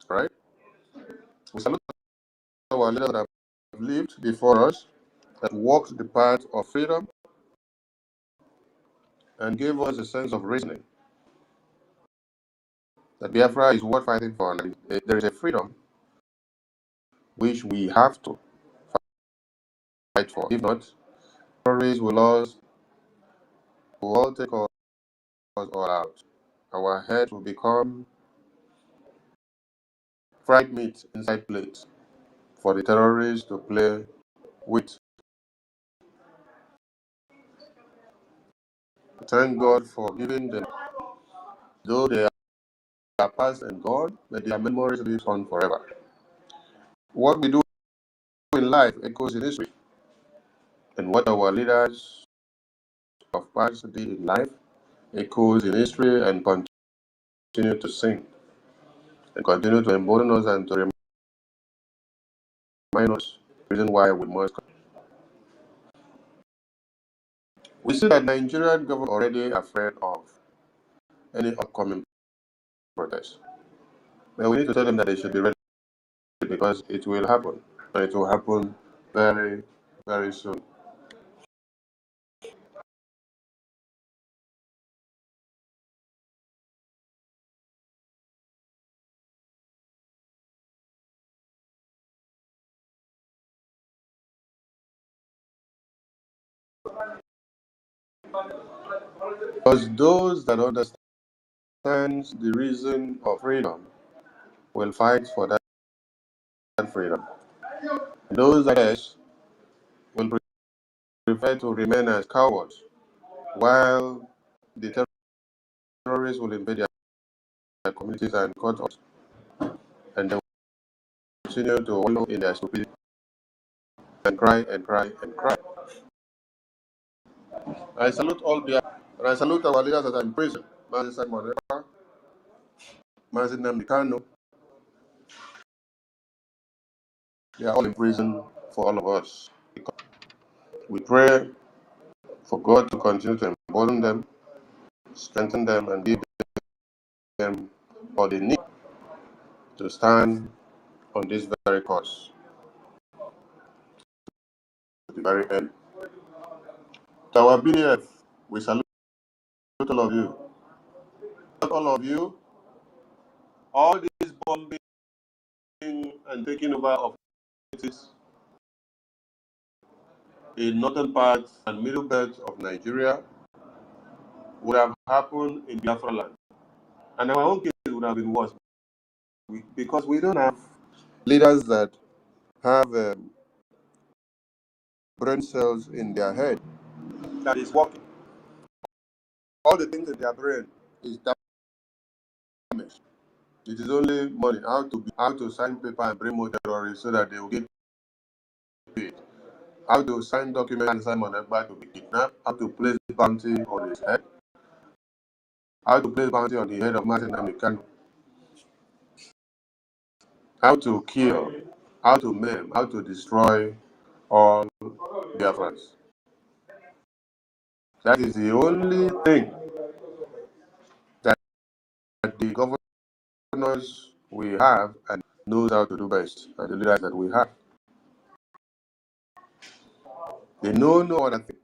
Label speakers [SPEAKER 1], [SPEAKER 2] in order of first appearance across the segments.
[SPEAKER 1] Right? We salute our leaders that have lived before us, that walked the path of freedom, and gave us a sense of reasoning that Biafra is worth fighting for, and there is a freedom which we have to fight for. If not, terrorists will all take us all out. Our heads will become fried meat inside plates for the terrorists to play with. Thank God for giving them, though they are past and gone, but their memories live on forever. What we do in life echoes in history, and what our leaders of past did in life echoes in history and continue to sing and continue to embolden us and to remind us the reason why we must. We see that Nigerian government already afraid of any upcoming protest. But we need to tell them that they should be ready because it will happen, and it will happen very, very soon. Because those that understand the reason of freedom will fight for that freedom. Those that yes, will prefer to remain as cowards while the terrorists will invade their communities and cut us, and they will continue to wallow in their stupidity and cry and cry and cry. I salute all the and I salute our leaders that are in prison. Mazi Simon Ekpa, Mazi Namdekano. They are all in prison for all of us. We pray for God to continue to embolden them, strengthen them, and give them all they need to stand on this very cause to the very end. To our BDF, we salute all of you. All of you, all this bombing and taking over of cities in northern parts and middle belts of Nigeria would have happened in Biafra land. And our own case would have been worse because we don't have leaders that have brain cells in their head that is working. All the things in their brain is damaged. It is only money, how to sign paper and bring more terrorists so that they will get paid. How to sign documents and Simon Ekpa to be kidnapped, how to place bounty on his head, how to place bounty on the head of Martin Namdekano, how to kill, how to maim, how to destroy all Biafrans. That is the only thing that the governors we have and knows how to do best, and the leaders that we have. They know no other thing.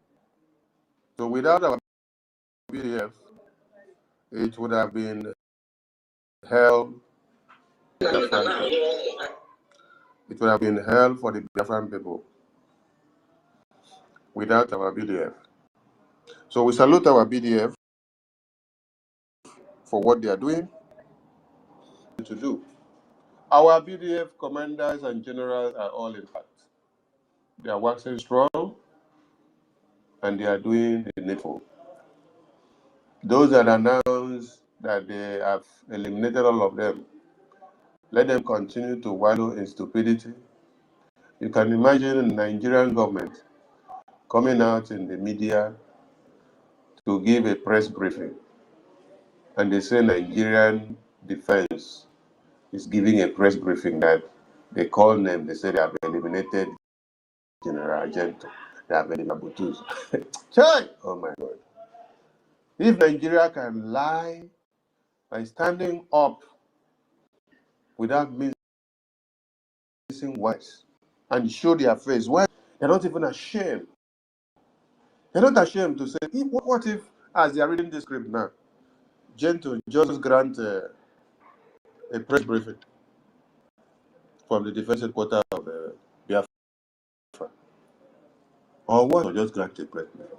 [SPEAKER 1] So without our BDF, it would have been hell. It would have been hell for the Biafran people without our BDF. So we salute our BDF for what they are doing to do. Our BDF commanders and generals are all in fact. They are waxing strong and they are doing the needful. Those that announce that they have eliminated all of them, let them continue to wallow in stupidity. You can imagine the Nigerian government coming out in the media to give a press briefing, and they say Nigerian defense is giving a press briefing that they call them, they say they have eliminated General Argento, they have eliminated Butus. Oh my God. If Nigeria can lie by standing up without missing words and show their face. Why? They're not even ashamed. They're not ashamed to say, what if, as they are reading this script now, Gentle just grant a press briefing from the defense headquarters of Biafra, or what? Or just grant a press briefing.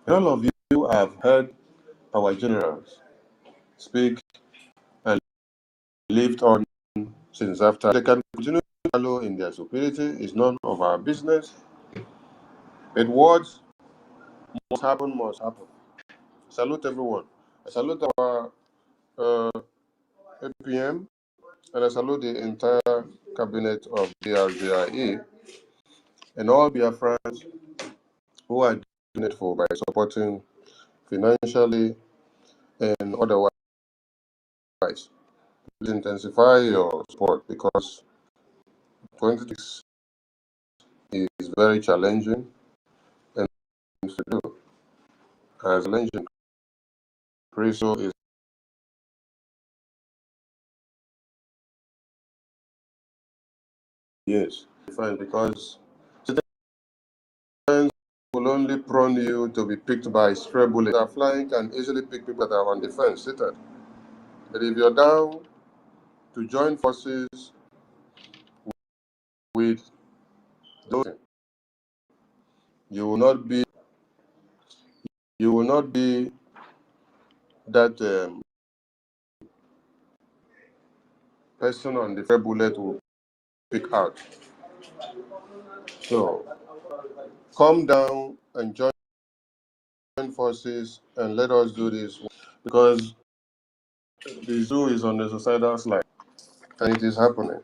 [SPEAKER 1] And all of you have heard our generals speak and lived on since after. They can continue to follow in their stupidity. It's none of our business. But words must happen, must happen. Salute everyone. I salute our APM, and I salute the entire cabinet of BRGIE and all Biafrans who are doing it for by supporting financially and otherwise. Please intensify your support, because 26 is very challenging and to do. As challenging, Criso is yes, fine, because citizens will only prone you to be picked by stray bullets. That are flying can easily pick people that are on the fence, seated. But if you're down to join forces with those, you will not be that person on the stray bullet will pick out. So come down and join forces and let us do this, because the zoo is on the suicidal slide and it is happening.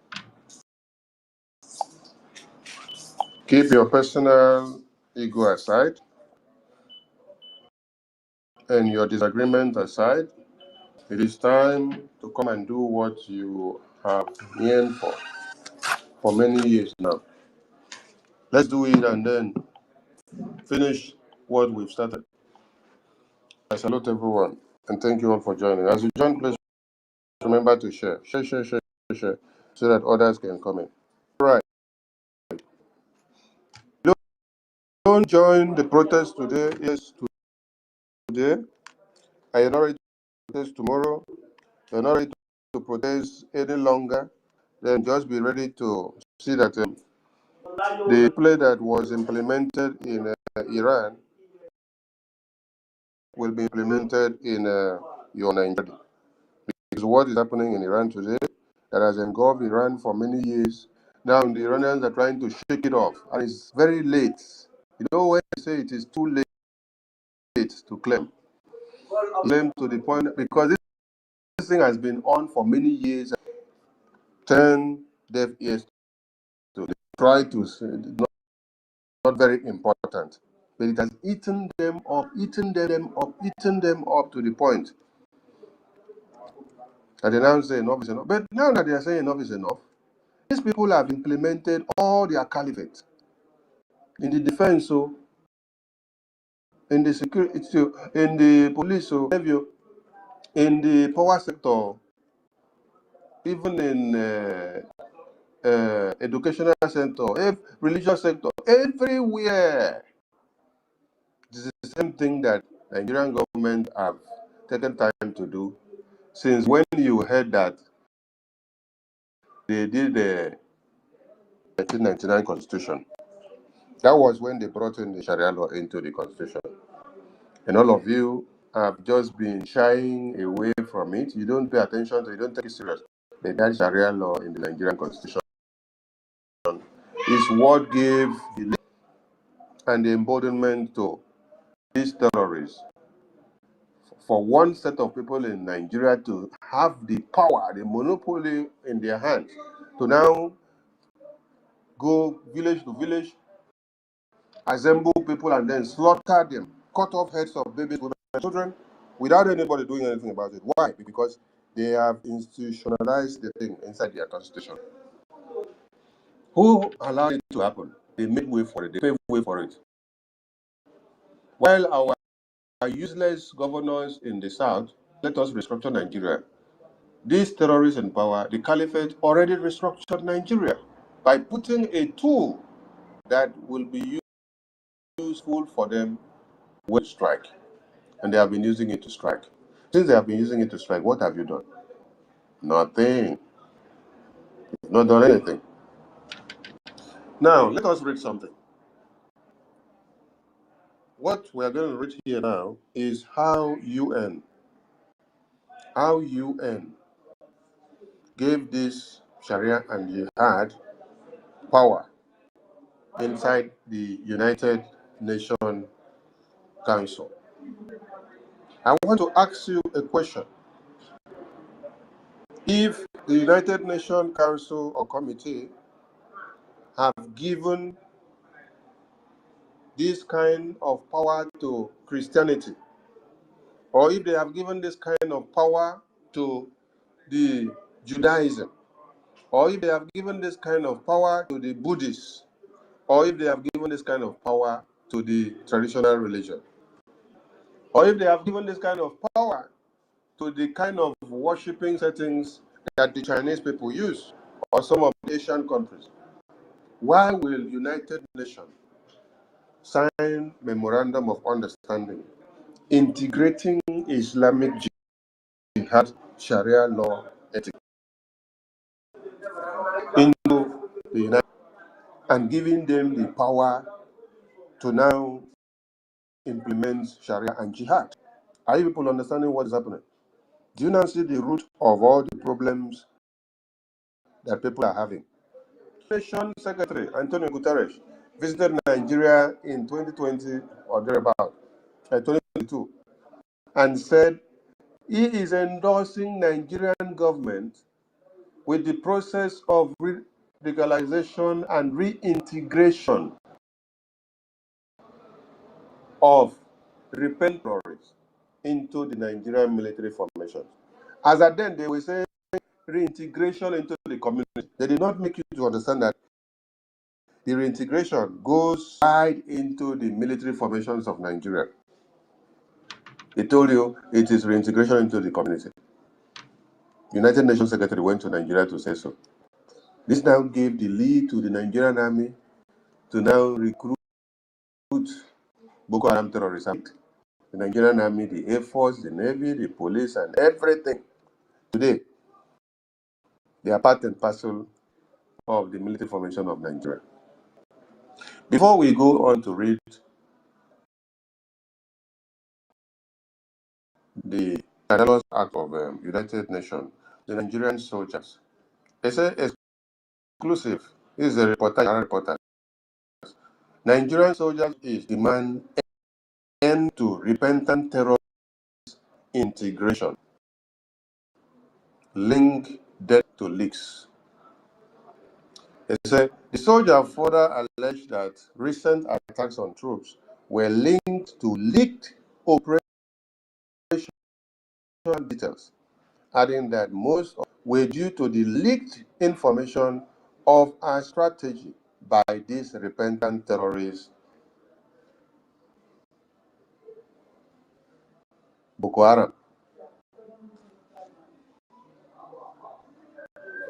[SPEAKER 1] Keep your personal ego aside and your disagreement aside. It is time to come and do what you have yearned for many years now. Let's do it and then finish what we've started. I salute everyone and thank you all for joining. As you join, please remember to share, so that others can come in. All right. Don't join the protest today. Yes, today. I am not ready to protest tomorrow. You're not ready to protest any longer. Then just be ready to see that the play that was implemented in Iran will be implemented in your Nigeria. Because what is happening in Iran today that has engulfed Iran for many years. Now the Iranians are trying to shake it off, and it's very late. You know, when they say it is too late to claim to the point, because this thing has been on for many years, turn deaf ears to. They try to say not very important, but it has eaten them up to the point that they now say enough is enough. But now that they are saying enough is enough, these people have implemented all their caliphate in the defense, so in the security, so in the police, so in the power sector, even in educational sector, religious sector, everywhere. This is the same thing that the Nigerian government have taken time to do since when you heard that they did the 1999 constitution. That was when they brought in the Sharia law into the constitution. And all of you have just been shying away from it. You don't pay attention to it, you don't take it serious. But that Sharia law in the Nigerian constitution is what gave the and the embodiment to these terrorists. For one set of people in Nigeria to have the power, the monopoly in their hands, to now go village to village, assemble people and then slaughter them, cut off heads of babies, women, and children, without anybody doing anything about it. Why? Because they have institutionalized the thing inside their constitution. Who allowed it to happen? They made way for it. They paved way for it. While our useless governors in the south let us restructure Nigeria, these terrorists in power, the caliphate already restructured Nigeria by putting a tool that will be useful for them when they strike. And they have been using it to strike. Since they have been using it to strike, what have you done? Nothing. You've not done anything. Now, let us read something. What we are going to read here now is how UN gave this Sharia and Jihad power inside the United Nations Council. I want to ask you a question. If the United Nations Council or Committee have given this kind of power to Christianity, or if they have given this kind of power to the Judaism, or if they have given this kind of power to the Buddhists, or if they have given this kind of power to the traditional religion, or if they have given this kind of power to the kind of worshipping settings that the Chinese people use, or some of the Asian countries, why will United Nations sign Memorandum of Understanding integrating Islamic Jihad Sharia law ethics into the United and giving them the power to now implement Sharia and Jihad? Are you people understanding what is happening? Do you now see the root of all the problems that people are having? Nation Secretary Antonio Guterres visited Nigeria in 2020 or thereabout, 2022, and said he is endorsing Nigerian government with the process of legalization and reintegration of repentant terrorists into the Nigerian military formations. As at then, they were saying reintegration into the community. They did not make you to understand that the reintegration goes right into the military formations of Nigeria. They told you it is reintegration into the community. United Nations Secretary went to Nigeria to say so. This now gave the lead to the Nigerian army to now recruit Boko Haram terrorists. The Nigerian army, the Air Force, the Navy, the police, and everything. Today, they are part and parcel of the military formation of Nigeria. Before we go on to read the Analogous Act of United Nations, the Nigerian soldiers, they say exclusive. This is a reporter. Nigerian soldiers is demand end to repentant terrorist integration, link death to leaks. They say the soldier further alleged that recent attacks on troops were linked to leaked operation details, adding that most were due to the leaked information of a strategy by these repentant terrorists, Boko Haram,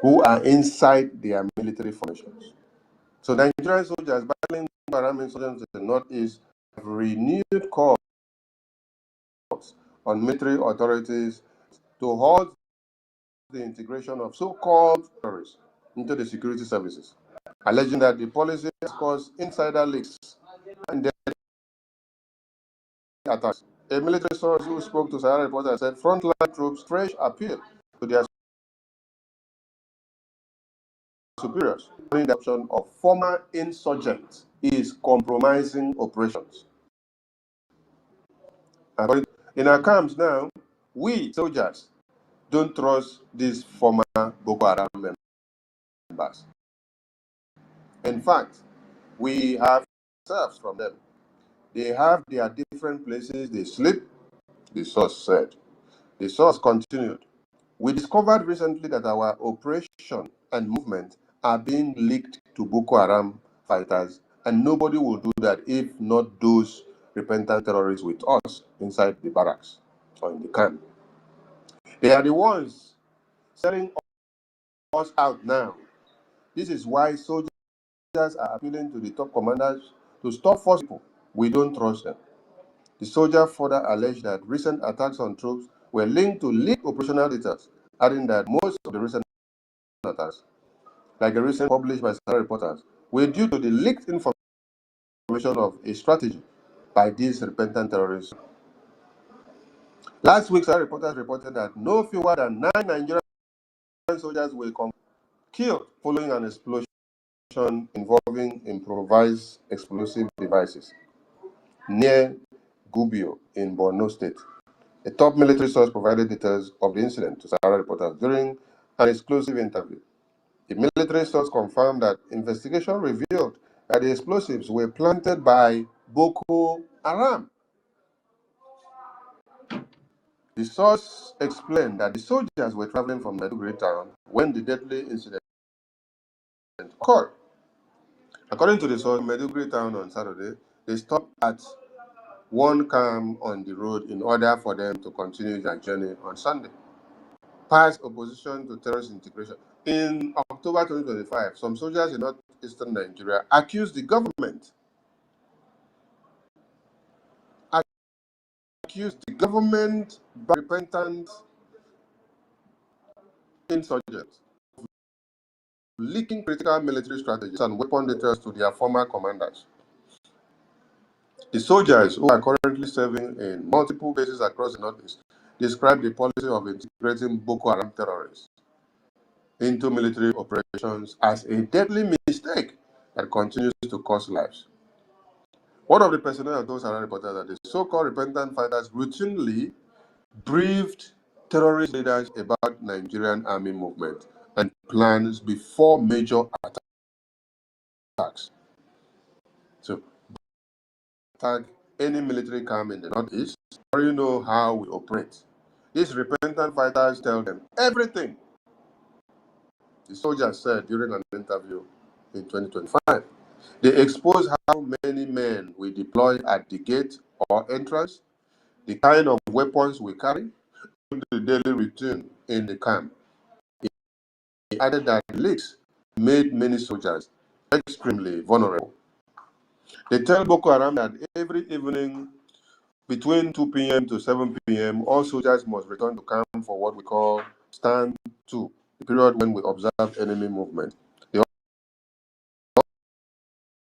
[SPEAKER 1] who are inside their military formations. So Nigerian soldiers battling Boko Haram insurgents in the northeast have renewed calls on military authorities to halt the integration of so-called terrorists into the security services, alleging that the policy has caused insider leaks and attacks. A military source who spoke to Sahara Reporter said frontline troops' fresh appeal to their superiors during the option of former insurgents is compromising operations. In our camps now, we soldiers don't trust these former Boko Haram members. In fact, we have served from them. They have their different places they sleep, the source said. The source continued. We discovered recently that our operation and movement are being leaked to Boko Haram fighters, and nobody will do that if not those repentant terrorists with us inside the barracks or in the camp. They are the ones selling us out now. This is why soldiers are appealing to the top commanders to stop forcing people. We don't trust them. The soldier further alleged that recent attacks on troops were linked to leaked operational details, adding that most of the recent attacks, like the recent published by Sahara reporters, were due to the leaked information of a strategy by these repentant terrorists. Last week, Sahara reporters reported that no fewer than 9 Nigerian soldiers were killed following an explosion involving improvised explosive devices near Gubbio in Borno State. A top military source provided details of the incident to Sahara reporters during an exclusive interview. The military source confirmed that investigation revealed that the explosives were planted by Boko Haram. The source explained that the soldiers were traveling from Maiduguri town when the deadly incident occurred. According to the source, Maiduguri town on Saturday, they stopped at one camp on the road in order for them to continue their journey on Sunday. Past opposition to terrorist integration. In October 2025, some soldiers in northeastern Nigeria accused the government by repentant insurgents of leaking critical military strategies and weapon details to their former commanders. The soldiers, who are currently serving in multiple bases across the Northeast, described the policy of integrating Boko Haram terrorists into military operations as a deadly mistake that continues to cost lives. One of the personnel told Sahara reporters that the so-called repentant fighters routinely briefed terrorist leaders about Nigerian army movement and plans before major attacks. So, attack any military camp in the Northeast, or you know how we operate. These repentant fighters tell them everything, the soldiers said during an interview in 2025. They expose how many men we deploy at the gate or entrance, the kind of weapons we carry, the daily routine in the camp. He added that leaks made many soldiers extremely vulnerable. They tell Boko Haram that every evening between 2 p.m. to 7 p.m., all soldiers must return to camp for what we call stand 2, the period when we observe enemy movement. They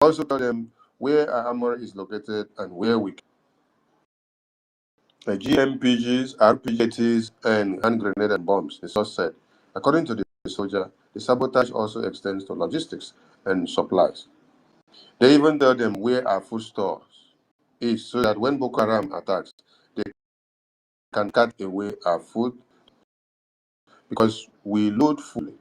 [SPEAKER 1] also tell them where our armor is located and where we GMPGs, RPGs, and hand grenade and bombs, the source said. According to the soldier, the sabotage also extends to logistics and supplies. They even tell them where our food stores is so that when Boko Haram attacks, they can cut away our food because we load fully.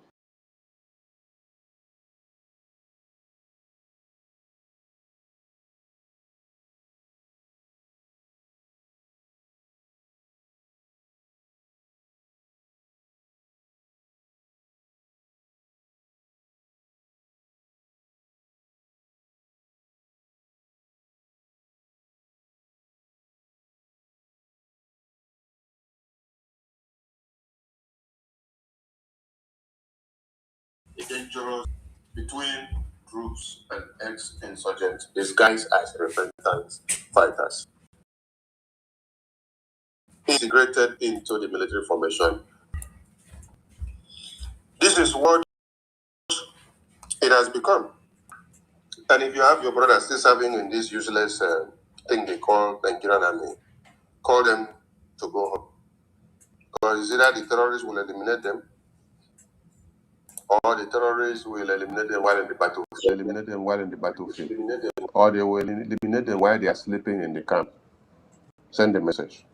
[SPEAKER 1] A dangerous between groups and ex-insurgents disguised as repentant fighters, integrated into the military formation. This is what it has become. And if you have your brother still serving in this useless thing they call Nigerian army, call them to go home. Because it's either the terrorists will eliminate them, or the terrorists will eliminate them while in the battlefield. Or they will eliminate them while they are sleeping in the camp. Send a message.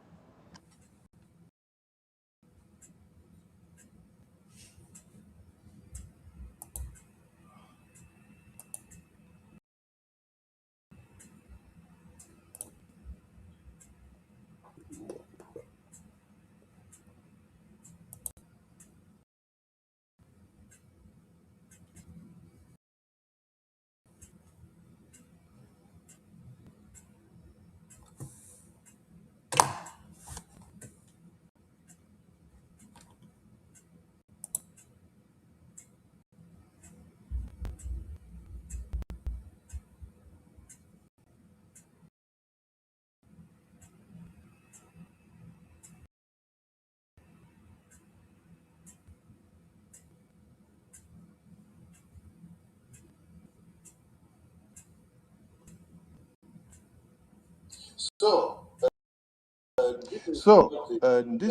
[SPEAKER 1] This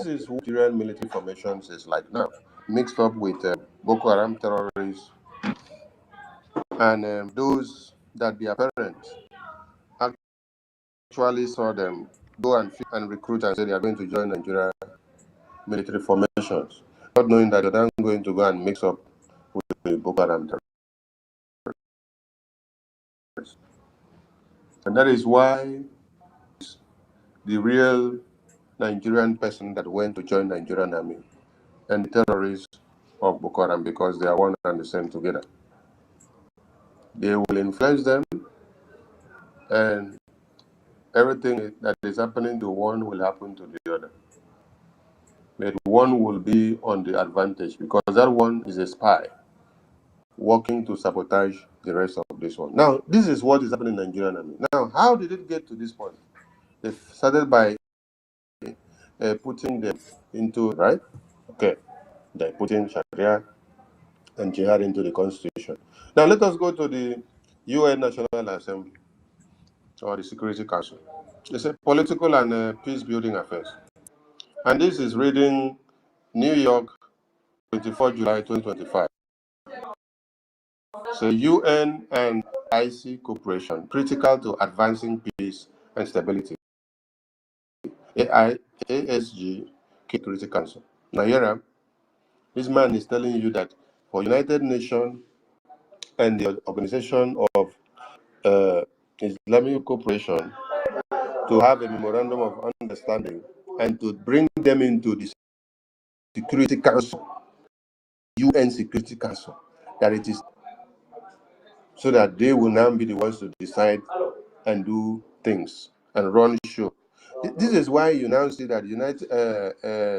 [SPEAKER 1] is what Nigerian military formations is like now, mixed up with Boko Haram terrorists and those that their parents actually saw them go and recruit and say they are going to join Nigeria military formations, not knowing that they're then going to go and mix up with the Boko Haram terrorists. And that is why the real Nigerian person that went to join Nigerian army and the terrorists of Boko Haram, because they are one and the same together. They will influence them, and everything that is happening to one will happen to the other. But one will be on the advantage because that one is a spy working to sabotage the rest of this one. Now, this is what is happening in Nigerian army. Now, how did it get to this point? They started by putting them into, right? Okay. They're putting Sharia and Jihad into the constitution. Now, let us go to the UN National Assembly or the Security Council. It's a political and peace-building affairs. And this is reading New York, 24 July 2025. So UN and IC cooperation, critical to advancing peace and stability. ASG Security Council. Now here, this man is telling you that for United Nations and the Organization of Islamic Cooperation to have a memorandum of understanding and to bring them into the Security Council, UN Security Council, that it is so that they will now be the ones to decide and do things and run show. This is why you now see that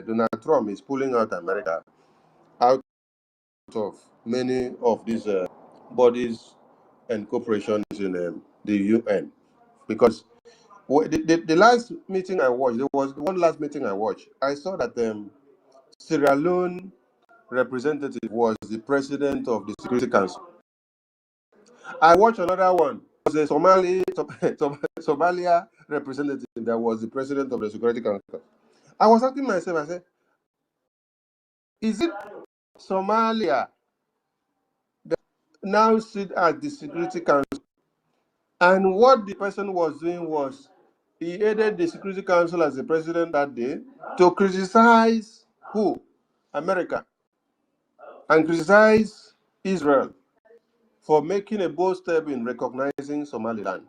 [SPEAKER 1] Donald Trump is pulling out America out of many of these bodies and corporations in the UN, because the last meeting I watched, there was one last meeting I watched. I saw that Sierra Leone representative was the president of the Security Council. I watched another one. It was a Somalia representative that was the president of the Security Council. I was asking myself, I said, is it Somalia that now sit at the Security Council? And what the person was doing was he aided the Security Council as the president that day to criticize who? America. And criticize Israel for making a bold step in recognizing Somaliland.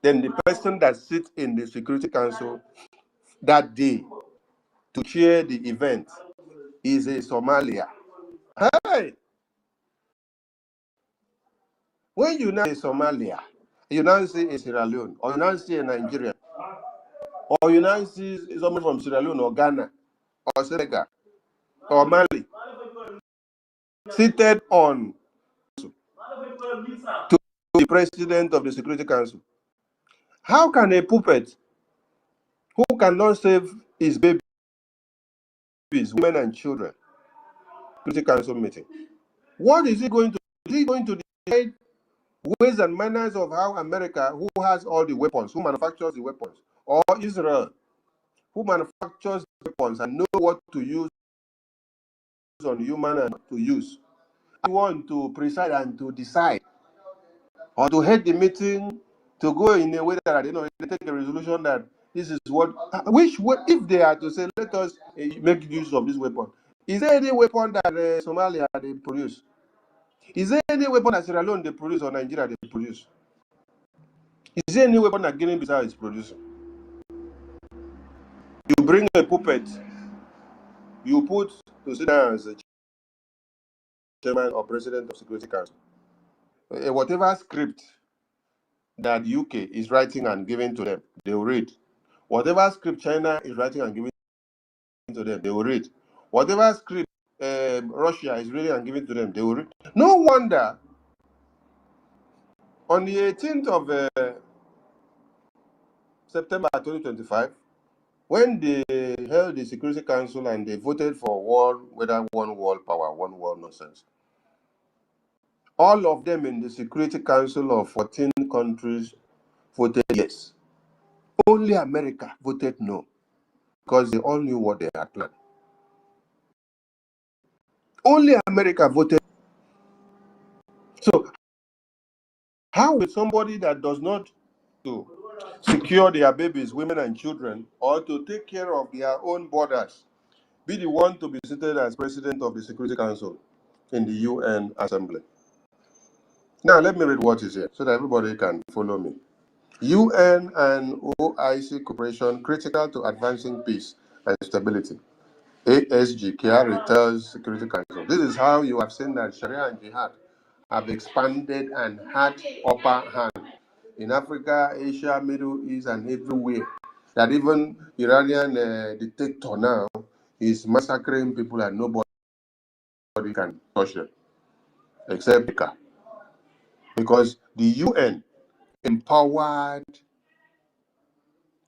[SPEAKER 1] Then the person that sits in the Security Council that day to chair the event is a Somalia. Hey! When you now say Somalia, you now say a Sierra Leone, or you now say a Nigerian, or you now see someone from Sierra Leone or Ghana, or Senegal, or Mali, seated on to the president of the Security Council. How can a puppet who cannot save his babies, women and children, Security Council meeting? What is he going to do? Is he going to decide ways and manners of how America, who has all the weapons, who manufactures the weapons, or Israel, who manufactures weapons and know what to use on human and to use, want to preside and to decide, or to head the meeting, to go in a way that they take a resolution that this is what, if they are to say, let us make use of this weapon. Is there any weapon that Somalia they produce? Is there any weapon that Sierra Leone they produce or Nigeria they produce? Is there any weapon that Guinea-Bissau is producing? You bring a puppet, you put to sit down as a chairman or president of Security Council. Whatever script that UK is writing and giving to them, they will read. Whatever script China is writing and giving to them, they will read. Whatever script Russia is reading and giving to them, they will read. No wonder on the 18th of September 2025, when they held the Security Council and they voted for whether one world power, one world nonsense, all of them in the Security Council of 14 countries voted yes. Only America voted no because they all knew what they had planned. Only America voted. So how will somebody that does not to secure their babies, women and children, or to take care of their own borders be the one to be seated as president of the Security Council in the UN Assembly? Now let me read what is here so that everybody can follow me. UN and OIC cooperation critical to advancing peace and stability. ASG, Kiari tells Security Council. This is how you have seen that Sharia and Jihad have expanded and had upper hand in Africa, Asia, Middle East, and everywhere. That even Iranian dictator now is massacring people and nobody can touch them except America. Because the UN empowered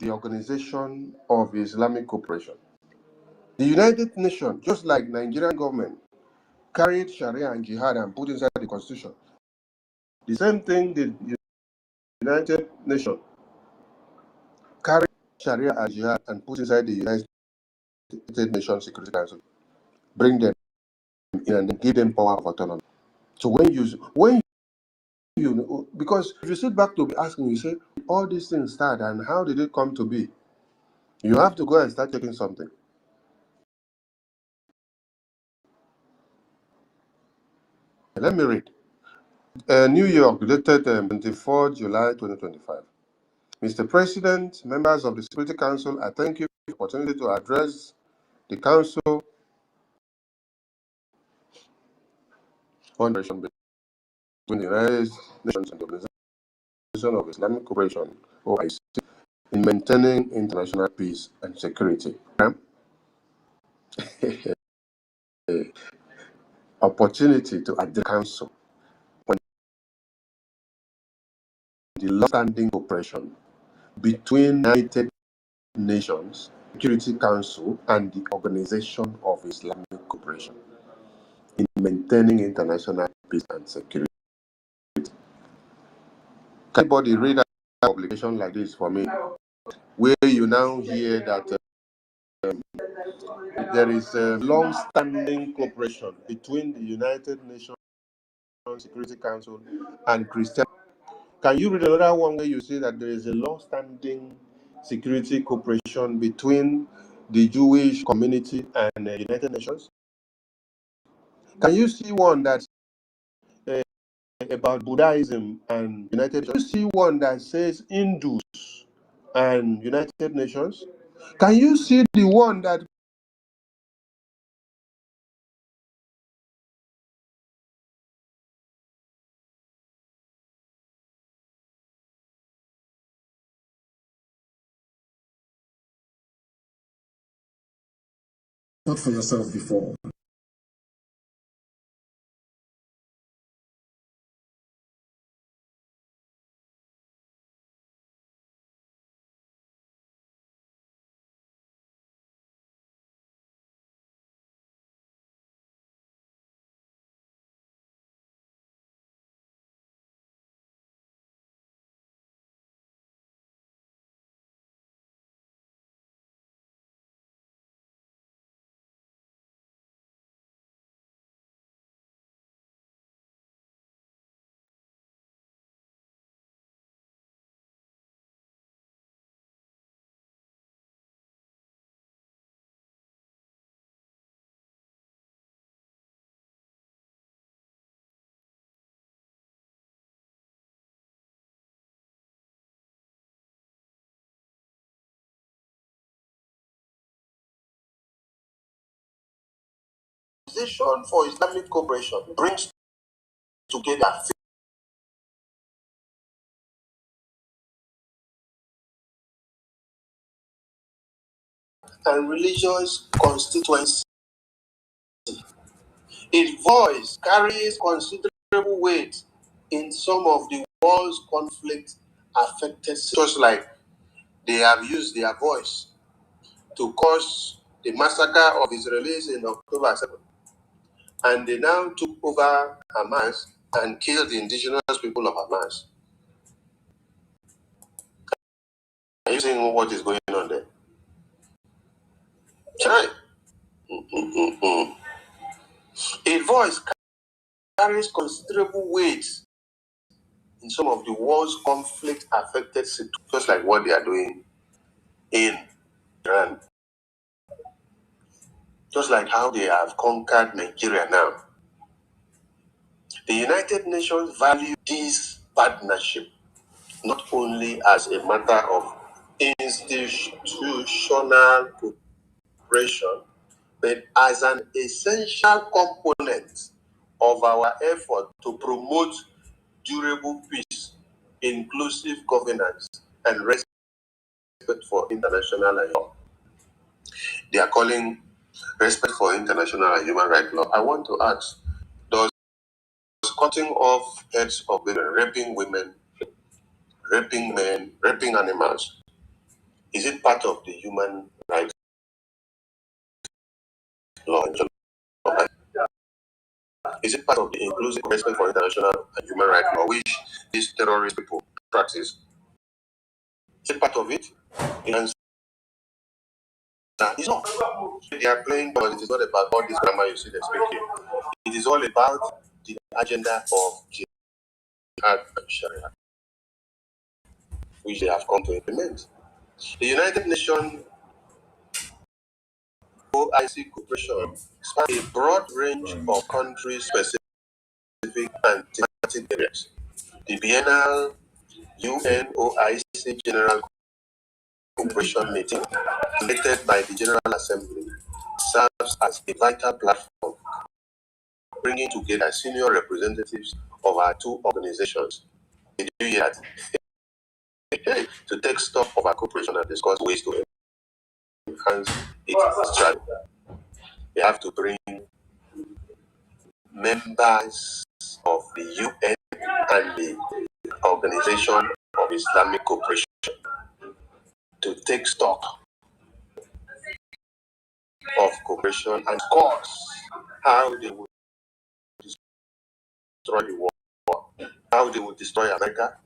[SPEAKER 1] the Organization of Islamic Cooperation. The United Nations, just like Nigerian government, carried Sharia and Jihad and put inside the constitution. The same thing the United Nations carried Sharia and Jihad and put inside the United Nations Security Council. Bring them in and give them power of autonomy. So when you because if you sit back to be asking, you say, all these things start and how did it come to be? You have to go and start checking something. Let me read. New York, dated 24 July 2025. Mr. President, members of the Security Council, I thank you for the opportunity to address the Council on the relation between the United Nations and the Organization of Islamic Cooperation, OIC, in maintaining international peace and security. Opportunity to address the Council on the long-standing cooperation between the United Nations Security Council and the Organization of Islamic Cooperation in maintaining international peace and security. Can anybody read that publication like this for me? Where you now hear that there is a long-standing cooperation between the United Nations Security Council and Christian. Can you read another one where you see that there is a long-standing security cooperation between the Jewish community and the United Nations? Can you see one that's about Buddhism and United Nations? Can you see one that says Hindus and United Nations? Can you see the one that not for yourself before? Organization for Islamic Cooperation brings together and religious constituency. Its voice carries considerable weight in some of the world's conflict affected cities, just like they have used their voice to cause the massacre of Israelis in October 7. And they now took over Hamas and killed the indigenous people of Hamas. And you seeing what is going on there? Chai. A voice carries considerable weight in some of the world's conflict-affected situations, just like what they are doing in Iran. Just like how they have conquered Nigeria now. The United Nations value this partnership not only as a matter of institutional cooperation, but as an essential component of our effort to promote durable peace, inclusive governance, and respect for international law. They are calling respect for international and human rights law. I want to ask, does cutting off heads of women, raping men, raping animals, is it part of the human rights law? Is it part of the inclusive respect for international and human rights law which these terrorist people practice? Is it part of it? The answer is no. They are playing, but it is not about all this grammar you see them speaking. It is all about the agenda of jihad and Sharia, which they have come to implement. The United Nations OIC cooperation spans a broad range of country-specific and thematic areas. The biennial UNOIC General Cooperation Meeting, elected by the General Assembly, serves as a vital platform, bringing together senior representatives of our two organizations to take stock of our cooperation and discuss ways to enhance its strategy. We have to bring members of the UN and the Organization of Islamic Cooperation to take stock of cooperation and discuss how they will destroy the world, how they will destroy America,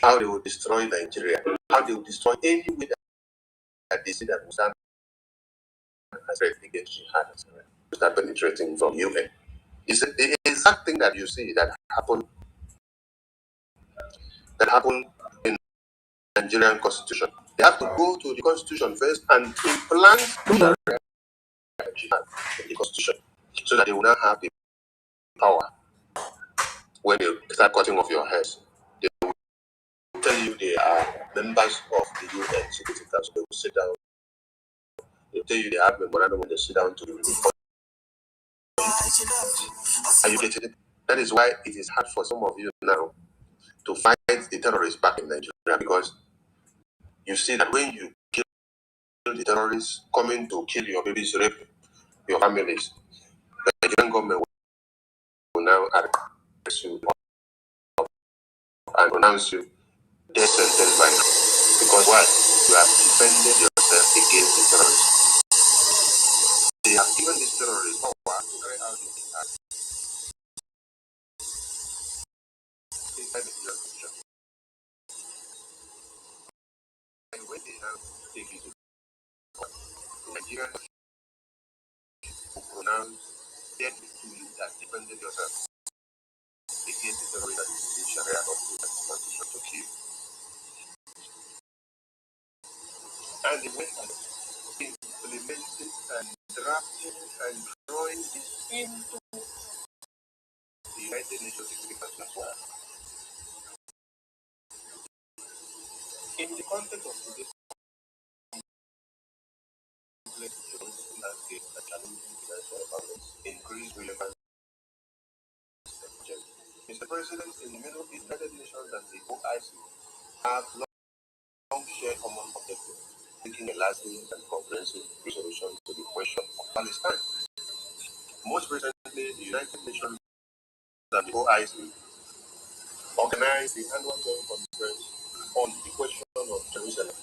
[SPEAKER 1] how they will destroy Nigeria, how they will destroy any way that they see that will stand as threat against jihad, start penetrating from UN. It's the exact thing that you see that happened in the Nigerian constitution. They have to go to the constitution first and implant jihad in the constitution so that they will not have the power. When they start cutting off your heads, they will tell you they are members of the UN Security Council. They will sit down. They will tell you they have memorandum when they sit down to report. Are you getting it? That is why it is hard for some of you now to fight the terrorists back in Nigeria, because you see that when you kill the terrorists coming to kill your babies, rape your families, the Nigerian government will now arrest you and pronounce you death sentence by now. Because why? You have defended yourself against the terrorists. They have given these terrorists power to carry out the attack inside the Nigerian constitution. And when they now take it to court, the Nigerian will pronounce death to you that defended yourself against the terrorists that is in Sharia law to the constitution to kill. And the way that implementing and drafting and drawing this into the United Nations Security Council as well. In the context of today's geopolitical landscape and challenging financial balance, increased relevance. Mr. President, in the Middle East, United Nations and the OIC have long shared common objectives, seeking a lasting and comprehensive resolution to the question of Palestine. Most recently, the United Nations and the OIC organized the annual joint conference on the question of Jerusalem.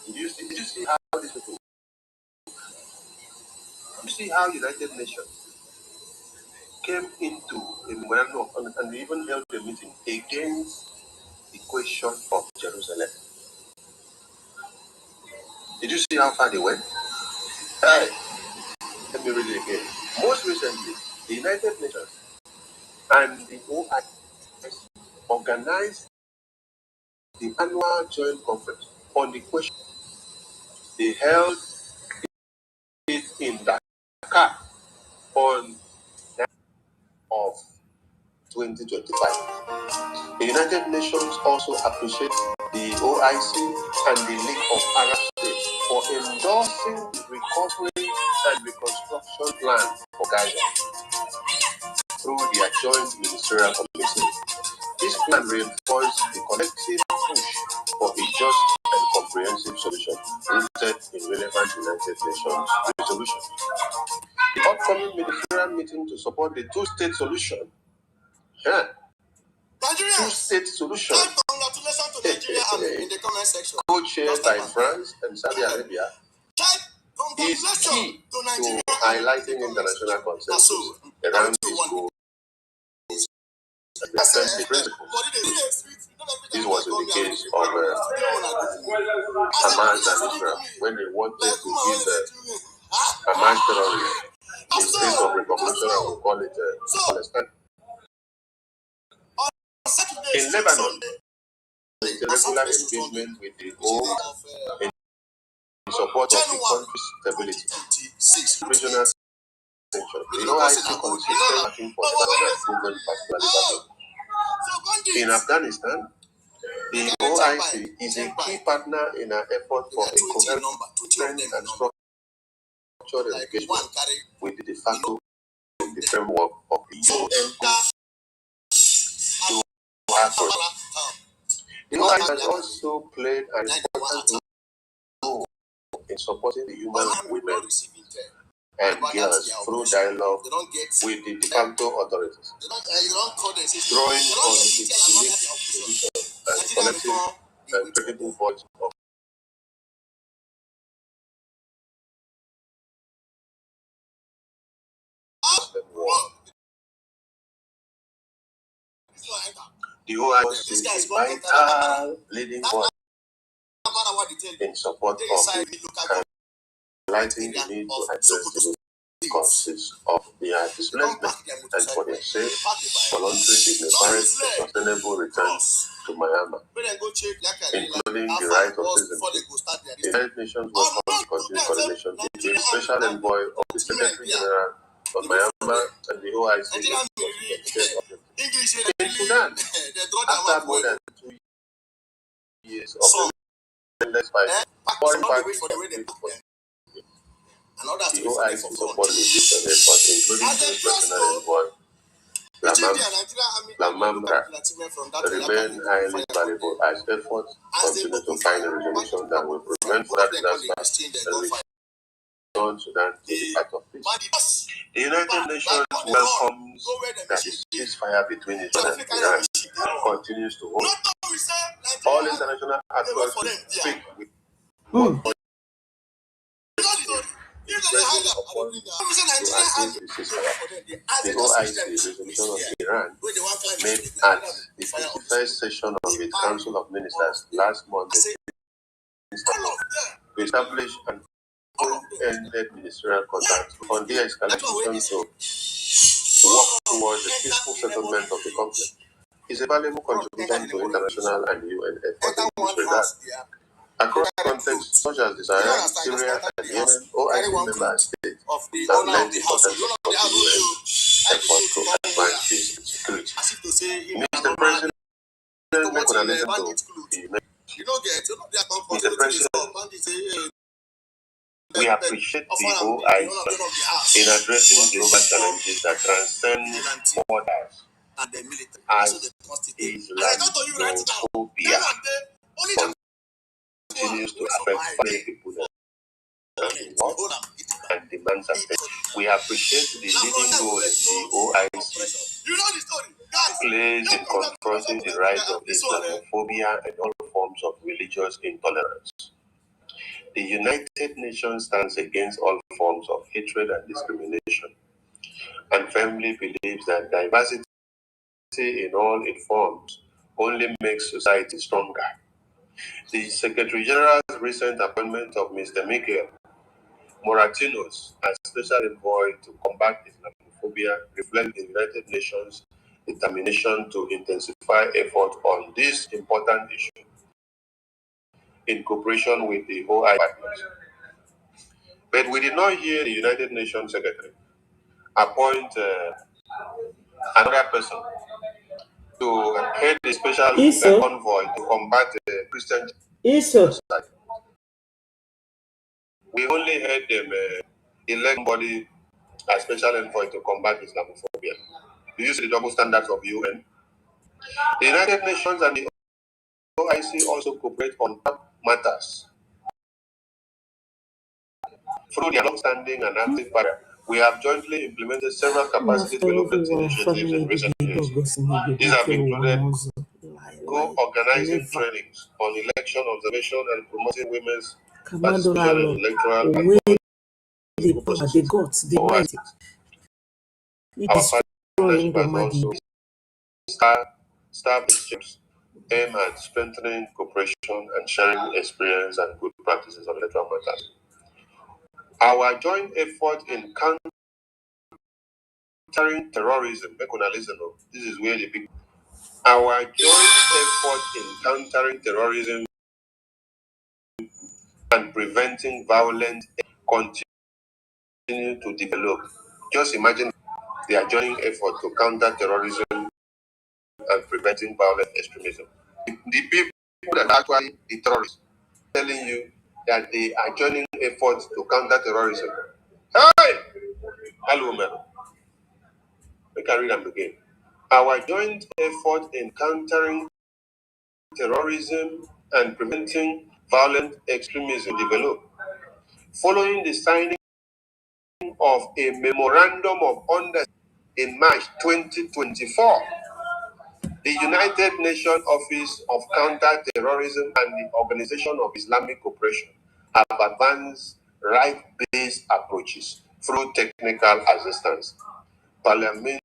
[SPEAKER 1] Did you see how this people? You see how United Nations came into a memorandum and even held a meeting against the question of Jerusalem. Did you see how far they went? Hey, let me read it again. Most recently, the United Nations and the OIC organized the annual joint conference on the question. They held it in Dakar on 9th of 2025. The United Nations also appreciates the OIC and the League of Arab States for endorsing the recovery and reconstruction plan for Gaza through their joint ministerial committee. This plan reinforced the collective push for a just and comprehensive solution rooted in relevant United Nations resolutions. The upcoming ministerial meeting to support the two-state solution. Two-state solution. Congratulations to Nigeria in the comment section. Co-chaired by France and Saudi Arabia is key to highlighting international consensus around these goals and defensive principles. This was in the case of Hamas and Israel when they wanted to give Hamas terrorists the state of recognition, and we call it Palestine. In Lebanon, there is a regular engagement with the GOVT in support of the country's stability. Regional tension. The OIC consistent working for Lebanon and proven particularly Lebanon. In Afghanistan, the OIC is a key partner in our effort for a coherent and structured engagement with the de facto in the framework of the UN. The OIC has also played an important role in supporting the human women and girls through dialogue with the de facto authorities, drawing on its unique position and collective and credible voice of the world. The OIC is a vital leading voice in support of the highlighting the need to address the causes of their displacement and for their safe, voluntary, dignified, and sustainable return to Myanmar, including the right of citizenship. The United Nations welcomes continued coordination between the Special Envoy of the Secretary General of Myanmar and the OIC in Sudan. After more than 2 years of relentless fighting, foreign parties the OIC support the different efforts, including the National Envoy Lamamra, remain highly valuable as efforts continue to find a resolution that will prevent further disasters and return Sudan to the path of peace. The United Nations welcomes that the ceasefire between Israel and Iran continues to hold. All international actors speak with one voice. The OIC resolution of Iran made at the 51st session of the Council of Ministers last month to establish an open-ended ministerial contact on de-escalation to work towards a peaceful settlement of the conflict. Is a valuable contribution to international and UN efforts in this regard. Across contexts such as the Sahel, Syria, and Yemen, OIC member states have led the importance of the UN effort to advance peace and security. Mr. President, we appreciate the OIC in addressing global challenges that transcend borders as Islamophobia continues to affect many people and demands attention. We appreciate the leading role the OIC plays in confronting the rise of Islamophobia and all forms of religious intolerance. The United Nations stands against all forms of hatred and discrimination and firmly believes that diversity in all its forms only makes society stronger. The Secretary General's recent appointment of Mr. Michael Moratinos as Special Envoy to combat Islamophobia reflects the United Nations' determination to intensify effort on this important issue in cooperation with the OI partners. But we did not hear the United Nations Secretary appoint another person to head the special envoy to combat Christian genocide. We only heard them elect body as special envoy to combat Islamophobia. Do you see the double standards of UN? The United Nations and the OIC also cooperate on matters through their long-standing and active partner. We have jointly implemented several capacity development initiatives in recent years. These have included co-organizing trainings on election observation and promoting women's participation in electoral and political processes. Our partnership has also staff exchanges aim at strengthening cooperation and sharing experience and good practices on electoral matters. Our joint effort in countering terrorism, this is where the big. Our joint effort in countering terrorism and preventing violence continue to develop. Just imagine their joint effort to counter terrorism and preventing violent extremism. The people that are actually the terrorists telling you that they are joining efforts to counter terrorism. Hey! Hello, man. We can read them again. Our joint effort in countering terrorism and preventing violent extremism develop. Following the signing of a memorandum of understanding in March 2024, the United Nations Office of Counter-Terrorism and the Organization of Islamic Cooperation have advanced right-based approaches through technical assistance, parliamentary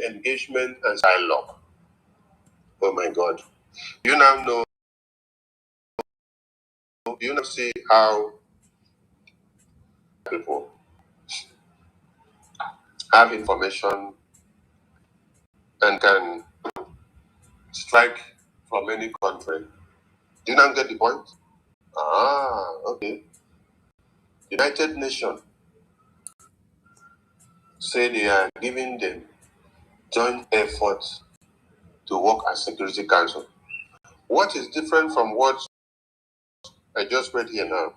[SPEAKER 1] engagement, and dialogue. Oh my God. You now know, you now see how people have information and can strike from any country. Do you now get the point? Ah, okay. United Nations say they are giving them joint efforts to work as Security Council. What is different from what I just read here now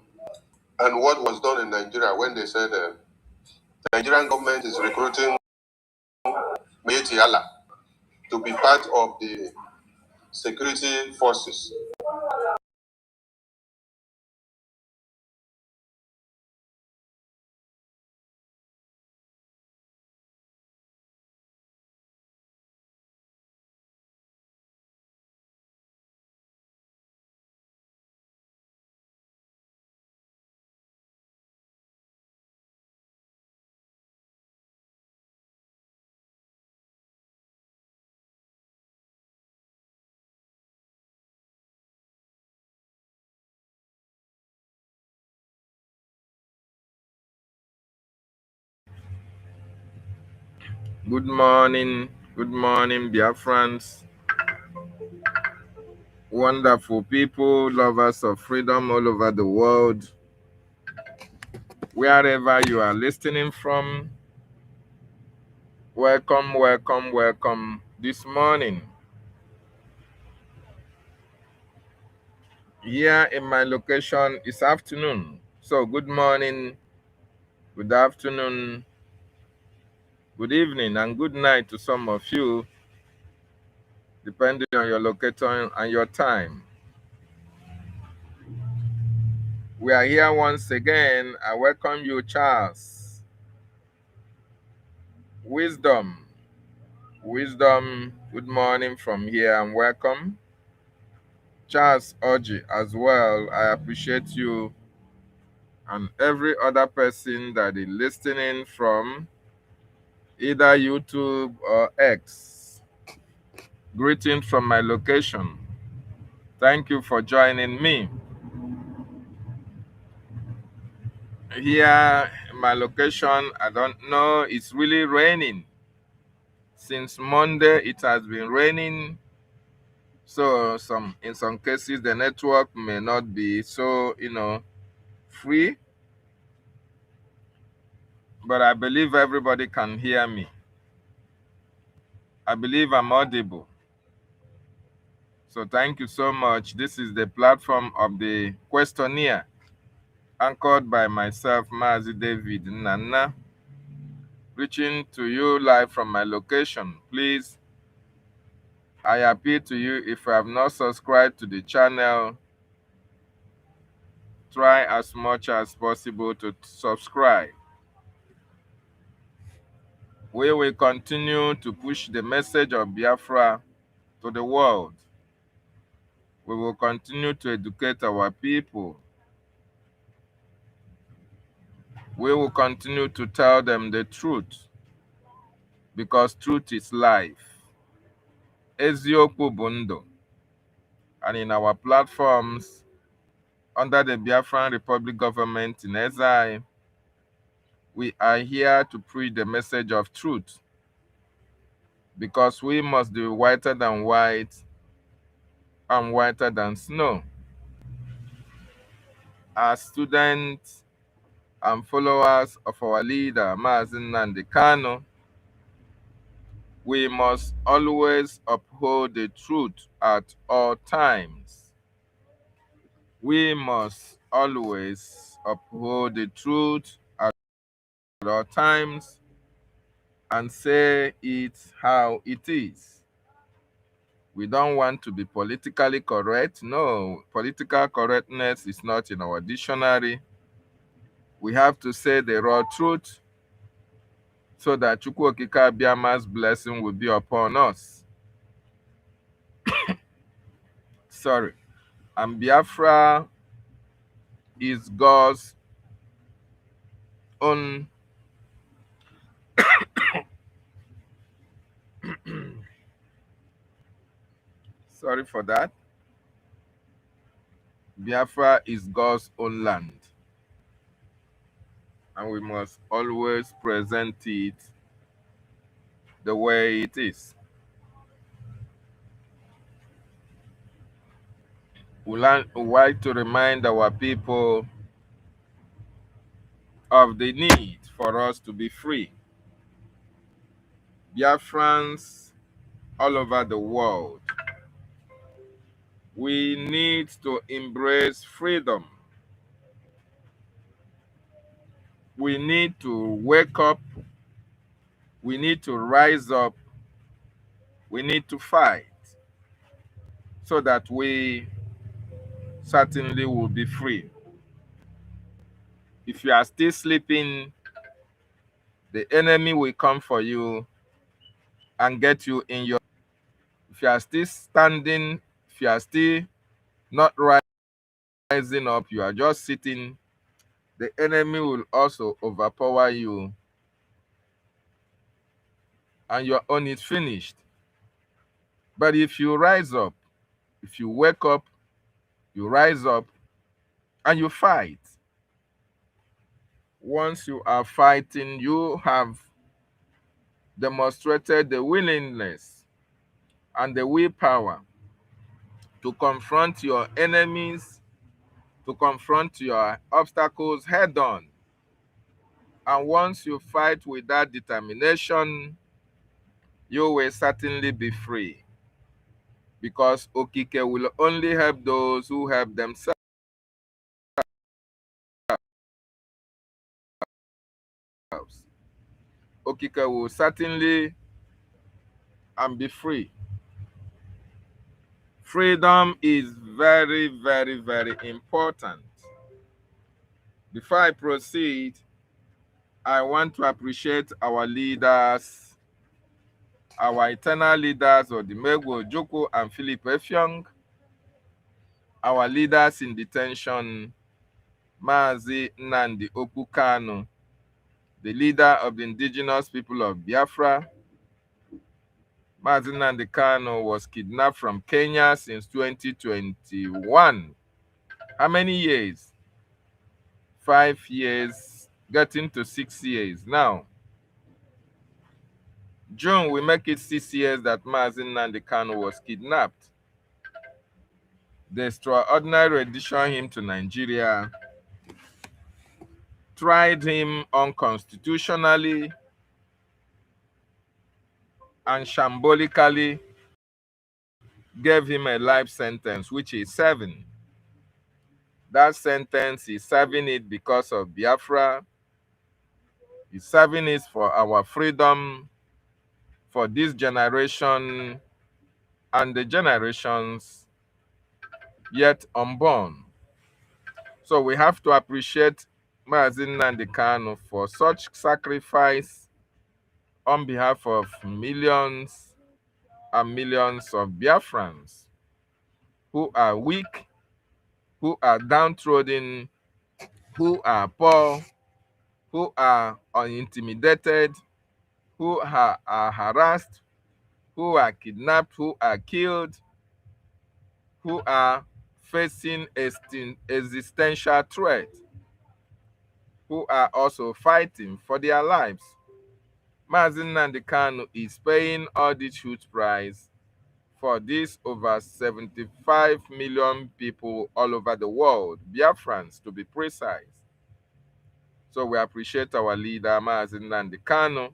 [SPEAKER 1] and what was done in Nigeria when they said the Nigerian government is recruiting Meiti Allah to be part of the security forces?
[SPEAKER 2] Good morning, Biafrans. Wonderful people, lovers of freedom all over the world. Wherever you are listening from, welcome, welcome, welcome this morning. Here in my location, it's afternoon. So good morning, good afternoon, good evening, and good night to some of you, depending on your location and your time. We are here once again. I welcome you, Charles. Wisdom, good morning from here and welcome. Charles Orji as well, I appreciate you and every other person that is listening from either YouTube or X. Greeting from my location. Thank you for joining me. Here, my location, I don't know, it's really raining. Since Monday, it has been raining. So in some cases, the network may not be so, free. But I believe everybody can hear me. I believe I'm audible. So thank you so much. This is the platform of the questionnaire, anchored by myself, Mazi David Nana, reaching to you live from my location. Please, I appeal to you, if you have not subscribed to the channel, try as much as possible to subscribe. We will continue to push the message of Biafra to the world. We will continue to educate our people. We will continue to tell them the truth, because truth is life. Eziokwu bụ ndụ. And in our platforms, under the Biafran Republic government in exile, we are here to preach the message of truth, because we must be whiter than white and whiter than snow. As students and followers of our leader, Mazi Nnamdi Kanu, we must always uphold the truth at all times. We must always uphold the truth at all times and say it how it is. We don't want to be politically correct. No, political correctness is not in our dictionary. We have to say the raw truth so that Chukwu Okike Abiama's blessing will be upon us. Sorry. And Biafra is God's own sorry for that. Biafra is God's own land, and we must always present it the way it is. We like to remind our people of the need for us to be free. Biafrans all over the world, we need to embrace freedom. We need to wake up. We need to rise up. We need to fight so that we certainly will be free. If you are still sleeping, the enemy will come for you and get you in your... If you are still standing, if you are still not rising up, you are just sitting, the enemy will also overpower you and your own is finished. But if you rise up, if you wake up, you rise up and you fight. Once you are fighting, you have demonstrated the willingness and the willpower to confront your enemies, to confront your obstacles head on. And once you fight with that determination, you will certainly be free. Because Okike will only help those who help themselves. Okike will certainly and be free. Freedom is very, very, very important. Before I proceed, I want to appreciate our leaders, our eternal leaders, Odimegwu Ojukwu and Philip Effiong, our leaders in detention, Mazi Nnamdi Kanu, the leader of the indigenous people of Biafra, Mazi Nnamdi Kanu was kidnapped from Kenya since 2021. How many years? 5 years, getting to 6 years. Now, June will make it 6 years that Mazi Nnamdi Kanu was kidnapped. The extraordinary rendition him to Nigeria, tried him unconstitutionally and shambolically gave him a life sentence, which is 7. That sentence, he's serving it because of Biafra. He's serving it for our freedom, for this generation and the generations yet unborn. So we have to appreciate Mazi Nnamdi Kanu for such sacrifice on behalf of millions and millions of Biafrans who are weak, who are downtrodden, who are poor, who are intimidated, who are harassed, who are kidnapped, who are killed, who are facing existential threat, who are also fighting for their lives. Mazi Nnamdi Kanu is paying all this huge price for these over 75 million people all over the world, Biafrans to be precise. So we appreciate our leader, Mazi Nnamdi Kanu,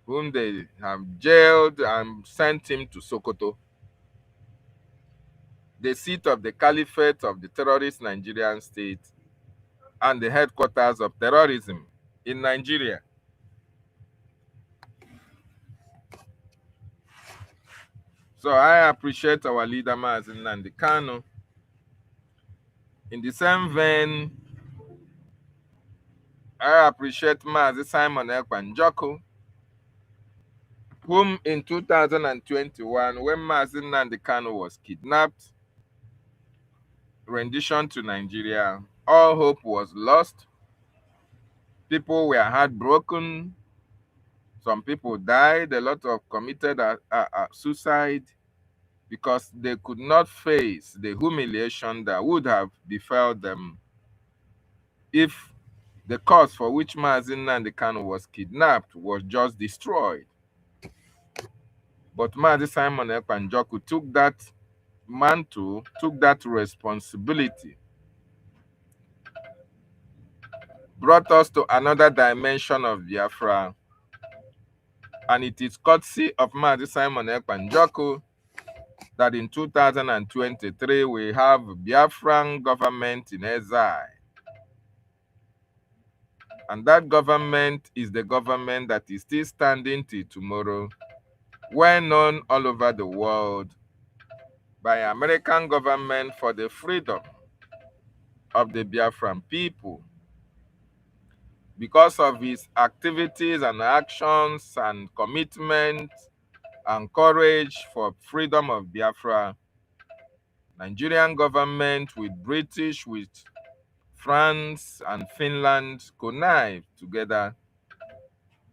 [SPEAKER 2] whom they have jailed and sent him to Sokoto, the seat of the caliphate of the terrorist Nigerian state and the headquarters of terrorism in Nigeria. So I appreciate our leader, Mazi Nnamdi Kanu. In the same vein, I appreciate Mazi Simon Ekpa Njoku, whom in 2021, when Mazi Nnamdi Kanu was kidnapped, rendition to Nigeria, all hope was lost. People were heartbroken. Some people died. A lot of committed suicide because they could not face the humiliation that would have befell them if the cause for which Mazi Nnamdi Kanu was kidnapped was just destroyed. But Mazi Simon Ekpa Njoku took that mantle, took that responsibility, brought us to another dimension of Biafra. And it is courtesy of Mazi Simon Ekpa Njoku that in 2023 we have Biafran government in exile. And that government is the government that is still standing till tomorrow, well known all over the world by American government for the freedom of the Biafran people. Because of his activities and actions and commitment and courage for freedom of Biafra, Nigerian government with British, with France and Finland connived together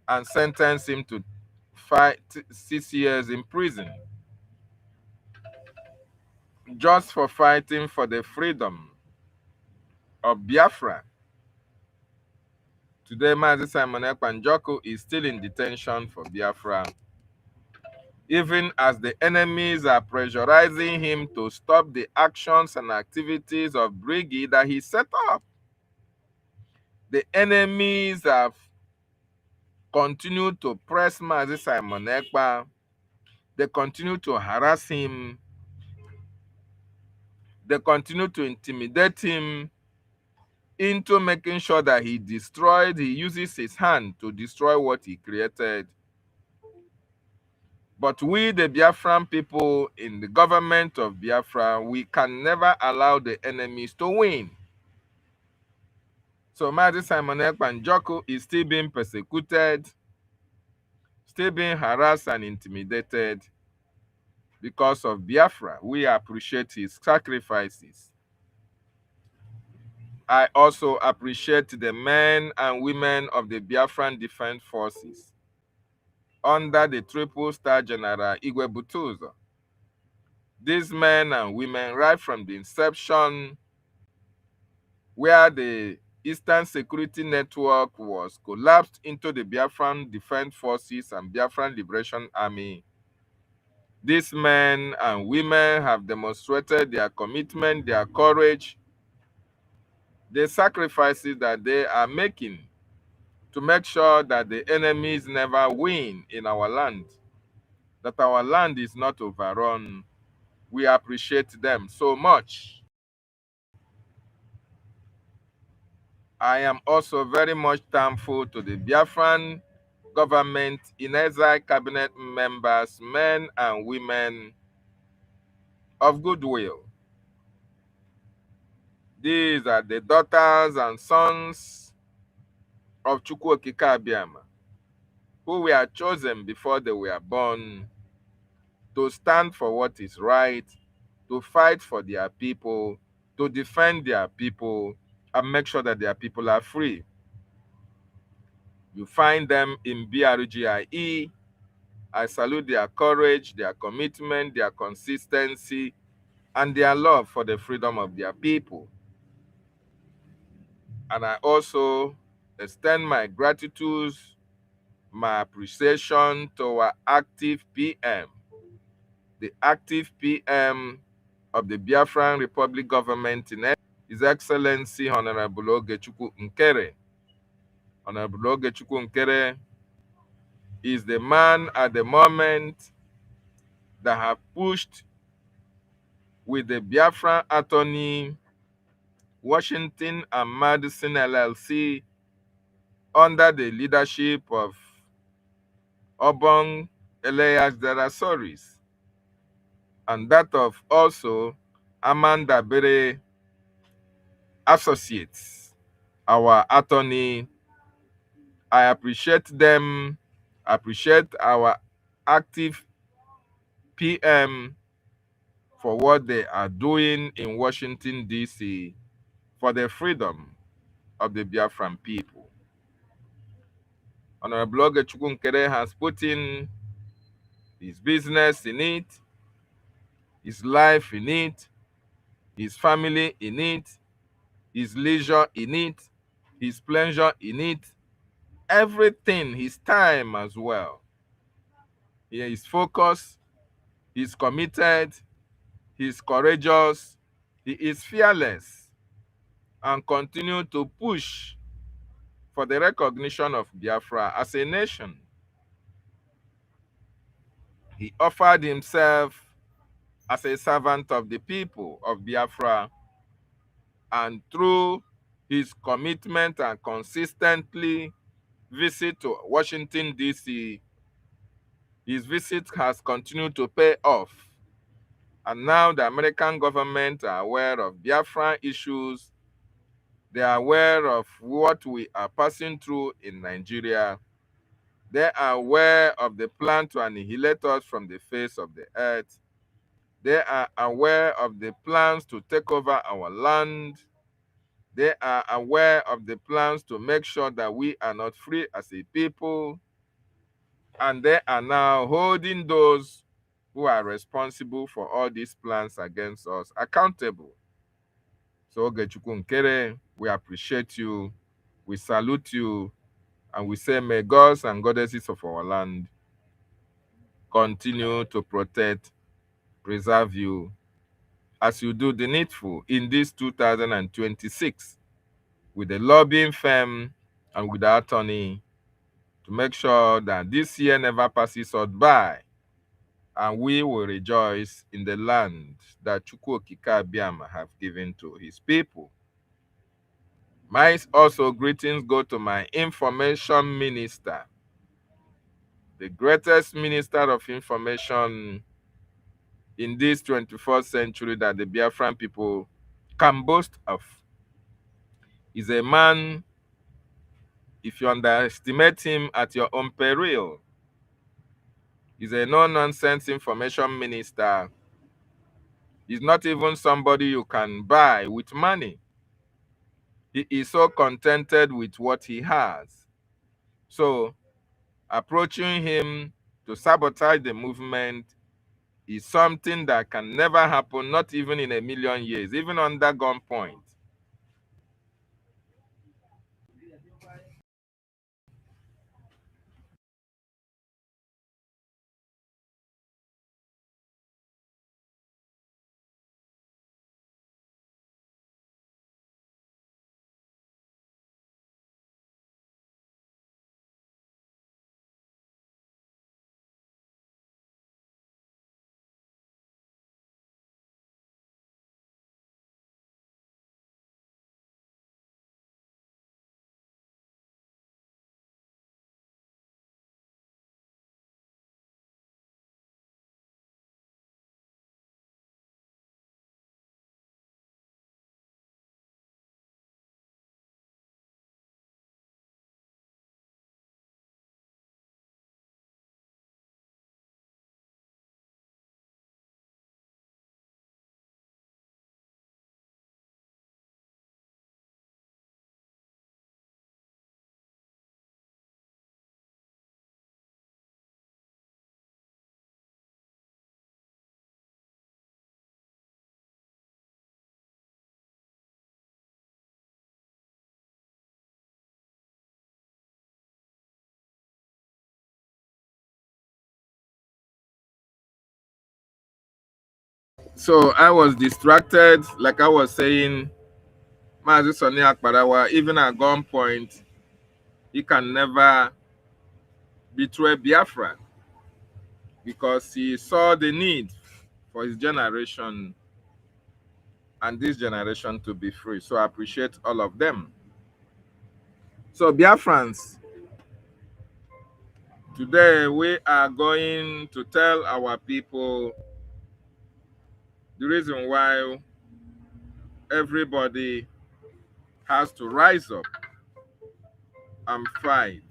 [SPEAKER 2] and sentenced him to 6 years in prison just for fighting for the freedom of Biafra. Today, Mazi Simon Ekpa Njoku is still in detention for Biafra, even as the enemies are pressurizing him to stop the actions and activities of Brgie that he set up. The enemies have continued to press Mazi Simon Ekpa. They continue to harass him. They continue to intimidate him into making sure that he uses his hand to destroy what he created. But we, the Biafran people in the government of Biafra, we can never allow the enemies to win. So Mazi Simon Ekpa Njoku is still being persecuted, still being harassed and intimidated because of Biafra. We appreciate his sacrifices. I also appreciate the men and women of the Biafran Defense Forces under the triple star General Igwe Butuzo. These men and women, right from the inception, where the Eastern Security Network was collapsed into the Biafran Defense Forces and Biafran Liberation Army, these men and women have demonstrated their commitment, their courage, the sacrifices that they are making to make sure that the enemies never win in our land, that our land is not overrun. We appreciate them so much. I am also very much thankful to the Biafran government, in exile cabinet members, men and women of goodwill. These are the daughters and sons of Chukwu Okike Abiama, who were chosen before they were born to stand for what is right, to fight for their people, to defend their people, and make sure that their people are free. You find them in BRGIE. I salute their courage, their commitment, their consistency, and their love for the freedom of their people. And I also extend my gratitude, my appreciation to our active PM, the active PM of the Biafran Republic government in His Excellency Honorable Ogechukwu Nkere. Honorable Ogechukwu Nkere is the man at the moment that have pushed with the Biafran attorney, Washington and Madison LLC, under the leadership of Obong Elias Darasoris, and that of also Amanda Bere Associates, our attorney. I appreciate them, appreciate our active PM for what they are doing in Washington, D.C. for the freedom of the Biafran people. Honorable Ogechukwu Nkere has put in his business in it, his life in it, his family in it, his leisure in it, his pleasure in it, everything, his time as well. He is focused, he's committed, he's courageous, he is fearless, and continue to push for the recognition of Biafra as a nation. He offered himself as a servant of the people of Biafra, and through his commitment and consistently visit to Washington, D.C., his visit has continued to pay off. And now the American government are aware of Biafran issues. They are aware of what we are passing through in Nigeria. They are aware of the plan to annihilate us from the face of the earth. They are aware of the plans to take over our land. They are aware of the plans to make sure that we are not free as a people. And they are now holding those who are responsible for all these plans against us accountable. So Ogechukwu Nkere, we appreciate you, we salute you, and we say may gods and goddesses of our land continue to protect, preserve you, as you do the needful in this 2026 with the lobbying firm and with the attorney to make sure that this year never passes us by, and we will rejoice in the land that Chukwu Okike Abiama have given to his people. My also greetings go to my information minister, the greatest minister of information in this 21st century that the Biafran people can boast of. He's a man, if you underestimate him at your own peril. He's a no-nonsense information minister. He's not even somebody you can buy with money. He is so contented with what he has. So approaching him to sabotage the movement is something that can never happen, not even in a million years, even under gunpoint. So I was distracted, like I was saying, Mazi Soni Akparawa, even at gunpoint, he can never betray Biafra because he saw the need for his generation and this generation to be free. So I appreciate all of them. So Biafrans, today we are going to tell our people the reason why everybody has to rise up and fight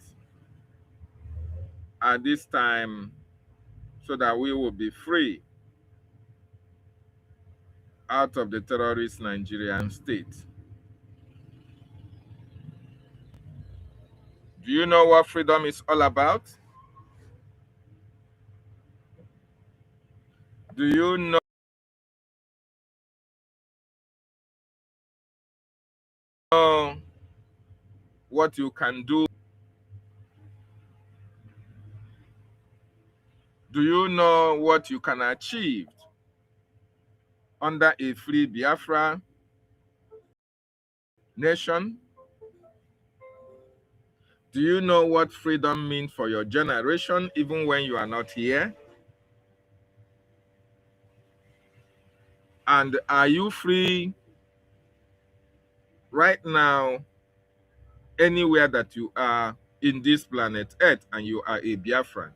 [SPEAKER 2] at this time so that we will be free out of the terrorist Nigerian state. Do you know what freedom is all about? Do you know what you can do? Do you know what you can achieve under a free Biafra nation? Do you know what freedom means for your generation, even when you are not here? And are you free right now, anywhere that you are in this planet Earth, and you are a Biafran?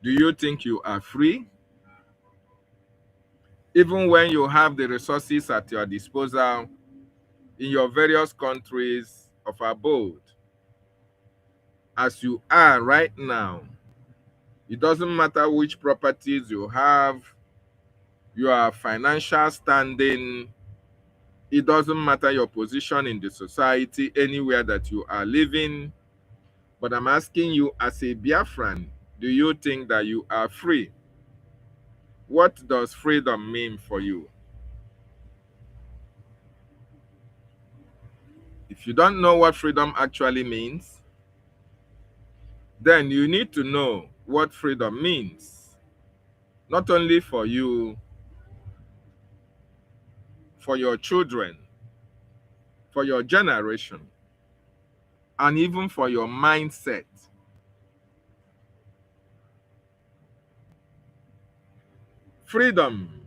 [SPEAKER 2] Do you think you are free? Even when you have the resources at your disposal in your various countries of abode, as you are right now, it doesn't matter which properties you have, your financial standing, it doesn't matter your position in the society, anywhere that you are living. But I'm asking you, as a Biafran, do you think that you are free? What does freedom mean for you? If you don't know what freedom actually means, then you need to know what freedom means, not only for you, for your children, for your generation, and even for your mindset. Freedom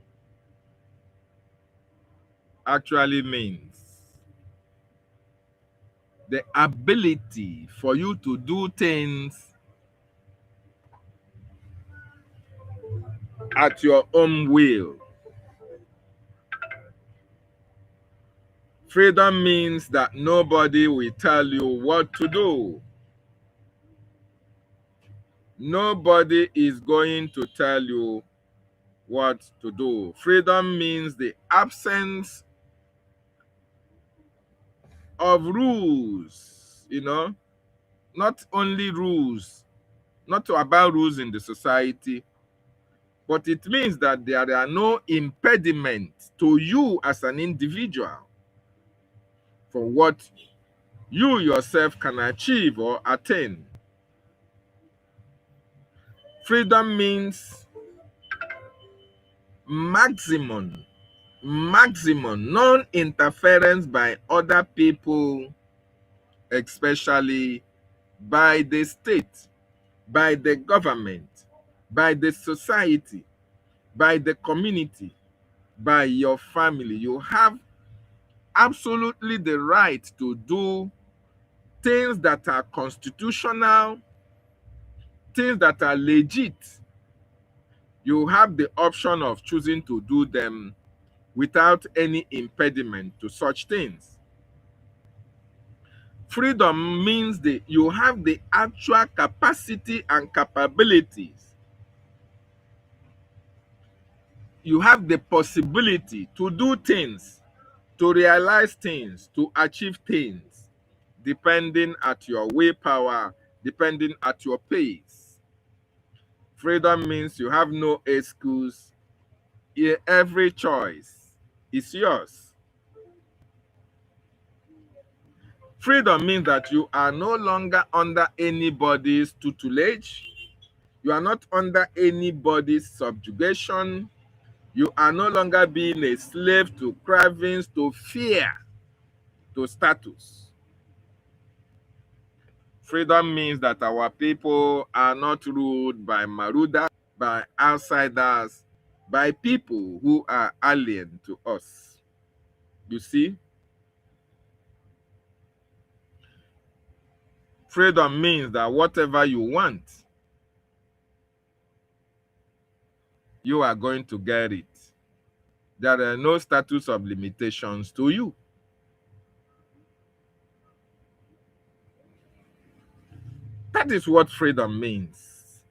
[SPEAKER 2] actually means the ability for you to do things at your own will. Freedom means that nobody will tell you what to do. Nobody is going to tell you what to do. Freedom means the absence of rules, not only rules not about rules in the society, but it means that there are no impediments to you as an individual for what you yourself can achieve or attain. Freedom means maximum non-interference by other people, especially by the state, by the government, by the society, by the community, by your family. You have absolutely the right to do things that are constitutional, things that are legit. You have the option of choosing to do them without any impediment to such things. Freedom means that you have the actual capacity and capabilities. You have the possibility to do things, to realize things, to achieve things, depending at your willpower, depending at your pace. Freedom means you have no excuse. Every choice is yours. Freedom means that you are no longer under anybody's tutelage. You are not under anybody's subjugation. You are no longer being a slave to cravings, to fear, to status. Freedom means that our people are not ruled by marauders, by outsiders, by people who are alien to us. You see? Freedom means that whatever you want, you are going to get it. There are no status of limitations to you. That is what freedom means.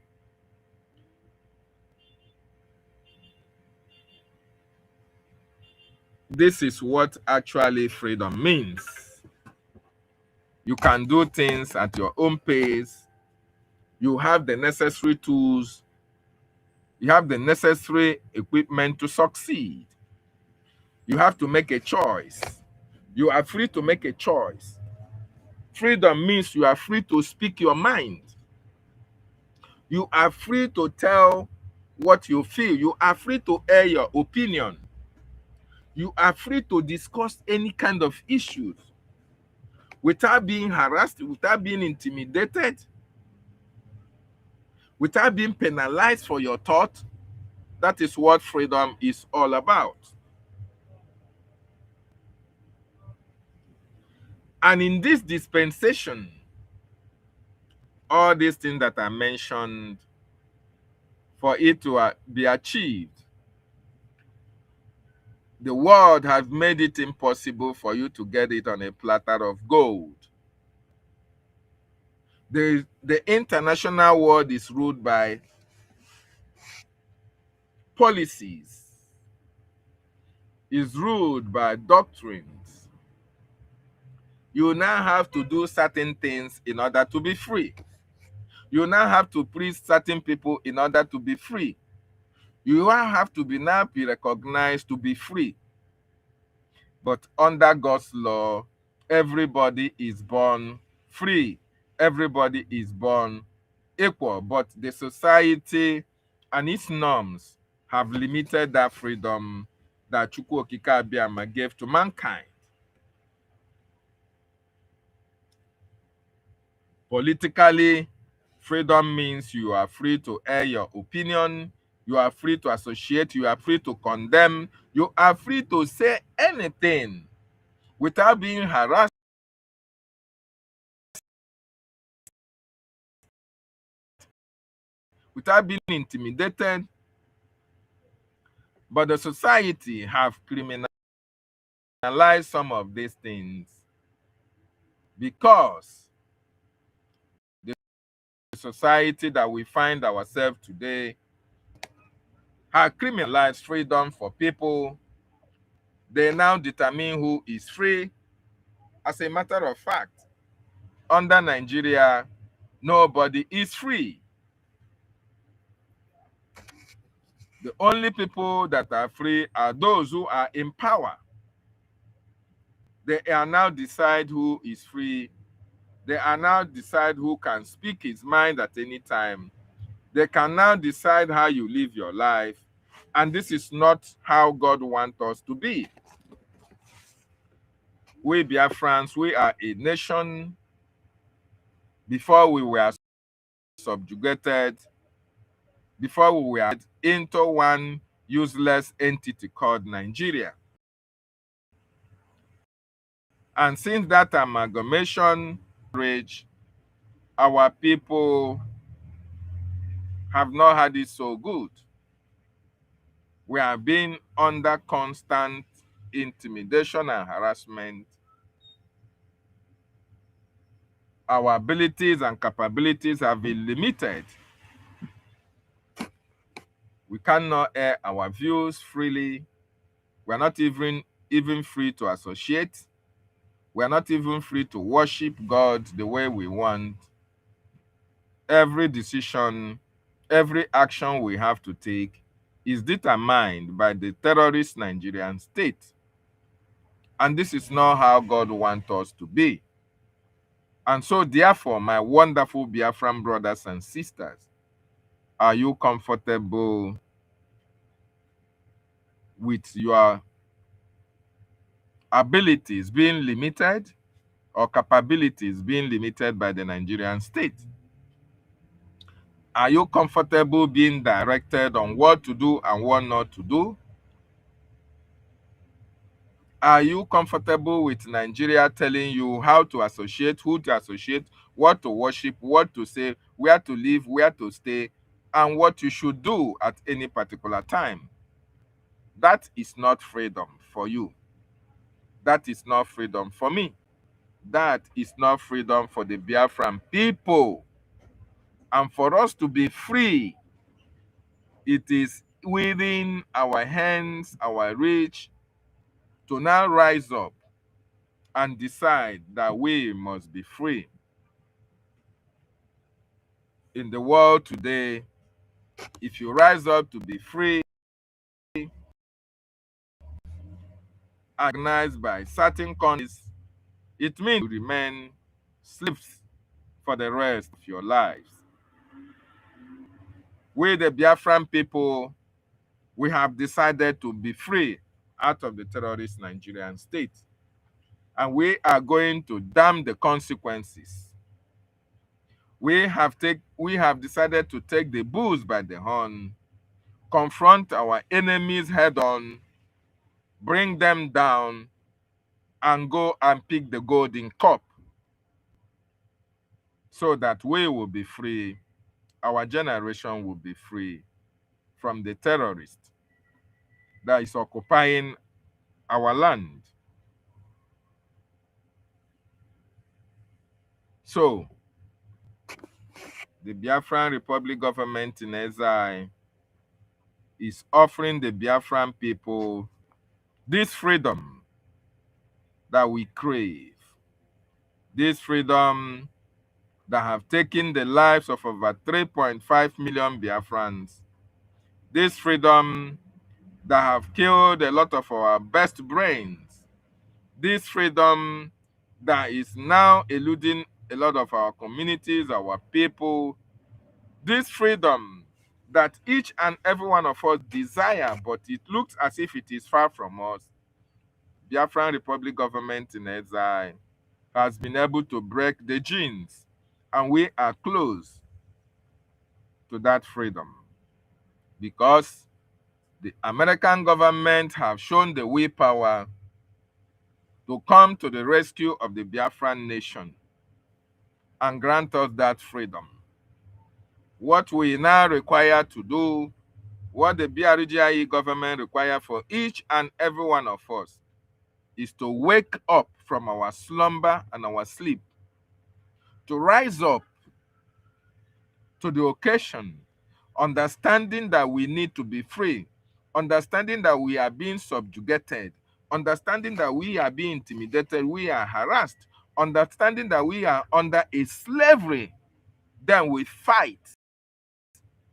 [SPEAKER 2] This is what actually freedom means. You can do things at your own pace. You have the necessary tools. You have the necessary equipment to succeed. You have to make a choice. You are free to make a choice. Freedom means you are free to speak your mind. You are free to tell what you feel. You are free to air your opinion. You are free to discuss any kind of issues without being harassed, without being intimidated, without being penalized for your thought. That is what freedom is all about. And in this dispensation, all these things that I mentioned, for it to be achieved, the world has made it impossible for you to get it on a platter of gold. The international world is ruled by policies, is ruled by doctrines. You now have to do certain things in order to be free. You now have to please certain people in order to be free. You now have to be recognized to be free. But under God's law, everybody is born free. Everybody is born equal. But the society and its norms have limited that freedom that Chukwu Okike Abiama gave to mankind. Politically, freedom means you are free to air your opinion, you are free to associate, you are free to condemn, you are free to say anything without being harassed, without being intimidated. But the society have criminalized some of these things because the society that we find ourselves today have criminalized freedom for people. They now determine who is free. As a matter of fact, under Nigeria, nobody is free. The only people that are free are those who are in power. They are now decide who is free. They are now decide who can speak his mind at any time. They can now decide how you live your life. And this is not how God wants us to be. We Biafrans, we are a nation. Before we were subjugated, before we were into one useless entity called Nigeria. And since that amalgamation, our people have not had it so good. We have been under constant intimidation and harassment. Our abilities and capabilities have been limited. We cannot air our views freely. We are not even free to associate. We are not even free to worship God the way we want. Every decision, every action we have to take is determined by the terrorist Nigerian state. And this is not how God wants us to be. And so, therefore, my wonderful Biafran brothers and sisters, are you comfortable with your abilities being limited or capabilities being limited by the Nigerian state? Are you comfortable being directed on what to do and what not to do? Are you comfortable with Nigeria telling you how to associate, who to associate, what to worship, what to say, where to live, where to stay, and what you should do at any particular time? That is not freedom for you. That is not freedom for me. That is not freedom for the Biafran people. And for us to be free, it is within our hands, our reach, to now rise up and decide that we must be free. In the world today, if you rise up to be free, organized by certain countries, it means you remain slaves for the rest of your lives. We, the Biafran people, we have decided to be free out of the terrorist Nigerian state. And we are going to damn the consequences. We have decided to take the bulls by the horn, confront our enemies head on, bring them down, and go and pick the golden cup so that we will be free, our generation will be free from the terrorist that is occupying our land. So, the Biafran Republic government in exile is offering the Biafran people this freedom that we crave, this freedom that have taken the lives of over 3.5 million Biafrans, this freedom that have killed a lot of our best brains, this freedom that is now eluding a lot of our communities, our people, this freedom that each and every one of us desire, but it looks as if it is far from us. Biafran Republic government in exile has been able to break the genes, and we are close to that freedom because the American government have shown the willpower to come to the rescue of the Biafran nation and grant us that freedom. What we now require to do, what the BRGIE government require for each and every one of us, is to wake up from our slumber and our sleep, to rise up to the occasion, understanding that we need to be free, understanding that we are being subjugated, understanding that we are being intimidated, we are harassed, understanding that we are under a slavery. Then we fight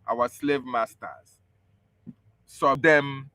[SPEAKER 2] our slave masters sub them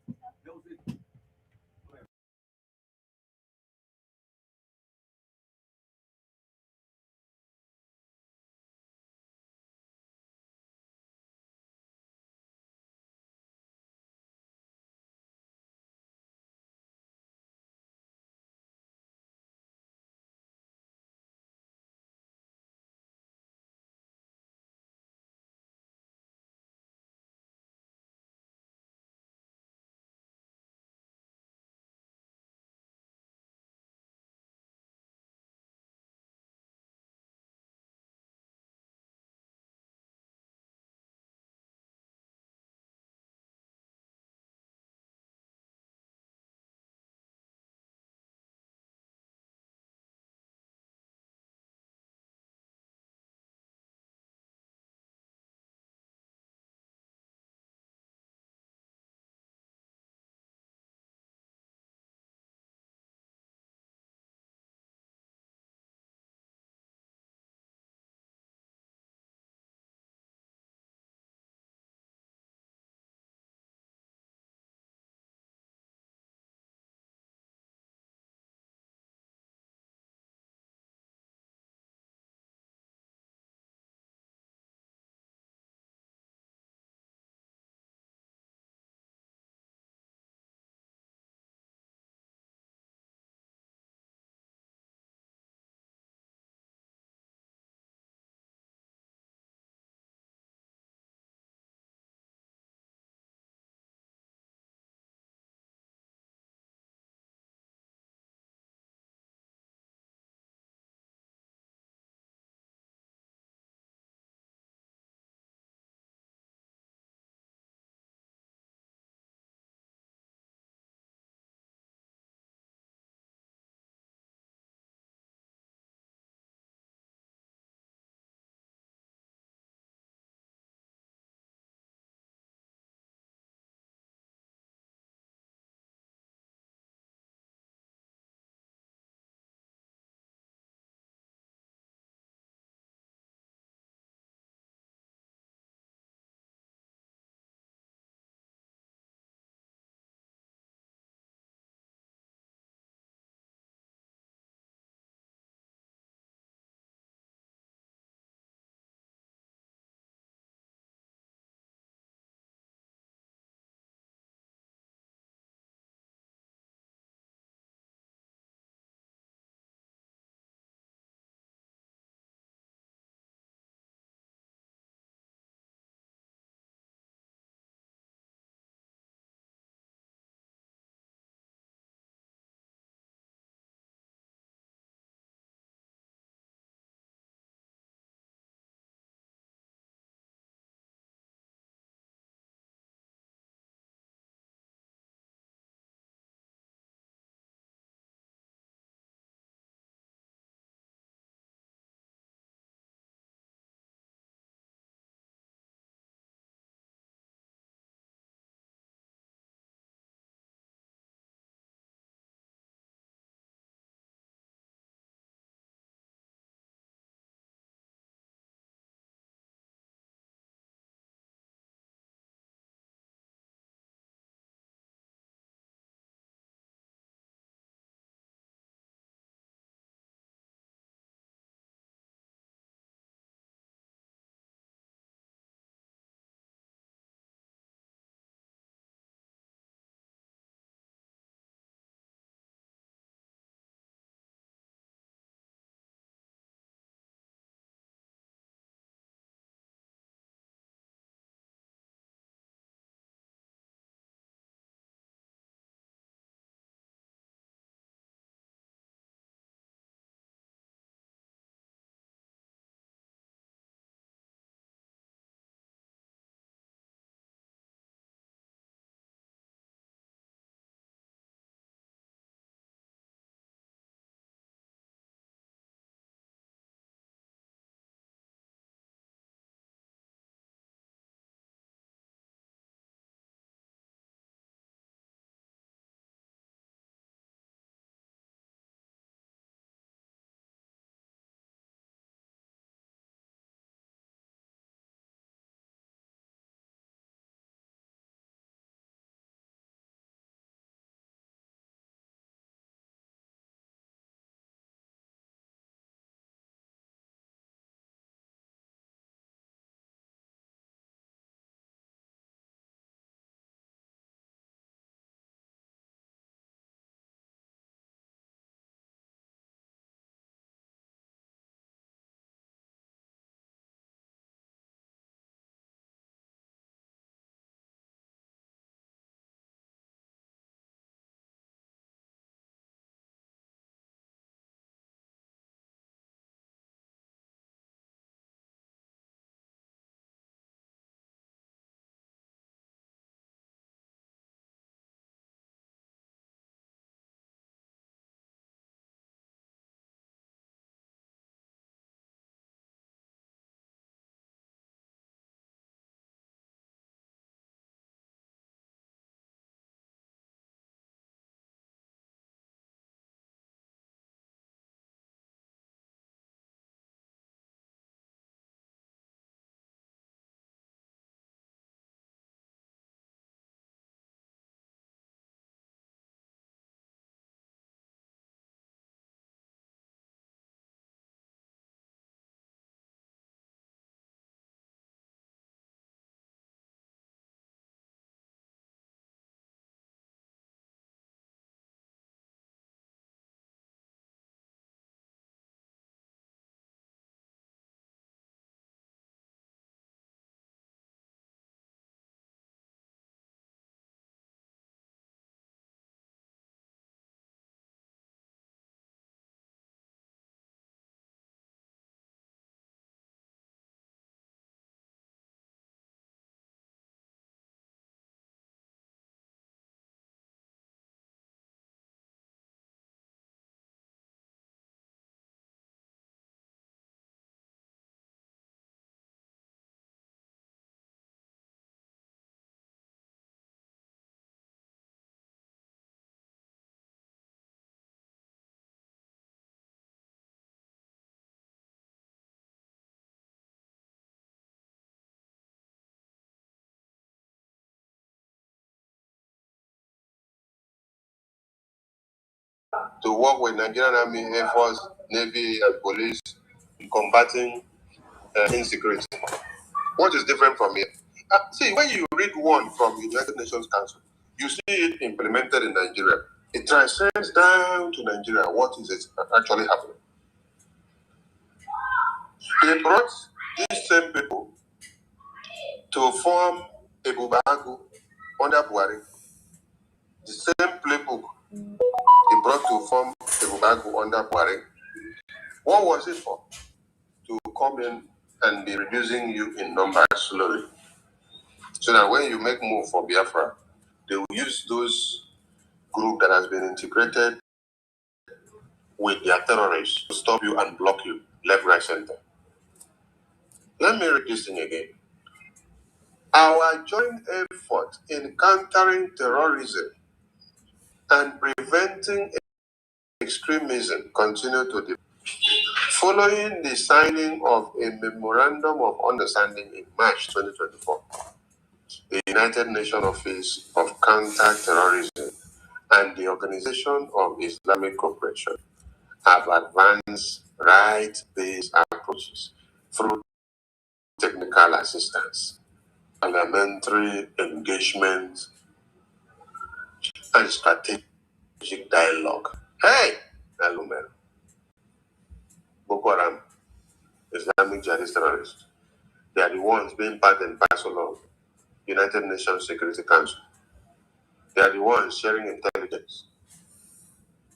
[SPEAKER 1] to work with Nigerian Army, Air Force, Navy, and police in combating insecurity. What is different from here? See, when you read one from United Nations Council, you see it implemented in Nigeria. It transcends down to Nigeria. What is it actually happening? They brought these same people to form a Bubagu under Buhari. The same playbook they brought to form a Bubagu under Buhari. What was it for? To come in and be reducing you in numbers slowly. So that when you make move for Biafra, they will use those group that has been integrated with their terrorists to stop you and block you left, right, center. Let me read this thing again. Our joint effort in countering terrorism and preventing extremism continue to develop. Following the signing of a memorandum of understanding in March 2024, the United Nations Office of Counter-Terrorism and the Organization of Islamic Cooperation have advanced right-based approaches through technical assistance, parliamentary engagement, and strategic dialogue. Hey! Hello, man. Boko Haram, Islamic jihadist terrorists, they are the ones being part and parcel of United Nations Security Council. They are the ones sharing intelligence.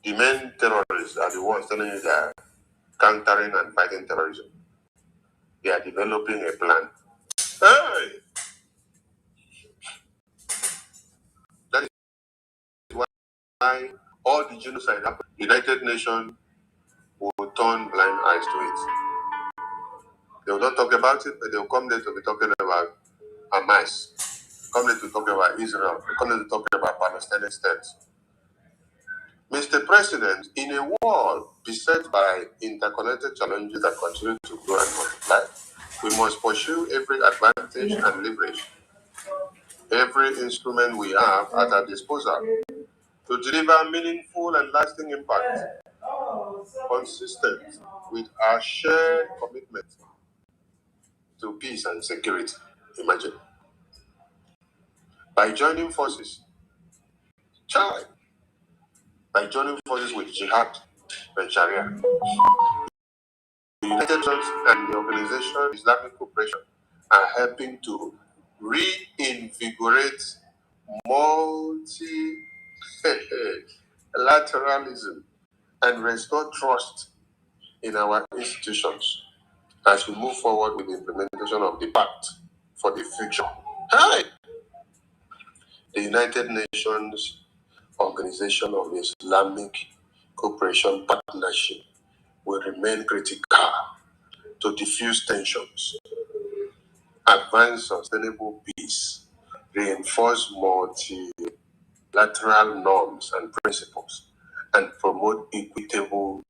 [SPEAKER 1] The main terrorists are the ones telling you they are countering and fighting terrorism. They are developing a plan. Hey! That is why all the genocide happened. United Nations will turn blind eyes to it. They will not talk about it, but they will come there to be talking about Hamas. Come there to talk about Israel. They come there to talk about Palestinian states. Mr. President, in a world beset by interconnected challenges that continue to grow and multiply, we must pursue every advantage and leverage every instrument we have at our disposal to deliver meaningful and lasting impact, consistent with our shared commitment to peace and security. Imagine. By joining forces, with Jihad and Sharia, the United Nations and the Organization Islamic Cooperation are helping to reinvigorate multilateralism and restore trust in our institutions as we move forward with the implementation of the Pact for the Future. Hi! The United Nations Organization of Islamic Cooperation Partnership will remain critical to diffuse tensions, advance sustainable peace, reinforce multilateral norms and principles, and promote equitable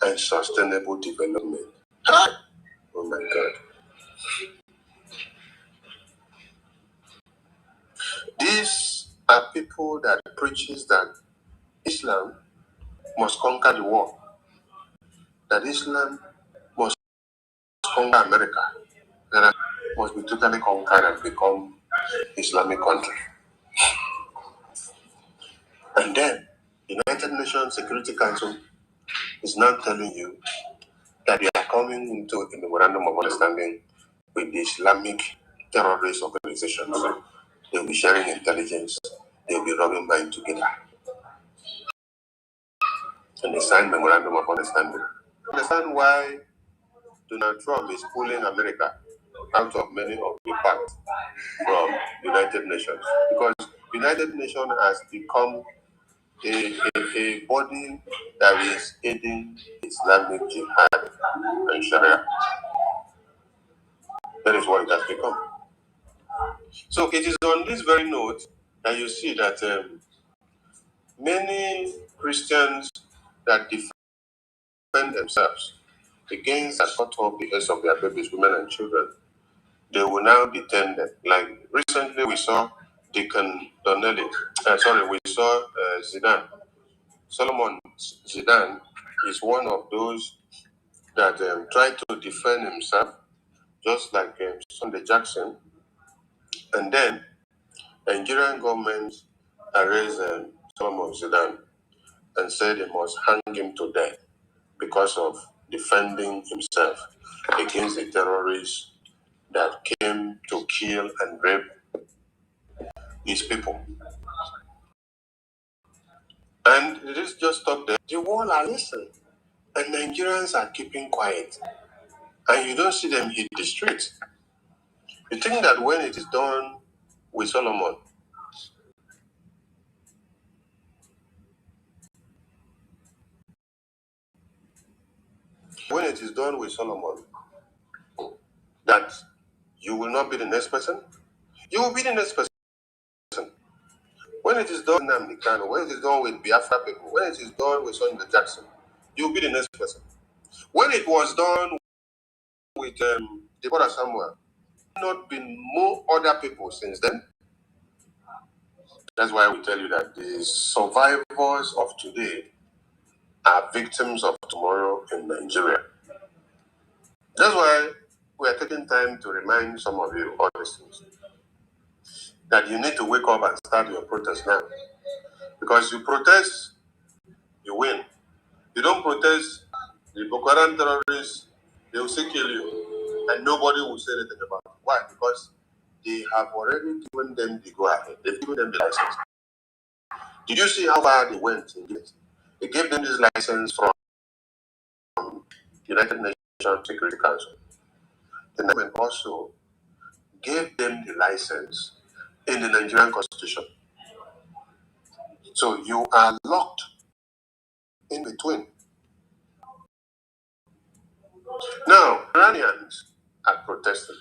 [SPEAKER 1] and sustainable development. Hi! Oh my God. These are people that preaches that Islam must conquer the world, that Islam must conquer America, that must be totally conquered and become Islamic country. And then the United Nations Security Council is now telling you that they are coming into a memorandum of understanding with the Islamic terrorist organizations. They'll be sharing intelligence, they'll be rubbing minds together. And they signed memorandum of understanding. Understand why Donald Trump is pulling America out of many of the pacts from United Nations, because United Nations has become a body that is aiding Islamic jihad and Sharia. That is what it has become. So it is on this very note that you see that many Christians that defend themselves against and cut off the heads of their babies, women, and children, they will now detain them. Like recently, we saw Deacon Donnelly. We saw Zidane Solomon Zidane is one of those that tried to defend himself, just like Sunday Jackson. And then Nigerian government arrested Solomon Zidane and said they must hang him to death because of defending himself against the terrorists that came to kill and rape his people. And this just stop there. The world are listening, and Nigerians are keeping quiet, and you don't see them hit the streets. You think that when it is done with Solomon, that you will not be the next person? You will be the next person. When it is done with Nnamdi Kanu, when it is done with Biafra people, when it is done with Sunday Jackson, you will be the next person. When it was done with Deborah Samuel, not been more other people since then. That's why we tell you that the survivors of today are victims of tomorrow in Nigeria. That's why we are taking time to remind some of you all these things. That you need to wake up and start your protest now. Because you protest, you win. You don't protest, the Boko Haram terrorists, they will still kill you. And nobody will say anything about it. Why? Because they have already given them the go-ahead. They've given them the license. Did you see how far they went in this? They gave them this license from United Nations Security Council. The government also gave them the license in the Nigerian Constitution. So you are locked in between. Now, Iranians are protesting.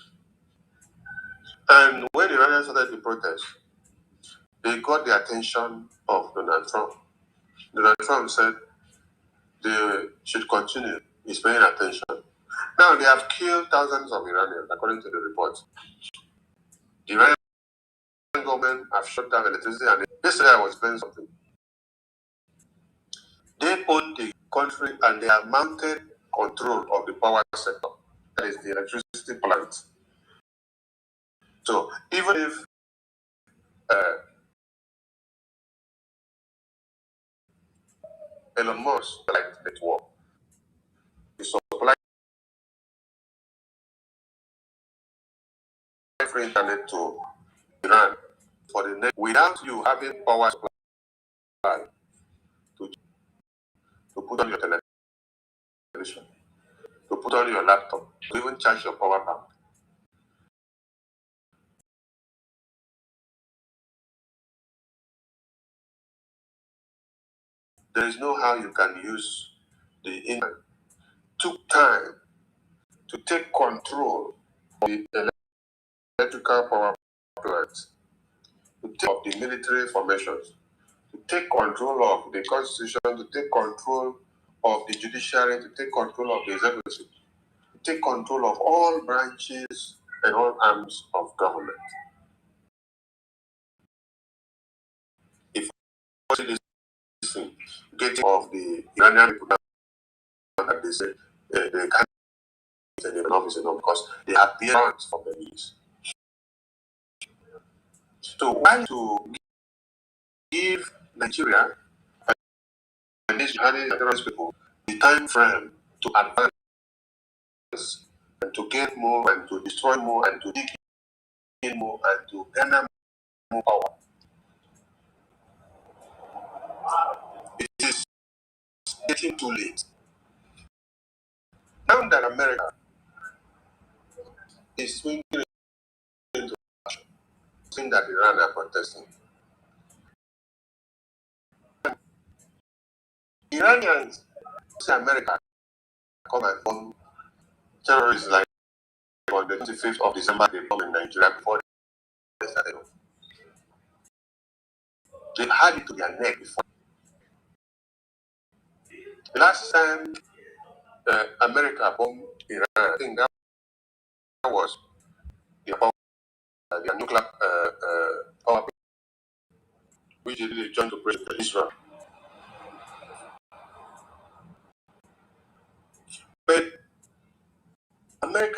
[SPEAKER 1] And when the Iranians started the protest, they got the attention of Donald Trump. Donald Trump said they should continue. He's paying attention. Now, they have killed thousands of Iranians, according to the report. The Iranian government have shut down electricity, and yesterday I was paying something. They own the country and they have mounted control of the power sector, that is the electricity plant. So even if Elon Musk like network, the supply free internet to Iran for the next, without you having power supply to put on your television, to put on your laptop, to even charge your power bank. There is no how you can use the internet. Took time to take control of the electrical power plants, to take of the military formations, to take control of the constitution, to take control of the judiciary, to take control of the executive, to take control of all branches and all arms of government. If this thing, getting of the Iranian people that they say they can't get enough is enough because they have parents for the needs. So why to give Nigeria and these jihadist people the time frame to advance and to get more and to destroy more and to dig in more and to garner more power? It is getting too late. Now that America is swinging into action, seeing that Iran are protesting, Iranians say America come and form terrorists like on the 25th of December they come in Nigeria before they started off. They've had it to their neck before. The last time America bombed Iran, I think that was their nuclear power plant, which they really joined operation with Israel.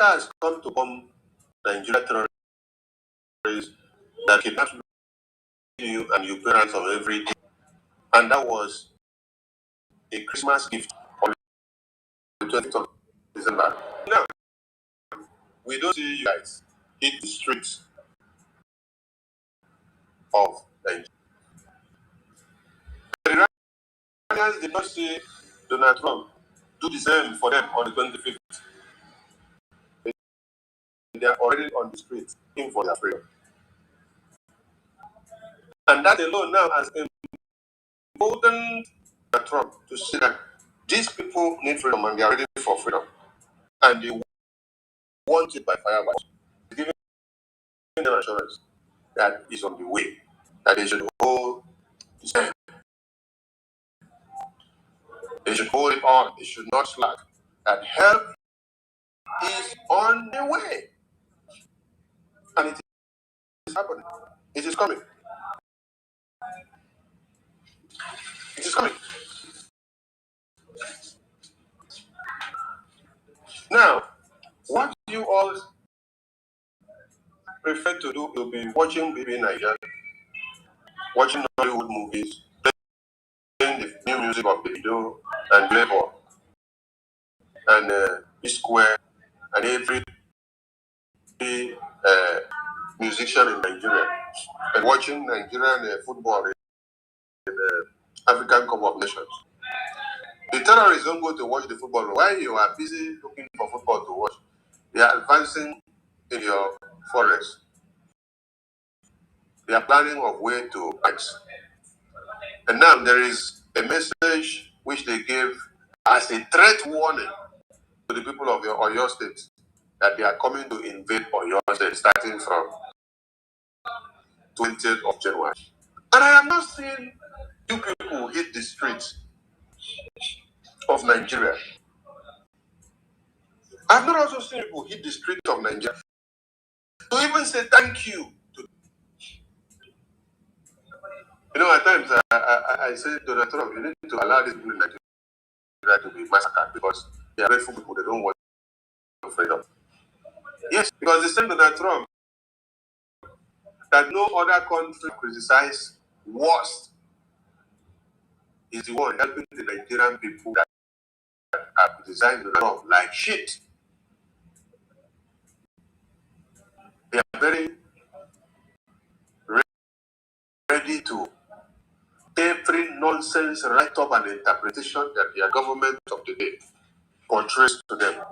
[SPEAKER 1] America has come to bomb Nigeria terrorists that kidnap you and you pay ransom every day. And that was a Christmas gift on the 20th of December. Now, we don't see you guys hit the streets of Nigeria. The Iranians did not see Donald Trump do the same for them on the 25th. They are already on the streets looking for their freedom. And that alone now has emboldened Donald Trump to see that these people need freedom and they are ready for freedom. And they want it by fire by force. Giving them assurance that is on the way, that they should hold his hand. They should hold it on, they should not slack. That help is on the way. And it is happening. It is coming. It is coming. Now, what you all prefer to do will be watching BB Niger, watching Hollywood movies, playing the new music of Davido and Flavor and P-Square and every musician in Nigeria, and watching Nigerian football in the African Cup of Nations. The terrorists don't go to watch the football. While you are busy looking for football to watch, they are advancing in your forest. They are planning of way to X. And now there is a message which they gave as a threat warning to the people of Oyo State that they are coming to invade Oyo State starting from 20th of January. And I am not seeing you people hit the streets of Nigeria. I have not also seen people hit the streets of Nigeria to even say thank you. At times I say to Donald Trump, you need to allow these people in Nigeria to be massacred because they are grateful people, they don't want freedom. Yes, because the same Donald Trump that no other country criticize worst is the one helping the Nigerian people that are criticizing Donald Trump like shit. They are very ready to every nonsense write-up and interpretation that their government of the day portrays to them.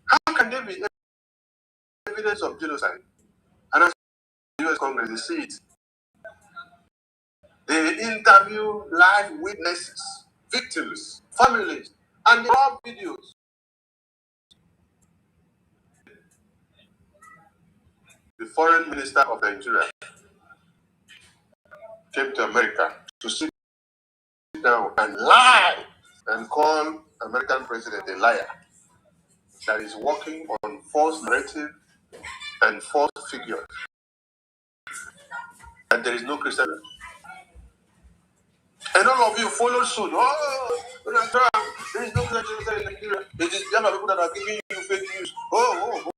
[SPEAKER 1] How can there be evidence of genocide? And as the US Congress, they see it. They interview live witnesses, victims, families, and they have videos. The foreign minister of Nigeria came to America to sit down and lie and call American president a liar that is working on false narrative and false figures. And there is no Christian. And all of you follow suit. Oh, Donald Trump, there is no Christian in Nigeria. It is the other people that are giving you fake news. Oh.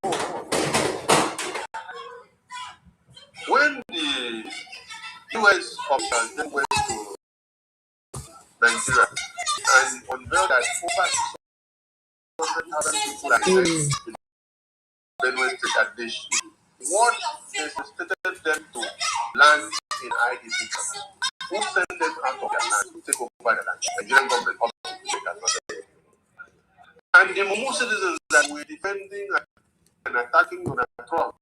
[SPEAKER 1] When the US officers then went to Nigeria and unveiled that over 600,000 people are in Benue State that they should, what necessitated them to land in IDP camps? Who sent them out of their land to take over the land? Nigerian government also take advantage. And the Mumu citizens that were defending and attacking Donald Trump,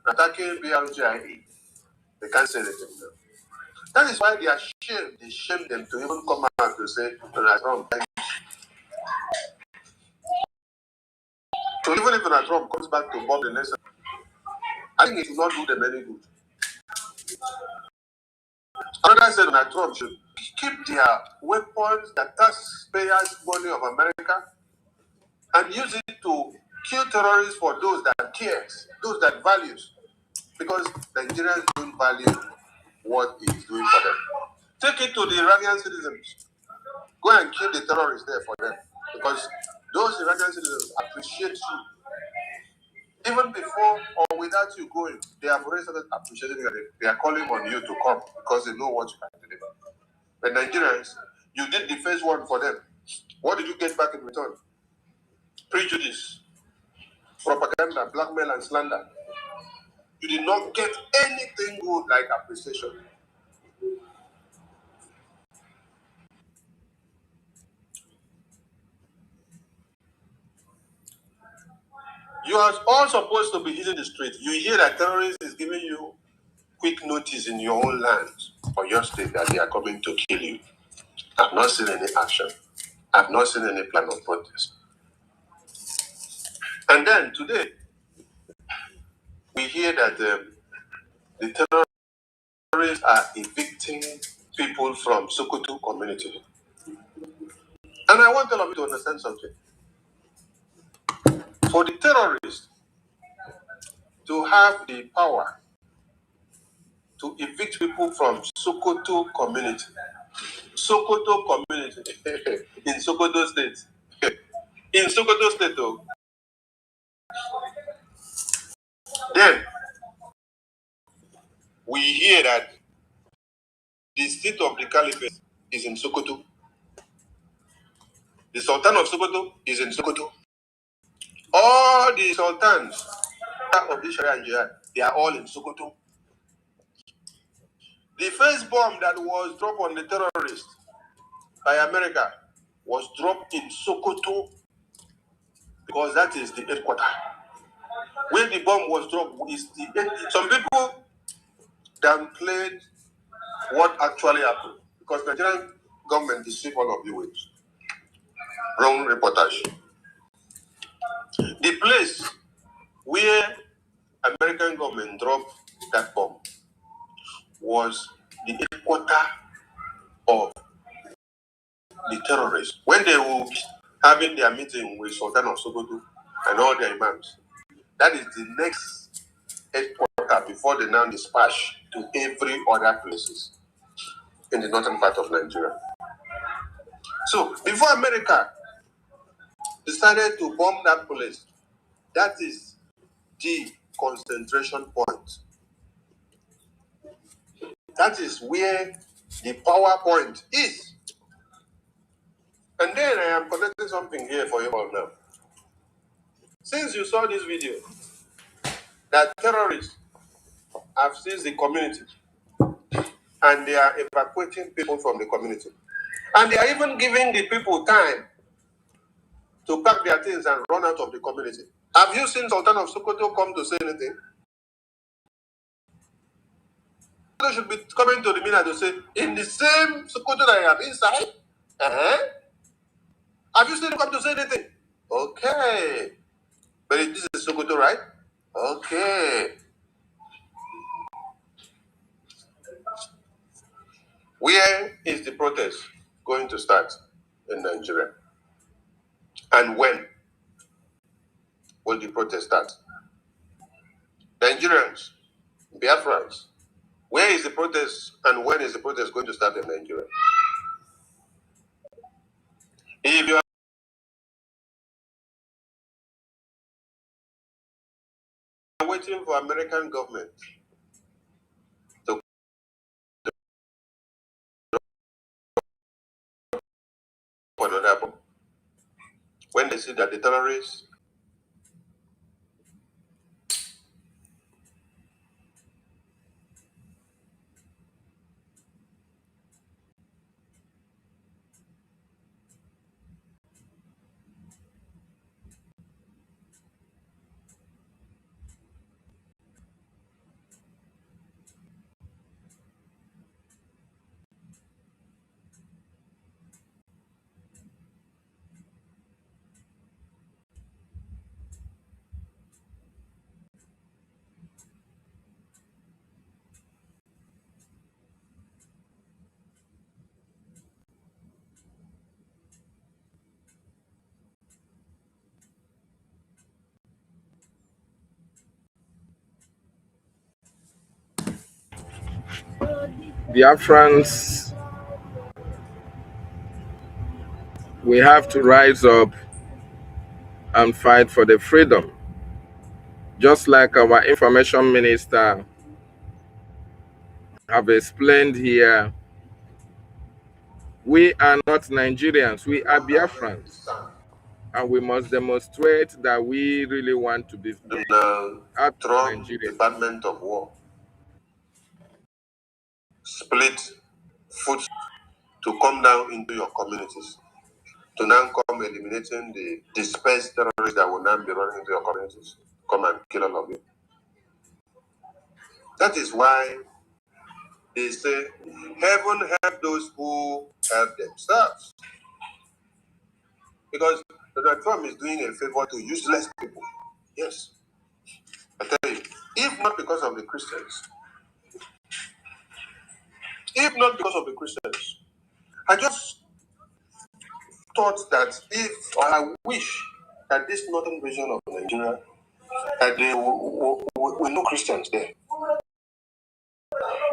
[SPEAKER 1] attacking BRGIE, they can't say anything now. That is why they are shamed. They shame them to even come out to say Donald Trump. So even if Donald Trump comes back to bomb the nation, I think it will not do them any good. Another said Donald Trump should keep their weapons, the taxpayers' money of America, and use it to kill terrorists for those that cares, those that values. Because Nigerians don't value what he is doing for them. Take it to the Iranian citizens. Go and kill the terrorists there for them. Because Those Iranian citizens appreciate you. Even before or without you going, they have already started appreciating you. They are calling on you to come because they know what you can deliver. But Nigerians, you did the first one for them. What did you get back in return? Prejudice, propaganda, blackmail, and slander. You did not get anything good like appreciation. You are all supposed to be hitting the street. You hear that terrorists is giving you quick notice in your own land or your state that they are coming to kill you. I've not seen any action. I've not seen any plan of protest. And then today, we hear that the terrorists are evicting people from Sokoto community. And I want all of you to understand something. For the terrorists to have the power to evict people from Sokoto community in Sokoto state, in Sokoto state, though, then we hear that the seat of the caliphate is in Sokoto. The Sultan of Sokoto is in Sokoto. All the sultans of the Sharia and Jihad, they are all in Sokoto. The first bomb that was dropped on the terrorists by America was dropped in Sokoto because that is the headquarters. Where the bomb was dropped is some people downplayed what actually happened because the Nigerian government deceived all of you with wrong reportage. The place where American government dropped that bomb was the headquarters of the terrorists. When they were having their meeting with Sultan of Sokoto and all their imams, that is the next headquarters before they now dispatch to every other places in the northern part of Nigeria. So before America decided to bomb that place, that is the concentration point. That is where the power point is. And then I am connecting something here for you all now. Since you saw this video, that terrorists have seized the community and they are evacuating people from the community. And they are even giving the people time to pack their things and run out of the community. Have you seen Sultan of Sokoto come to say anything? They should be coming to the media to say, in the same Sokoto that I am inside? Have you seen him come to say anything? Okay. But this is Sokoto, right? Okay. Where is the protest going to start in Nigeria? And when will the protest start? Nigerians, Biafrans, where is the protest and when is the protest going to start in Nigeria? If you are waiting for American government to put another bomb, when they see that the terrorists
[SPEAKER 2] Biafrans, we have to rise up and fight for the freedom. Just like our information minister have explained here, we are not Nigerians, we are Biafrans. And we must demonstrate that we really want to be free out of
[SPEAKER 1] Trump
[SPEAKER 2] Nigeria.
[SPEAKER 1] Department of War split foot to come down into your communities, to now come eliminating the dispersed terrorists that will now be running into your communities, come and kill all of you. That is why they say, heaven help those who help themselves. Because Donald Trump is doing a favor to useless people. Yes. I tell you, if not because of the Christians, if not because of the Christians, I just thought that if, or I wish that this northern region of Nigeria, that they will know Christians there.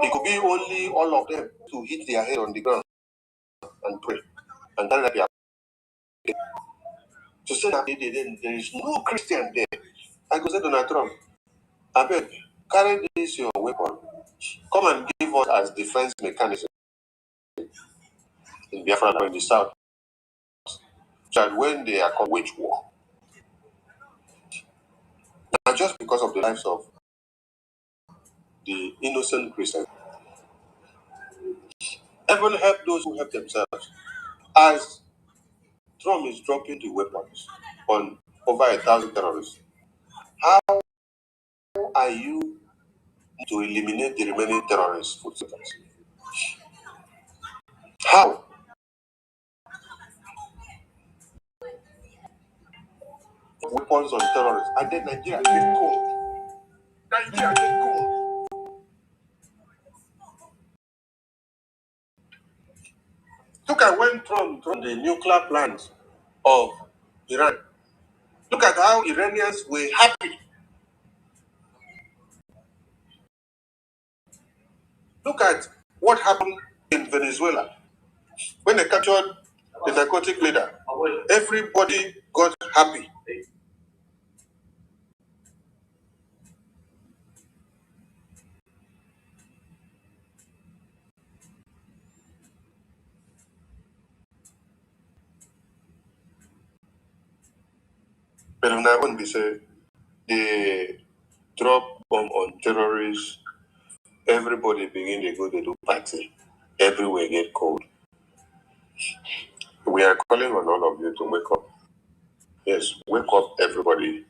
[SPEAKER 1] It could be only all of them to hit their head on the ground and pray. And tell that they are to say that there is no Christian there. I could say, Donald Trump, I beg, carry this your weapon. Come and give us as defense mechanism in Biafra or in the south. So that when they are called wage war, not just because of the lives of the innocent Christians, heaven help those who help themselves. As Trump is dropping the weapons on over 1,000 terrorists, how are you to eliminate the remaining terrorists' footsteps? How? Weapons on terrorists. And then Nigeria get cold. Nigeria get cold. Look at when Trump dropped the nuclear plant of Iran. Look at how Iranians were happy. Look at what happened in Venezuela when they captured the narcotic leader. Everybody got happy. But now when they say they drop bomb on terrorists, everybody begin to go to do party. Everywhere get cold. We are calling on all of you to wake up. Yes, wake up, everybody.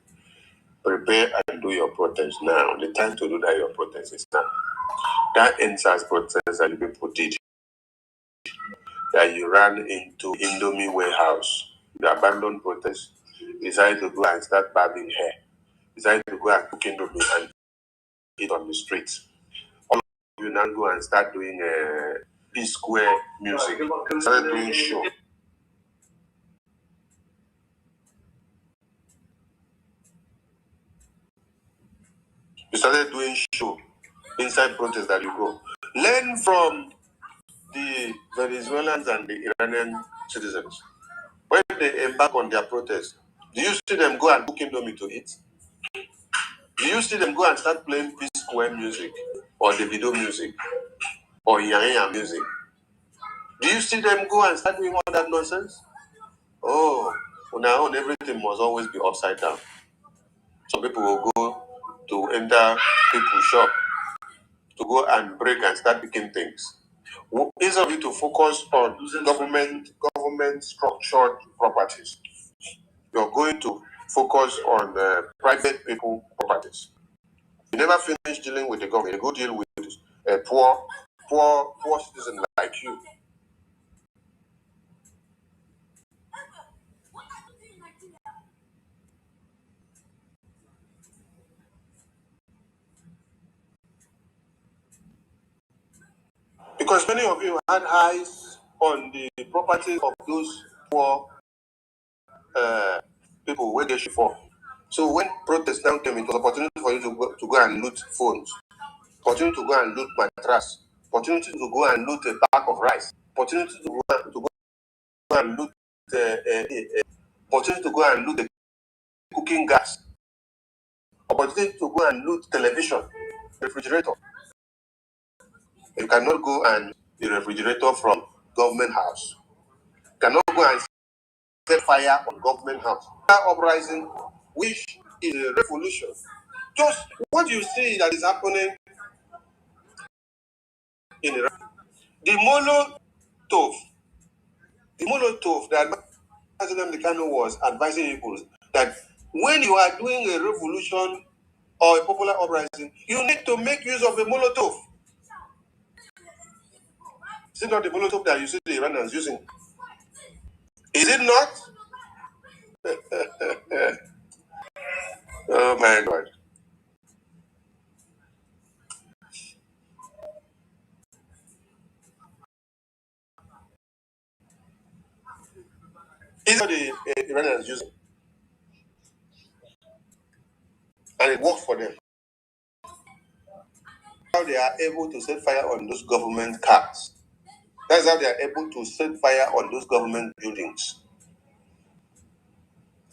[SPEAKER 1] Prepare and do your protest now. The time to do that your protest is now. That NSAS protest that you people did, that you ran into Indomie warehouse, the abandoned protest, decided to go and start barbing hair, decided to go and cook Indomie and eat on the streets. All of you now go and start doing P-Square music, started doing show. You started doing show inside protest that you go. Learn from the Venezuelans and the Iranian citizens. When they embark on their protest, do you see them go and cook Indomie to eat? Do you see them go and start playing P-Square music or the video music or Yaya music? Do you see them go and start doing all that nonsense? Oh, on our own, everything must always be upside down. Some people will go to enter people's shop to go and break and start picking things. Instead of you to focus on government structured properties, you're going to focus on private people properties. You never finish dealing with the government. You go deal with a poor citizen like you. Because many of you had eyes on the properties of those poor people where they should fall. So when protest now came, it was opportunity for you to go and loot phones, opportunity to go and loot mattress, opportunity to go and loot a bag of rice, opportunity to go and loot opportunity to go and loot the cooking gas, opportunity to go and loot television, refrigerator. You cannot go and the refrigerator from government house. You cannot go and set fire on government house. Uprising, which is a revolution. Just what you see that is happening in Iran. The Molotov that President Mikano was advising people that when you are doing a revolution or a popular uprising, you need to make use of a Molotov. Is it not the Molotov that you see the Iranians using? Is it not? Oh my God. Is what the Iranians using? And it worked for them. How they are able to set fire on those government cars. That's how they are able to set fire on those government buildings.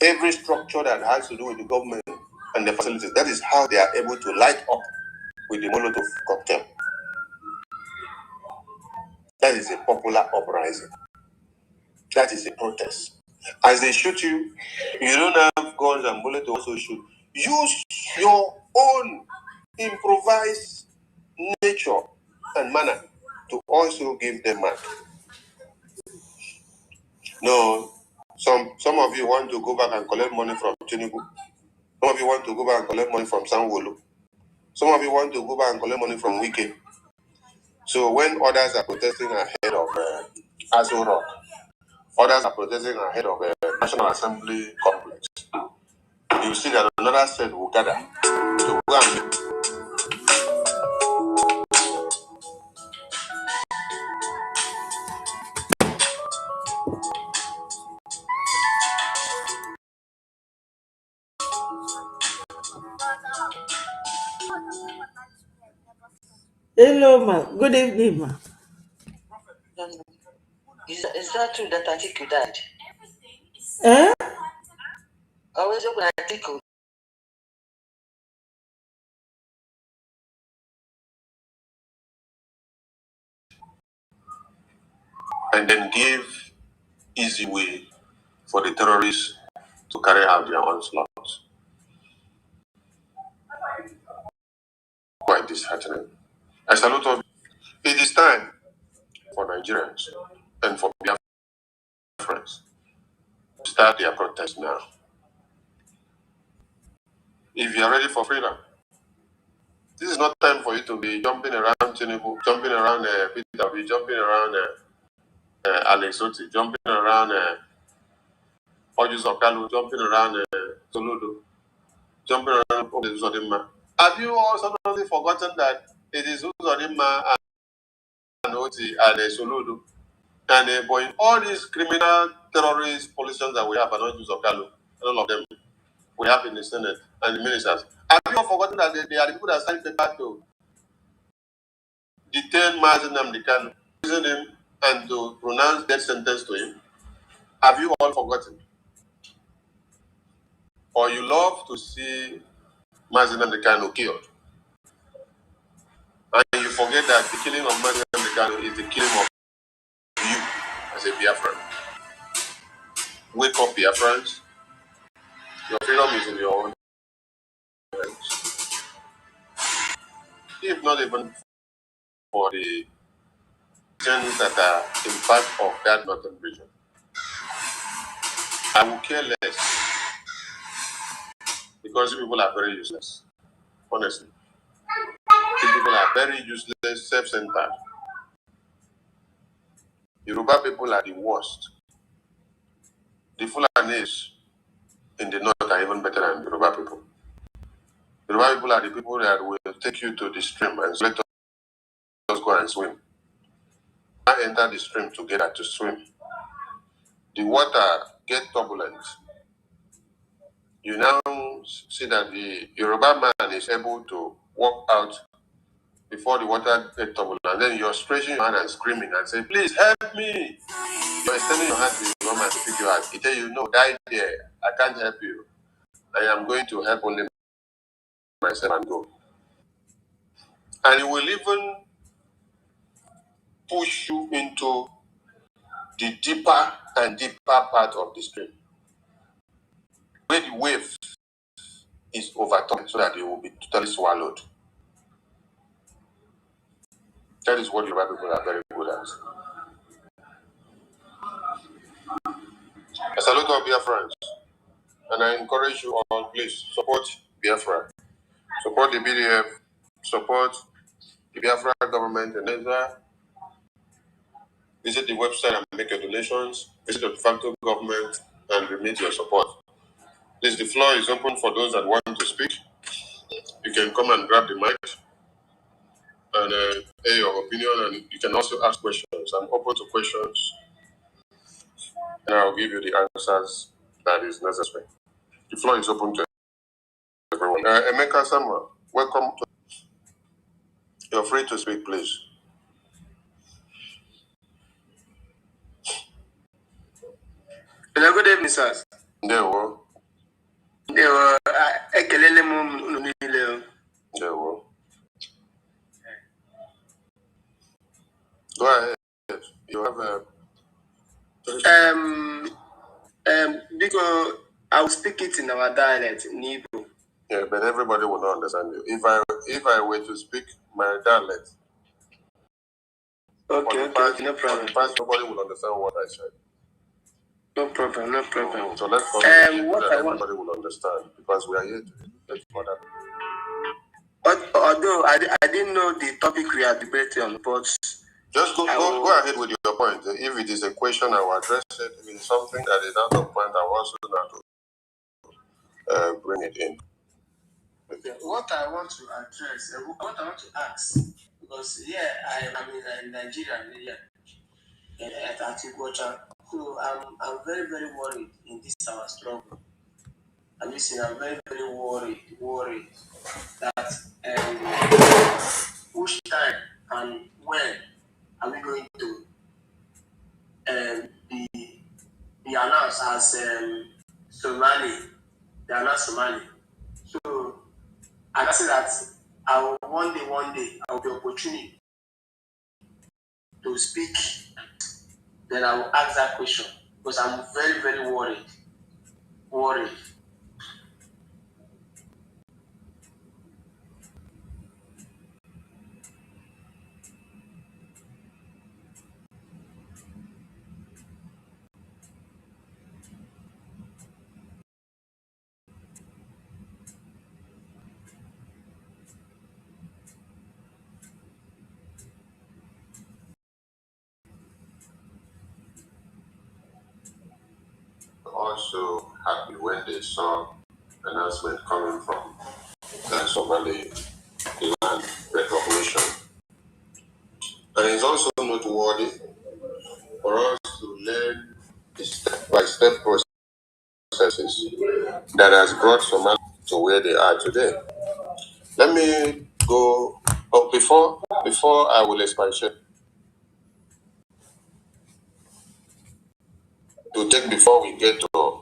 [SPEAKER 1] Every structure that has to do with the government and the facilities, that is how they are able to light up with the Molotov cocktail. That is a popular uprising. That is a protest. As they shoot you, you don't have guns and bullets to also shoot. Use your own improvised nature and manner to also give them mark. No, some of you want to go back and collect money from Tinubu. Some of you want to go back and collect money from Sanwo-Olu. Some of you want to go back and collect money from Wike. So when others are protesting ahead of Aso Rock, others are protesting ahead of National Assembly complex, you see that another set will gather to go and
[SPEAKER 3] Hello, ma. Good evening, ma.
[SPEAKER 4] Is that true that Atiku died?
[SPEAKER 3] Eh?
[SPEAKER 4] Always open Atiku.
[SPEAKER 1] and then give easy way for the terrorists to carry out their onslaught. Quite disheartening. I salute all. It is time for Nigerians and for Biafrans to start their protest now. If you are ready for freedom, this is not time for you to be jumping around Tinubu, jumping around Peter, jumping around Alex Oti, jumping around Ojus Okalu, jumping around Soludo, jumping around Uzodinma. Have you all suddenly forgotten that it is Uzodinma and Oti and Soludo and all these criminal terrorist politicians that we have and Ojus Okalu, and all of them we have in the Senate and the ministers? Have you all forgotten that they are the people that signed paper to detain Mazi Nnamdi Kanu, prison him, and to pronounce death sentence to him? Have you all forgotten? Or you love to see Mazi Nnamdi Kanu killed, and you forget that the killing of Mazi Nnamdi Kanu is the killing of you as a Biafran? Wake up, Biafrans. Your freedom is in your own hands. If not even for the gens that are in part of that northern region, I will care less, because you people are very useless. Honestly, you people are very useless, self-centered. Yoruba people are the worst. The Fulanis in the north are even better than Yoruba people. Yoruba people are the people that will take you to the stream and let us go and swim. I enter the stream together to swim. The water get turbulent. You now see that the Yoruba man is able to walk out before the water get turbulent, and then you're stretching your hand and screaming and saying, "Please help me." You're extending your hand to the woman to pick you out. He tell you, "No, die there. I can't help you." I am going to help only myself and go. And it will even push you into the deeper and deeper part of the stream, where the wave is overturned so that it will be totally swallowed. That is what Yoruba people are very good at. I salute all Biafrans, and I encourage you all, please support Biafra, support the BDF, support the Biafra government, and either visit the website and make your donations, visit the de facto government and remit your support. Please, the floor is open for those that want to speak. You can come and grab the mic and air your opinion, and you can also ask questions. I'm open to questions, and I'll give you the answers that is necessary. The floor is open to everyone. Emeka Samuel, welcome. You're free to speak, please.
[SPEAKER 5] Good evening, sir.
[SPEAKER 1] There we
[SPEAKER 5] Ekelele m niile.
[SPEAKER 1] There we Go ahead. You have a.
[SPEAKER 5] Because I will speak it in our dialect, in Igbo.
[SPEAKER 1] Yeah, but everybody will not understand you. If I were to speak my dialect,
[SPEAKER 5] Okay, no problem.
[SPEAKER 1] Nobody will understand what I said.
[SPEAKER 5] No problem, no problem.
[SPEAKER 1] So let's follow
[SPEAKER 5] what
[SPEAKER 1] that
[SPEAKER 5] I
[SPEAKER 1] everybody will understand, because we are here to for that.
[SPEAKER 5] Although I didn't know the topic we are debating on, but
[SPEAKER 1] just go ahead with your point. If it is a question, I will address it. If it is something that is out of point, I will also not to bring it in.
[SPEAKER 5] Okay. What I want to address, what I want to ask, because I am in Nigeria, at Atigocha. So I'm very, very worried in this our struggle. I'm very, very worried that which time and when are we going to be announced as Somali? They are not Somali. So and I say that I will one day I will be opportunity to speak. Then I will ask that question because I'm very, very worried.
[SPEAKER 1] Also happy when they saw announcement coming from the Somali land recognition. And it's also noteworthy for us to learn the step-by-step processes that has brought Somalia to where they are today. Let me go before I will expatiate to take before we get to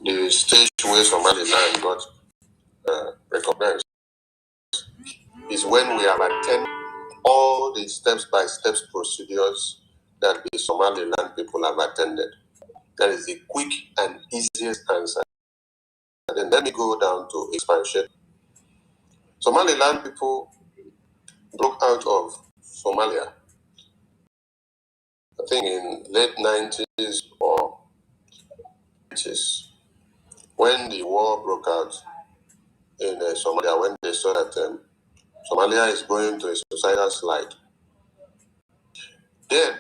[SPEAKER 1] the stage where Somaliland got recognized is when we have attended all the step-by-step procedures that the Somaliland people have attended. That is the quick and easiest answer. And then let me go down to expansion. Somaliland people broke out of Somalia, I think in late 90s or 80s, when the war broke out in Somalia, when they saw that Somalia is going to a suicidal slide. Then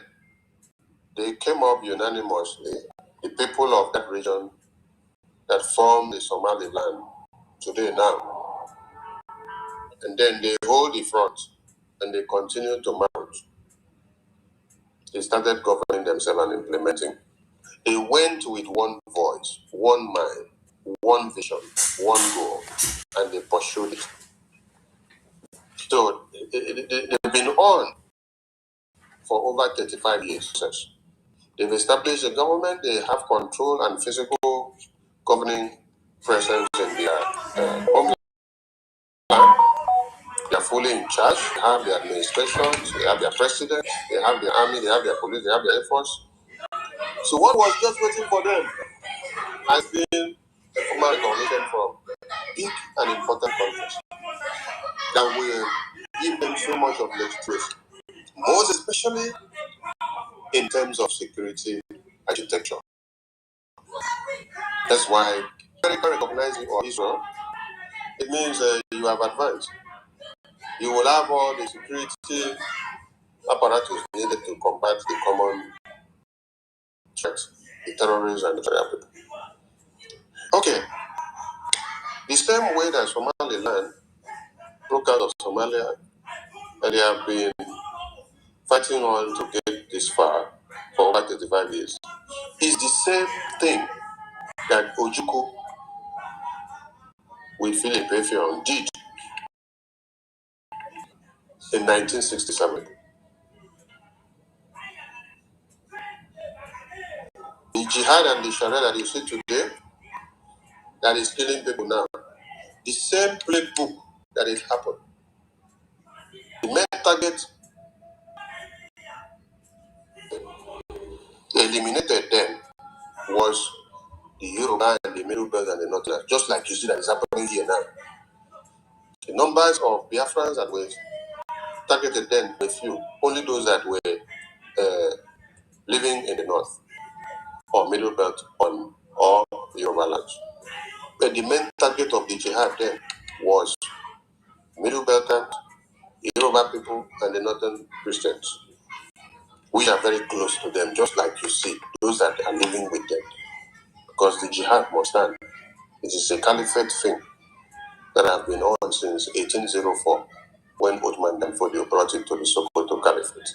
[SPEAKER 1] they came up unanimously, the people of that region that form the Somaliland today now. And then they hold the front and they continue to march. They started governing themselves and implementing. They went with one voice, one mind, one vision, one goal, and they pursued it. So they've been on for over 35 years. They've established a government, they have control and physical governing presence in their homeland. They are fully in charge. They have their administrations, they have their president, they have the army, they have their police, they have their air force. So what was just waiting for them has been a formal recognition from big and important countries that will give them so much of legitimacy, most especially in terms of security architecture. That's why America recognizing or Israel, it means you have advanced. You will have all the security apparatus needed to combat the common threats, the terrorists and the terror people. Okay, the same way that Somaliland broke out of Somalia and they have been fighting on to get this far for over 35 years, is the same thing that Ojukwu with Philip Effiong did in 1967. The jihad and the sharia that you see today, that is killing people now, the same playbook that it happened. The main target eliminated then was the Yoruba and the Middle Belt and the Northern, just like you see that is happening here now. The numbers of Biafrans that were targeted then were few, only those that were living in the North or Middle Belt on or Yoruba lands. But the main target of the jihad then was Middle Belt and Yoruba people and the Northern Christians. We are very close to them, just like you see, those that are living with them. Because the jihad must stand. It is a caliphate thing that has been on since 1804, when Ottoman Dan-FUND brought it to the Sokoto Caliphate.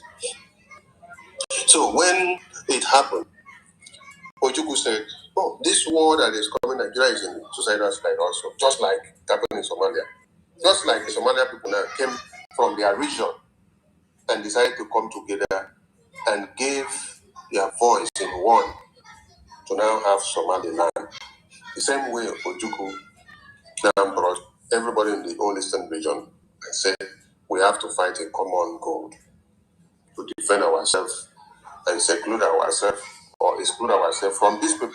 [SPEAKER 1] So when it happened, Ojukwu said, oh, this war that is coming, Nigeria is in suicidal slide also, just like it happened in Somalia. Just like the Somalian people now came from their region and decided to come together and gave their voice in one to now have Somaliland. The same way Ojukwu now brought everybody in the whole eastern region and said, we have to fight a common goal to defend ourselves and seclude ourselves or exclude ourselves from these people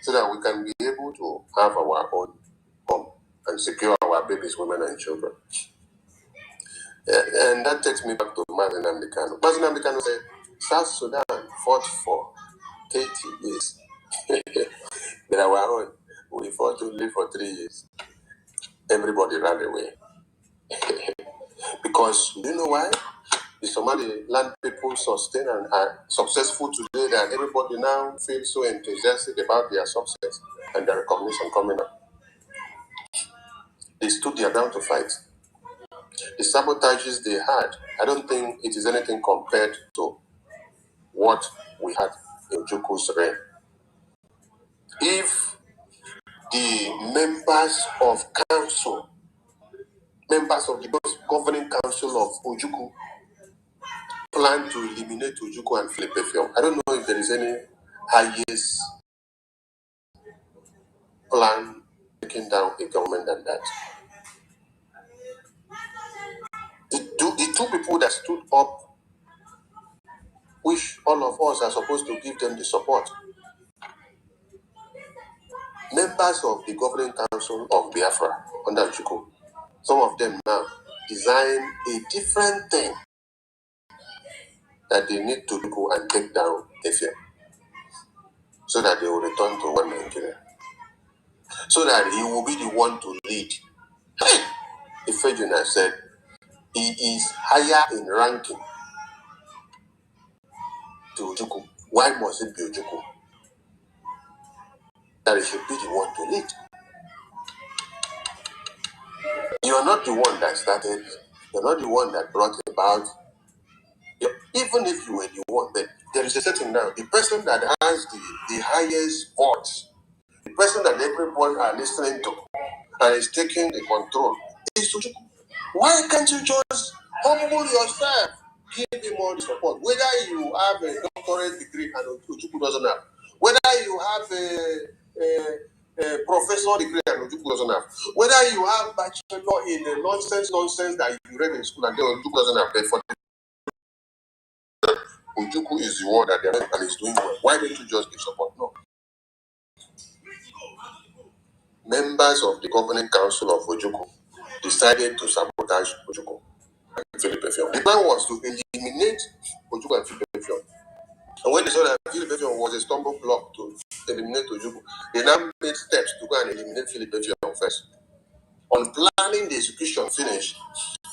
[SPEAKER 1] so that we can be able to have our own home and secure our babies, women, and children. And that takes me back to Mazi Nnamdi Kanu. Mazi Nnamdi Kanu said, South Sudan fought for 30 years. But our own, we fought to live for 3 years. Everybody ran away. Because, do you know why? The Somaliland people sustain and are successful today that everybody now feels so enthusiastic about their success and their recognition coming up. They stood their ground to fight. The sabotages they had, I don't think it is anything compared to what we had in Ojukwu's reign. If the members of council, members of the governing council of Ojukwu plan to eliminate Ojukwu and Philip Effiong, I don't know if there is any highest plan taking down a government than that. The two people that stood up, which all of us are supposed to give them the support, members of the governing council of Biafra under Ojukwu, some of them now design a different thing that they need to do and take down Effiong so that they will return to one Nigeria, so that he will be the one to lead. Ifejuna said he is higher in ranking to Ojukwu. Why must it be Ojukwu? That he should be the one to lead. You are not the one that started, you're not the one that brought about. Even if you were the one, but there is a certain now, the person that has the highest voice, the person that everyone are listening to and is taking the control is Ojukwu. Why can't you just humble yourself? Give him all the support. Whether you have a doctorate degree and Ojukwu doesn't have, whether you have professor degree and Ojukwu doesn't have. Whether you have bachelor in the nonsense that you read in school and then Ojukwu doesn't have. But for Ojukwu is the one that they're and is doing well. Why don't you just give support? No. Members of the governing council of Ojukwu decided to sabotage Ojukwu and Philip Effiong. The plan was to eliminate Ojukwu and Philip Effiong. And when they saw that Philip Effiong was a stumbling block to eliminate Ojukwu, they now made steps to go and eliminate Philip Effiong first. On planning the execution finish,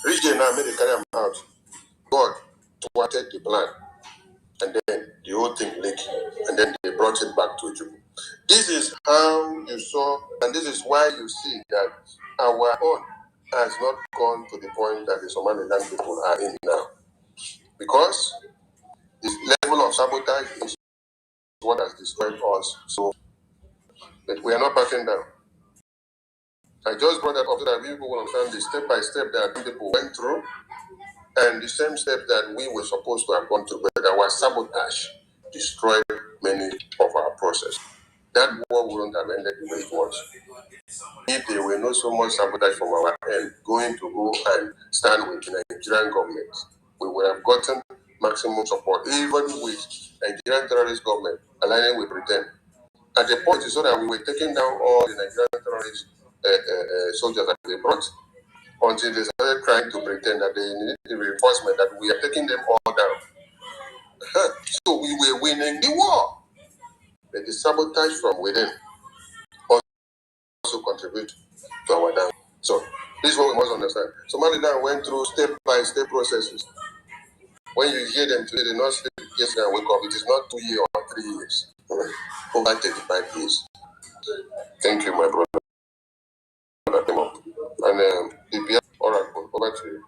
[SPEAKER 1] Brgie now made a carry him out. God thwarted the plan. And then the whole thing leaked. And then they brought it back to Ojukwu. This is how you saw, and this is why you see that our own has not gone to the point that the Somaliland people are in now. Because this level of sabotage is what has destroyed us. So, but we are not backing down. I just brought that up so that people will understand the step by step that people went through and the same step that we were supposed to have gone through, but our sabotage destroyed many of our processes. That war wouldn't have ended the way it was. If there were not so much sabotage from our end, going to go and stand with the Nigerian government, we would have gotten maximum support, even with Nigerian terrorist government aligning with Britain. At the point, so that we were taking down all the Nigerian terrorist soldiers that they brought, until they started trying to pretend that they needed the reinforcement, that we are taking them all down. So we were winning the war. But the sabotage from within also contribute to our down. So this is what we must understand. Somaliland went through step-by-step processes. When you hear them today, they not sleep yesterday and wake up. It is not 2 years or 3 years. Over 35 years. Thank you, my brother. And the Oracle, over to you.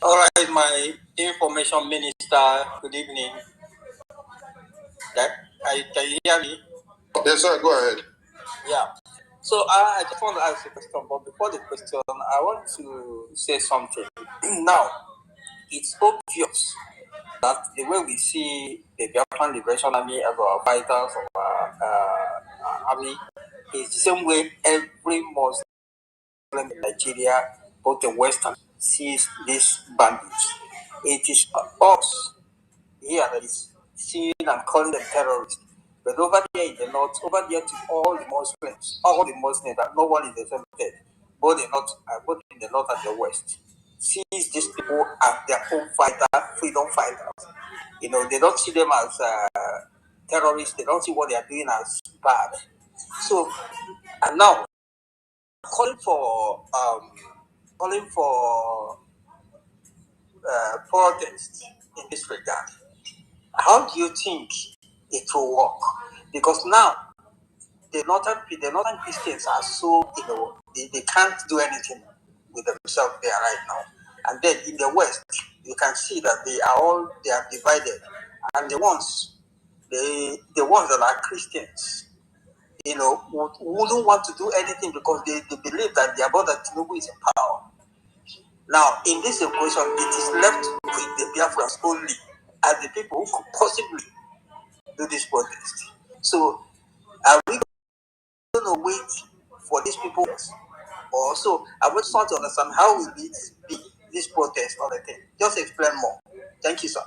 [SPEAKER 6] All right, my information minister, good evening. Can you hear me?
[SPEAKER 1] Yes, sir, go ahead.
[SPEAKER 6] Yeah. So I just want to ask a question, but before the question, I want to say something. Now, it's obvious that the way we see the Biafran Liberation Army as our fighters of our army is the same way every Muslim in Nigeria, both the Western, sees these bandits. It is us here that is seeing and calling them terrorists. But over there in the north, over there to all the Muslims, that no one is exempted, both in the north and the west, sees these people as their own freedom fighters. You know, they don't see them as terrorists. They don't see what they are doing as bad. So, and now calling for protest in this regard. How do you think it will work? Because now the northern Christians are so, they can't do anything with themselves there right now. And then in the west, you can see that they are divided. And the ones that are Christians, wouldn't want to do anything because they believe that their brother Tinubu is in power. Now, in this equation, it is left with the Biafrans only as the people who could possibly do this protest. So, are we going to wait for these people? Or so, I would just want to understand how will it be, this protest or the thing. Just explain more. Thank you, sir.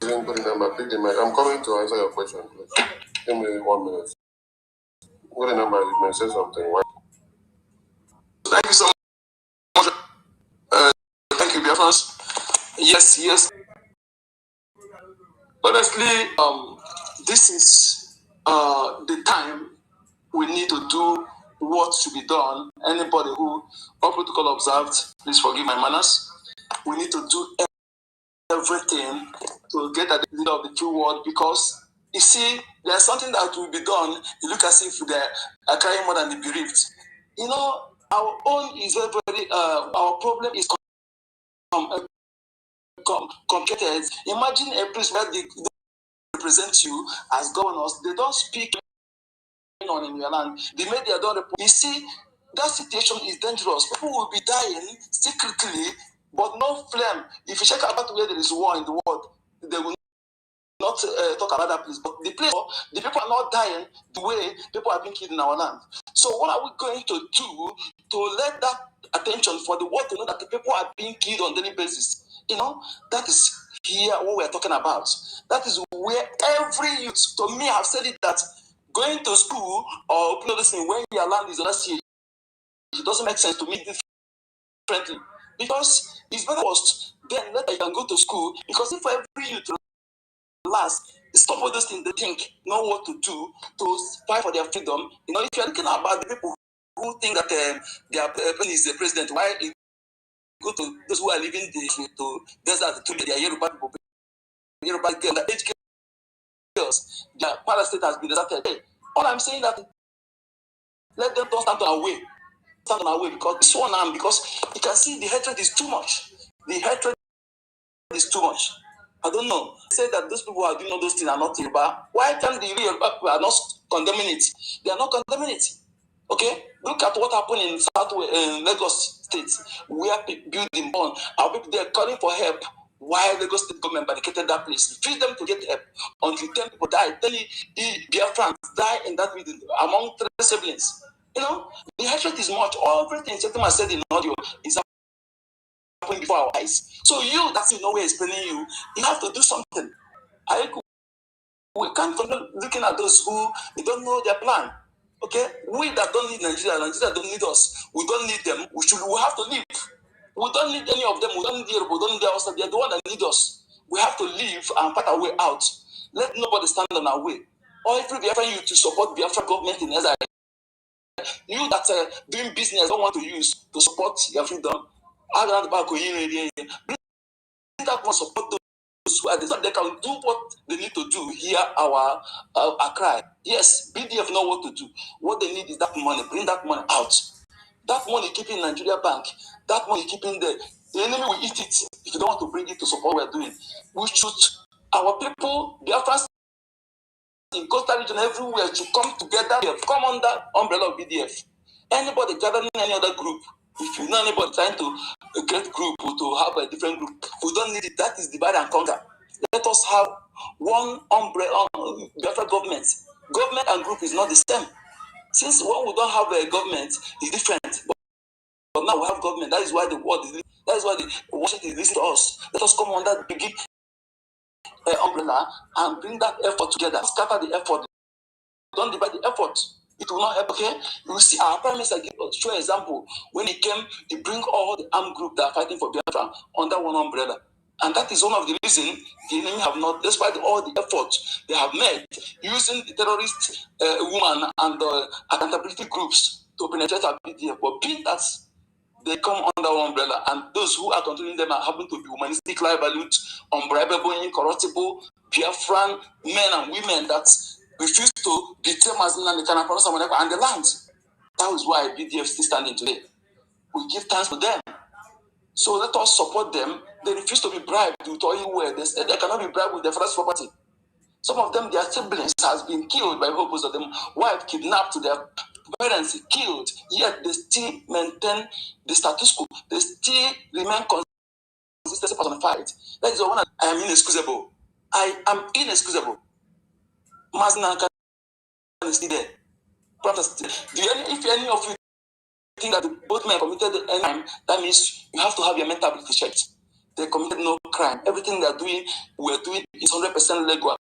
[SPEAKER 1] I'm coming to answer your question, please. Give me 1 minute. What number? You may say something.
[SPEAKER 5] Thank you so much. Thank you, Biafrans. Yes. Honestly, this is the time we need to do what should be done. Anybody who, all protocol observed, please forgive my manners. We need to do everything to get at the leader of the true world, because you see, there's something that will be done. You look as if they are crying more than the bereaved. Our own is very, our problem is complicated. Imagine a place where they represent you as governors, they don't speak on in your land. The media don't report. You see,
[SPEAKER 6] that situation is dangerous. People will be dying secretly, but no flame. If you check about where there is war in the world, they will not talk about that place. But the place, the people are not dying the way people are being killed in our land. So what are we going to do to let that attention for the world to know that the people are being killed on a daily basis? You know, that is here what we're talking about. That is where every youth, to me, I've said it, that going to school or listening when your land is last year, it doesn't make sense to me differently. Because it's very worst, then later you can go to school, because if every youth last, stop all those things they think, know what to do to fight for their freedom. You know, if you're looking about the people who think that their person is the president, why you go to those who are living to desert to their Yoruba people, Yoruba girls, the age girls, their parastate has been deserted. All I'm saying that let them don't stand on our way. Stand on our way, because this one arm, because you can see the hatred is too much. The hatred is too much. I don't know. They say that those people who are doing all those things are not Yoruba. Why can't the Yoruba people are not condemning it? They are not condemning it. Okay? Look at what happened in Lagos State, where building born. Our people there calling for help. Why Lagos State government barricaded that place? Refuse them to get help until 10 people die. 10 Biafrans die in that building among 3 siblings. You know, the hatred is much. Everything Shettima said in audio is happening before our eyes. So you, that's in no way explaining you have to do something. We can't continue looking at those who they don't know their plan. Okay? We that don't need Nigeria don't need us. We don't need them. We have to leave. We don't need any of them. We don't need Europe. We don't need us. They're the one that need us. We have to leave and fight our way out. Let nobody stand on our way. Or if we Biafra you to support Biafra government in Israel, you that doing business don't want to use to support your freedom. Bring that one support those who are they can do what they need to do. Hear our cry. Yes, BDF know what to do. What they need is that money. Bring that money out. That money keeping Nigeria Bank. That money keeping the enemy will eat it if you don't want to bring it to support what we're doing. We should, our people, Biafrans in coastal region everywhere, to come together, come under umbrella of BDF. Anybody gathering any other group, if you know anybody trying to create group or to have a different group, we don't need it. That is divide and conquer. Let us have one umbrella, Biafra government. Government and group is not the same. Since when we don't have a government, it's different. But now we have government. That is why the world is. That is why the Washington is listening to us. Let us come under the big umbrella and bring that effort together. Scatter the effort. Don't divide the effort. It will not help. Okay, you will see our prime minister give a show example when he came. He bring all the armed group that are fighting for Biafra under one umbrella, and that is one of the reasons the enemy have not, despite all the effort they have made using the terrorist woman and accountability groups to penetrate our BDF, but being that they come under one umbrella, and those who are controlling them are happen to be humanistic, liability, unbribable, incorruptible, Biafran men and women that refuse to betray Mazina and the land. That is why BDF is still standing today. We give thanks to them. So let us support them. They refuse to be bribed with oil where they said they cannot be bribed with their first property. Some of them, their siblings has been killed by hopes of them, wife kidnapped, their parents killed, yet they still maintain the status quo. They still remain consistent on the fight. That is the one I am inexcusable. I am inexcusable. Mazina is still there. If any of you think that both men committed a crime, that means you have to have your mentality checked. They committed no crime. Everything we're doing is 100% legal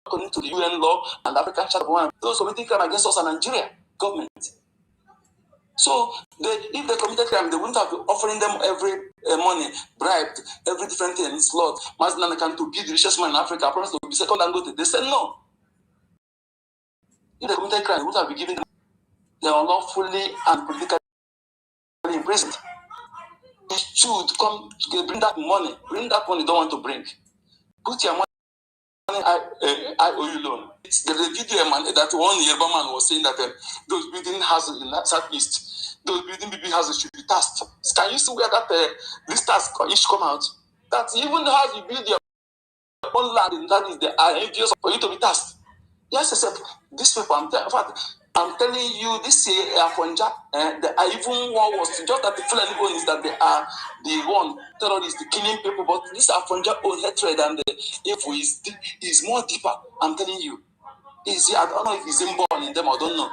[SPEAKER 6] according to the UN law and African Charter 1. Those committing crime against us are Nigeria government. So if they committed crime, they wouldn't have been offering them every money, bribed, every different thing. It's Lord, Mazina can to be the richest man in Africa, promised to be second and go to. They said no. If they committed crime, they wouldn't have been given them. They are lawfully and politically imprisoned. It should come to bring that money. Bring that money you don't want to bring. Put your money I owe you loan. There's a video that one Yoruba man was saying that those building houses in that southeast, those building BB houses should be taxed. Can you see where that this tax issue come out? That even the house you build your own land, and that is the envious for you to be taxed. Yes, except these people, in fact, I'm telling you, this Afonja, even one was just that the Fulani one is that they are the one terrorists, the killing people, but this Afonja own hatred and the evil is more deeper. I'm telling you, I don't know if he's inborn in them, I don't know.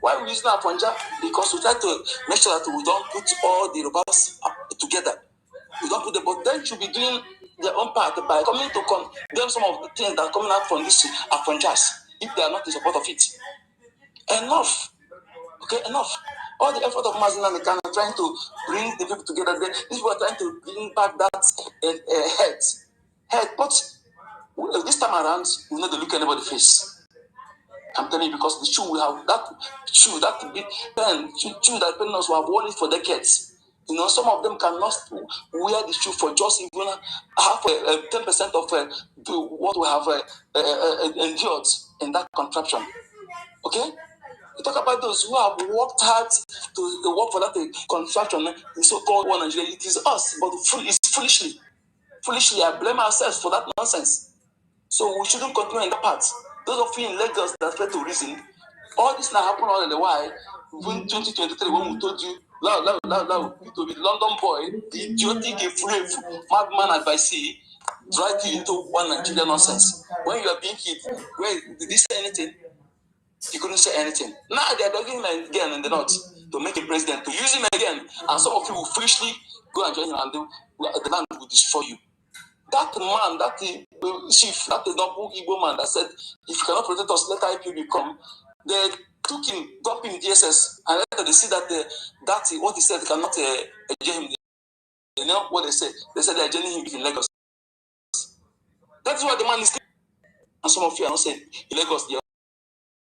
[SPEAKER 6] Why we use Afonja? Because we try to make sure that we don't put all the robots together. We don't put them, but they should be doing their own part by coming to condemn some of the things that are coming out from this Afonjas if they are not in support of it. Enough. Okay, enough. All the effort of Mazin and Khan trying to bring the people together. These people are trying to bring back that head. But this time around, we need to look anybody face. I'm telling you, because the shoe we have, that big pen, shoe that penals will have worn it for decades. You know, some of them cannot wear the shoe for just even half 10% of what we have endured in that contraption. Okay? We talk about those who have worked hard to work for that contraption, the so-called one Nigeria. It is us, but it's foolishly. Foolishly, I blame ourselves for that nonsense. So we shouldn't continue in that path. Those of you in Lagos that try to reason, all this now happened all the while. In 2023, when we told you, to be London boy, the idiotic, madman advice, drag you into one Nigeria nonsense. When you are being hit, did he say anything? He couldn't say anything. Now they are dogging him again in the north to make him president, to use him again, and some of you will foolishly go and join him, and the land will destroy you. That man, that chief, that double Igbo man that said, if you cannot protect us, let IPOB come. They took him, dropped him in DSS, and later they see that what he said cannot jail him. You know what they said? They said they are jailing him in Lagos. That's why the man is. And some of you are not saying in Lagos, they are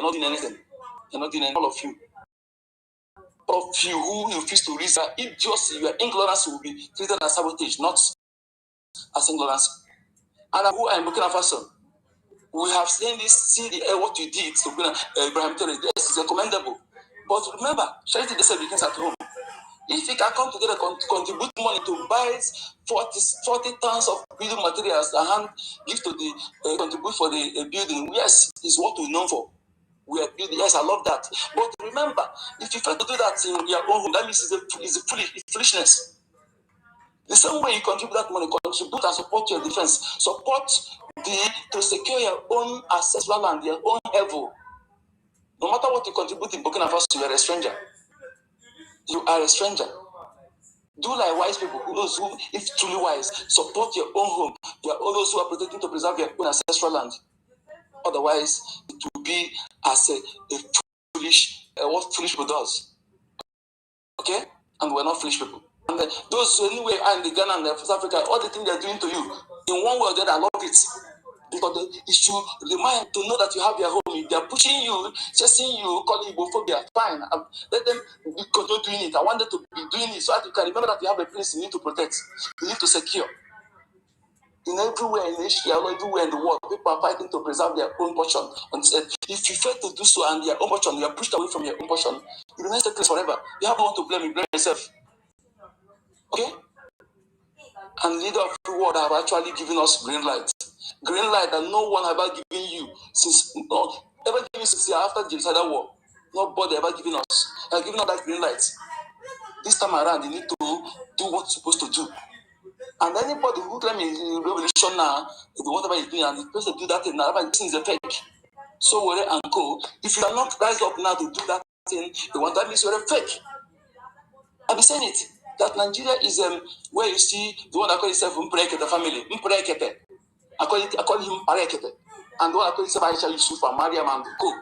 [SPEAKER 6] not doing anything. They're not doing anything. All of you. Of you who refuse to reason, idiocy, your ignorance will be treated as sabotage, not as ignorance. And who I'm looking at first, we have seen this, what you did to Ibrahim Terry. This is commendable. But remember, charity they say begins at home. If you can come together to contribute money to buy 40 tons of building materials and give to the contribute for the building, yes, is what we're known for. We are building. Yes, I love that. But remember, if you fail to do that in your own home, that means it's foolishness. The same way you contribute that money, contribute and support your defense, support to secure your own ancestral land, your own level. No matter what you contribute in Burkina Faso, you are a stranger. You are a stranger. Do like wise people, those who, if truly wise, support your own home. You are all those who are protecting to preserve your own ancestral land. Otherwise, it will be as a foolish, what foolish people does. Okay? And we're not foolish people. And those anyway are in the Ghana and the South Africa, all the things they're doing to you, in one way or the other, I love it. Because it should remind to know that you have your home. If they're pushing you, chasing you, calling you Igbophobia, fine. Let them continue doing it. I want them to be doing it so that you can remember that you have a place you need to protect, you need to secure. In everywhere in Asia, everywhere in the world, people are fighting to preserve their own portion. And if you fail to do so and your own portion, you are pushed away from your own portion, you remain stateless forever. You have no one to blame, you blame yourself. Okay? And leader of the world have actually given us green light. Green light that no one ever given you since after the Genocidal War. Nobody ever given us. They are giving us that green light. This time around, you need to do what you're supposed to do. And anybody who claims in revolution now, whatever he's doing, and he's supposed to do that thing now, this is a fake. So worry and go. If you are not rise up now to do that thing, that means you're a fake. I've been saying it. That Nigeria is where you see the one that calls himself Mprekete family. Mprekete. I call him Parekete. And the one that calls himself Aisha Yusuf and Mariam and Co.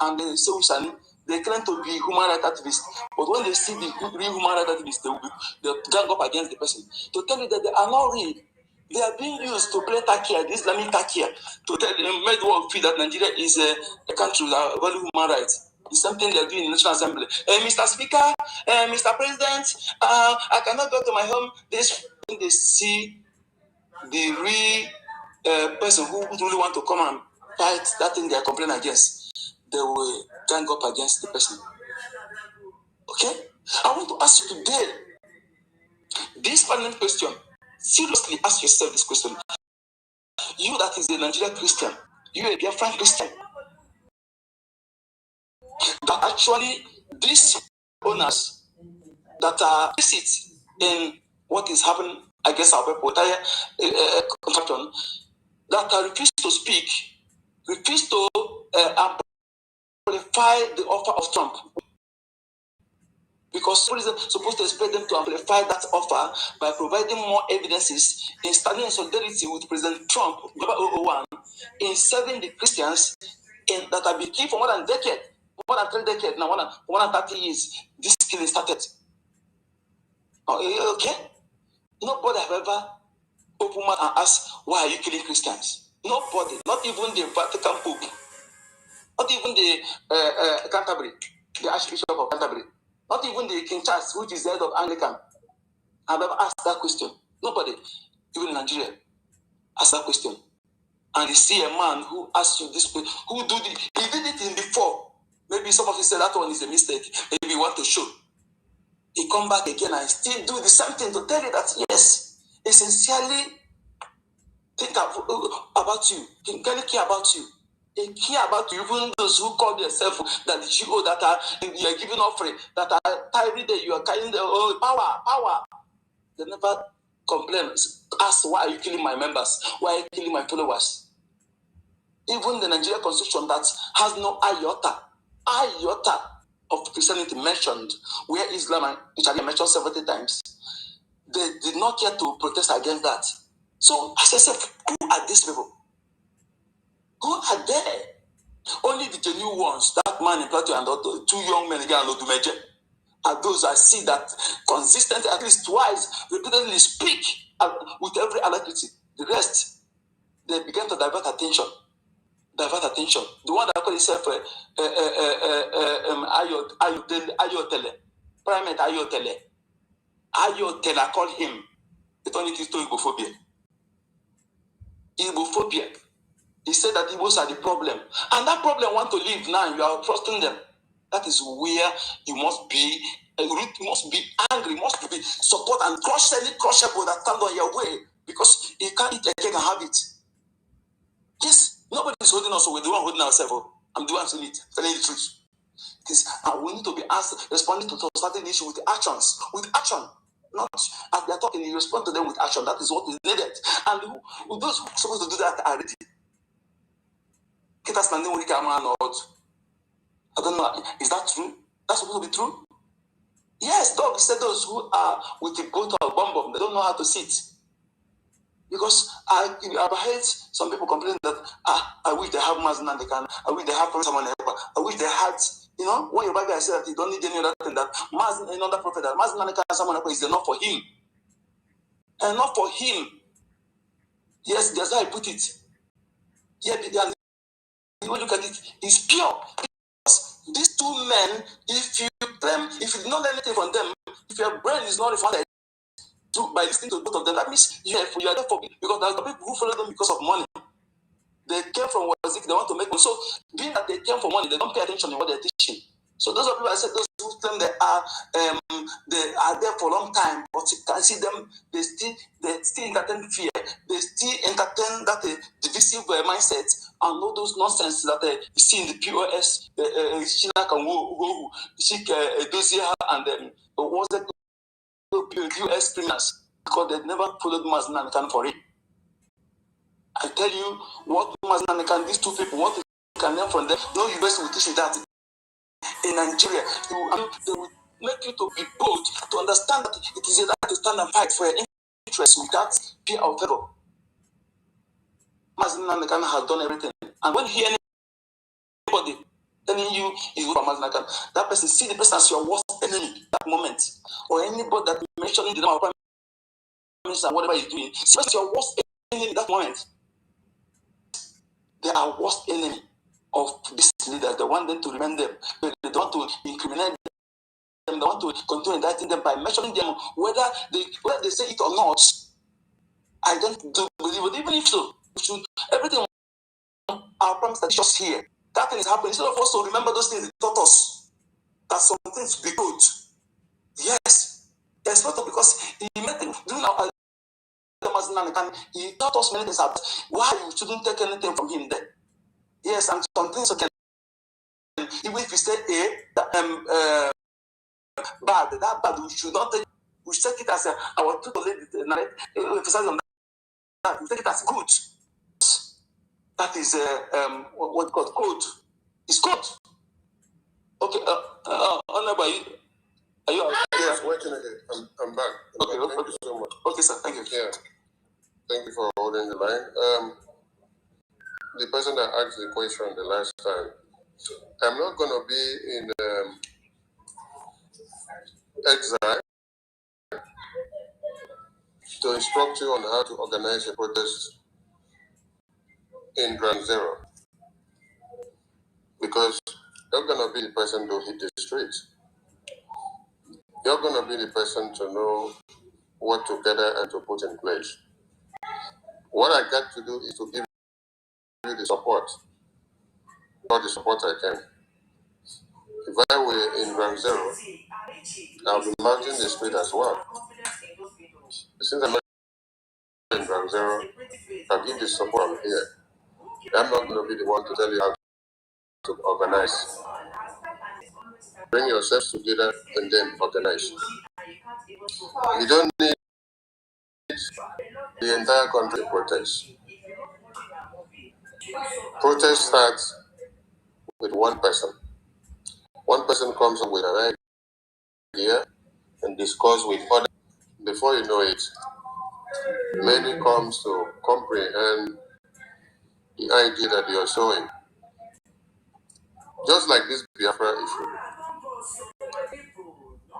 [SPEAKER 6] And then they claim to be human rights activists. But when they see the real human rights activists, they'll gang up against the person. To tell you that they are not real. They are being used to play Takia, this Islamic Takia, to tell them, make the world feel that Nigeria is a country that values human rights. It's something they're doing in the National Assembly. Mr. Speaker, Mr. President, I cannot go to my home. When they see the real person who really want to come and fight that thing they are complaining against, they will gang up against the person. Okay? I want to ask you today, this pertinent question, seriously ask yourself this question. You that is a Nigerian Christian, you a Biafran Christian, that that actually these owners that are implicit in what is happening against our people, contraction, that refuse to speak, refuse to amplify the offer of Trump. Because somebody is supposed to expect them to amplify that offer by providing more evidences in standing in solidarity with President Trump, Global 001, in serving the Christians that have been killed for more than a decade, more than 3 decades, now more than 30 years. This killing started. Okay? Nobody have ever opened mouth and asked, why are you killing Christians? Nobody, not even the Vatican Pope, not even the Canterbury, the Archbishop of Canterbury, not even the King Charles, which is the head of Anglican, have ever asked that question. Nobody, even in Nigeria, asked that question. And you see a man who asks you this question, he did it in before. Maybe some of you said that one is a mistake. Maybe you want to show. He come back again and still do the same thing to tell you that yes, he sincerely think about you. He really care about you. They care about you, even those who call themselves that the GO that you are giving offering, that are every day you are carrying the power. They never complain. Ask, why are you killing my members? Why are you killing my followers? Even the Nigerian constitution that has no iota of Christianity mentioned, where Islam which I mentioned 70 times, they did not care to protest against that. So as I said, who are these people? Who are they? Only the genuine ones, that man in Plateau and 2 young men again, are those I see that consistently, at least twice, repeatedly speak with every alacrity. The rest, they begin to divert attention. The one that call himself Ayotele, Primate Ayotele. Ayotele, I call him. They turn it into Igbophobia. He said that Igbos are the problem. And that problem want to leave now, you are trusting them. That is where you must be. You must be angry, you must be support and crush any crushable that stand on your way. Because you can't eat a cake and have it. Yes, nobody is holding us, so we're the one holding ourselves. I'm the one saying it, telling the truth. We need to be asked, responding to certain issue with actions. With action. Not as they are talking, you respond to them with action. That is what is needed. And those who are supposed to do that are ready. I don't know. Is that true? That's supposed to be true? Yes, dog said those who are with the goat or bomb, they don't know how to sit. Because I've heard some people complaining that I wish they have Mazin and they can, I wish they have someone else. I wish they had, when your Bible said that you don't need any other thing, that Mazin, another prophet, that Mazin and someone else is enough for him. And not for him. Yes, that's how I put it. Yeah, you look at it, it's pure. These 2 men, if you did not learn anything from them, if your brain is not refunded by listening to both of them, that means you are there for, because there are people who follow them because of money. They came from Wazik, they want to make money. So being that they came for money, they don't pay attention to what they're teaching. So those are people I said, those who claim they are there for a long time, but you can see them, they still entertain fear, they still entertain that divisive mindset and all those nonsense that you see in the POS, Shinak and Wu, Shik Dosia and what's that? US criminals, because they never followed Mazin and Khan for it. I tell you what Mazin and Khan, these 2 people, what you can learn from them. No US will teach you that. In Nigeria, they will make you to be bold, to understand that it is that to stand and fight for your interests without fear or favor. Mazin and Khan has done everything. And when he anybody telling you is from Mazin and Khan, that person, see the person as your worst enemy that moment. Or anybody that mentioning the name of Prime Minister and whatever he's doing, see the person your worst enemy that moment. They are worst enemy of these leaders. They want them to remain them. They want to incriminate them. They want to continue indicting them by mentioning them, whether they say it or not. I don't believe it. Even if so, we should, everything our promise that just here, that thing is happening. Instead of us to remember those things, they taught us that some things be good. Yes, it's not because he made them doing our. He taught us many things about why you shouldn't take anything from him there. Yes, and some things can Even if you say bad, that bad, we should not take. We should take it as I want to emphasize on that. We take it as good. That is what called code. It's code. Okay. Honorable, are you out?
[SPEAKER 1] Yes, working again. I'm back.
[SPEAKER 6] Okay.
[SPEAKER 1] Thank you so much.
[SPEAKER 6] Okay, sir. Thank you.
[SPEAKER 1] Yeah. Thank you for holding the line. The person that asked the question the last time, I'm not going to be in exile to instruct you on how to organize a protest in Ground Zero, because you're going to be the person to hit the streets. You're going to be the person to know what to gather and to put in place. What I got to do is to give you the support, all the support I can. If I were in Ground Zero, I'll be mounting the street as well. Since I'm not in Ground Zero, I'll give the support I'm here. I'm not going to be the one to tell you how to organize. Bring yourselves together and then organize. You don't need the entire country to protest. Protest starts with one person. One person comes up with an idea and discuss with others. Before you know it, many comes to comprehend the idea that you are showing. Just like this Biafra issue.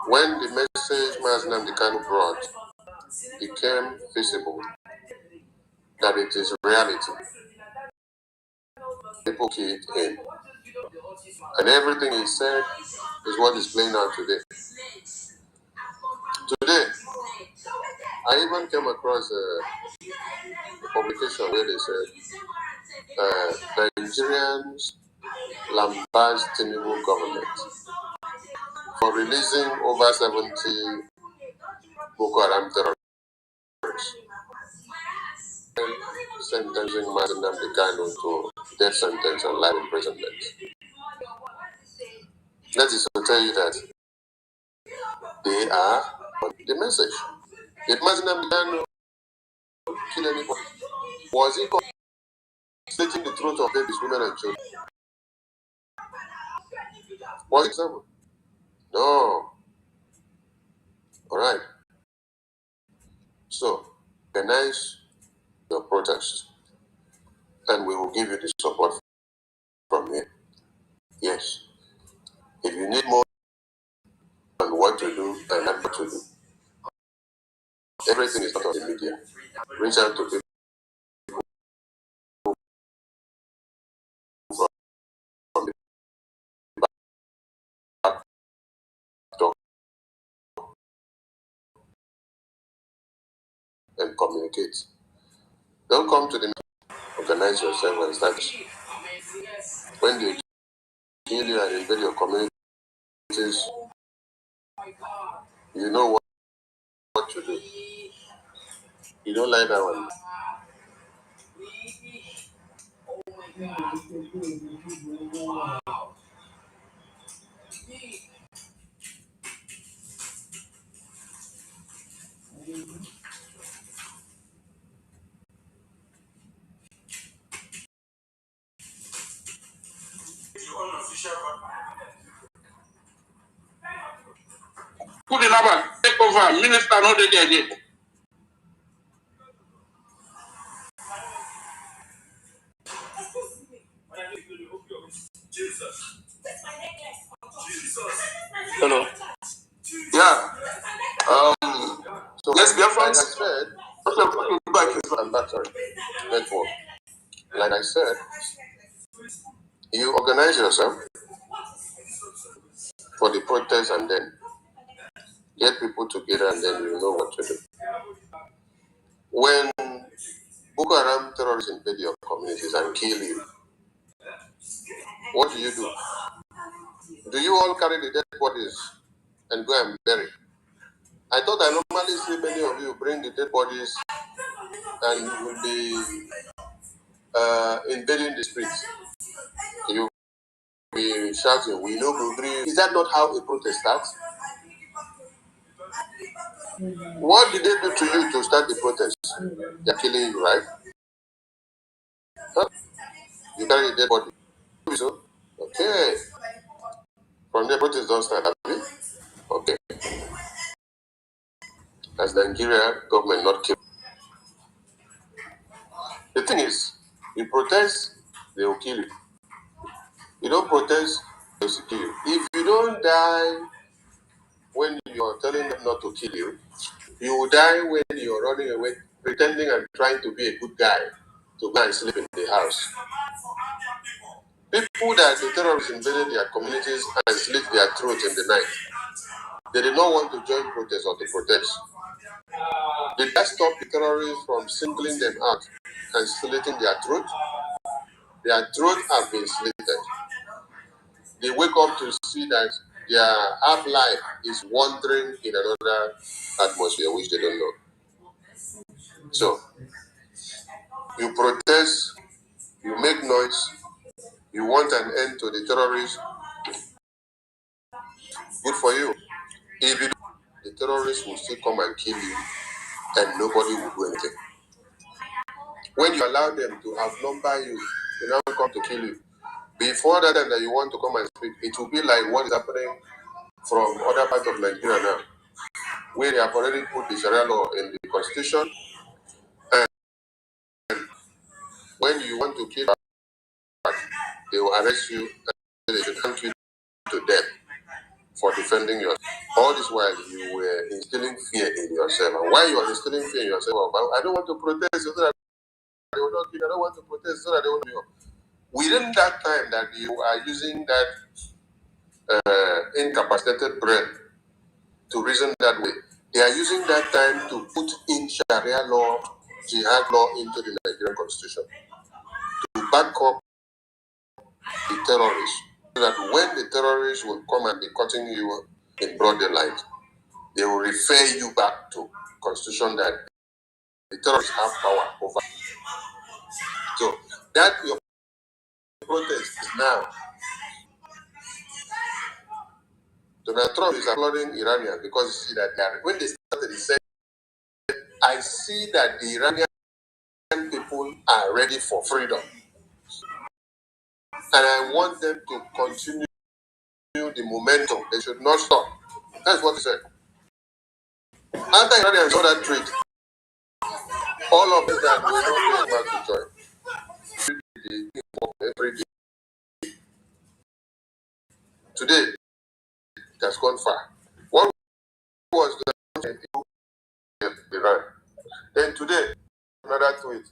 [SPEAKER 1] When the message Mazi Nnamdi Kanu brought became visible, that it is reality, people keyed in. And everything he said is what is playing out today. Today, I even came across a publication where they said Nigerians lambast Tinubu government for releasing over 70 Boko Haram terrorists, sentencing Mazi Nnamdi Kanu to death sentence and life imprisonment. That is to tell you that they are on the message. Did Mazi Nnamdi Kanu kill anybody? Was he slitting the throat of babies, women, and children? Was it example? No. All right. So, organize your protest, and we will give you the support from here. Yes. If you need more on what to do and what to do, everything is out of the media. Reach out to people from the back door and communicate. Don't come to the media. Organize yourself and start. When they kill you and invade your communities, you know what to do. You don't lie down.
[SPEAKER 7] Put the number, take over, minister, not the again.
[SPEAKER 6] Hello.
[SPEAKER 1] Yeah. So
[SPEAKER 6] Yes, Biafrans.
[SPEAKER 1] like I said, I'm back, sorry. Network. Like I said, you organize yourself for the protest and then get people together and then you know what to do. When Boko Haram terrorists invade your communities and kill you, what do? Do you all carry the dead bodies and go and bury? I thought I normally see many of you bring the dead bodies and will be invading the streets. You be shouting, we know agree. Is that not how a protest starts? What did they do to you to start the protest? They're killing you, right? Huh? You carry a dead body. So, okay. From the protest don't start, have you? Okay. As Nigeria government not kill. The thing is, you protest, they will kill you. You don't protest, they will kill you. If you don't die when you're telling them not to kill you, you will die when you're running away, pretending and trying to be a good guy to go and sleep in the house. People that the terrorists invaded their communities and slit their throats in the night, they did not want to join protest or to protest. Did that stop the terrorists from singling them out and slitting their throat? Their throats have been slitted. They wake up to see that their half-life is wandering in another atmosphere which they don't know. So, you protest, you make noise, you want an end to the terrorists, good for you. If you do, the terrorists will still come and kill you and nobody will do anything. When you allow them to outnumber you, they now come to kill you. Before that time that you want to come and speak, it will be like what is happening from other parts of Nigeria now, where they have already put the Sharia law in the constitution, and when you want to kill back, they will arrest you and they should hang you to death for defending yourself. All this while you were instilling fear in yourself. And why you are instilling fear in yourself? I don't want to protest so that they will not kill. I don't want to protest so that they will not kill. Within that time that you are using that incapacitated brain to reason that way, they are using that time to put in Sharia law, jihad law into the Nigerian constitution to back up the terrorists, so that when the terrorists will come and be cutting you in broad daylight, they will refer you back to constitution that the terrorists have power over. So that your protest is now. Donald Trump is applauding Iranians because you see that when they started, he said, I see that the Iranian people are ready for freedom. And I want them to continue the momentum. They should not stop. That's what he said. After Iranians saw that tweet, all of them that will not be able to join. Every day. Today, it has gone far. What was the Iran? Then today, another tweet.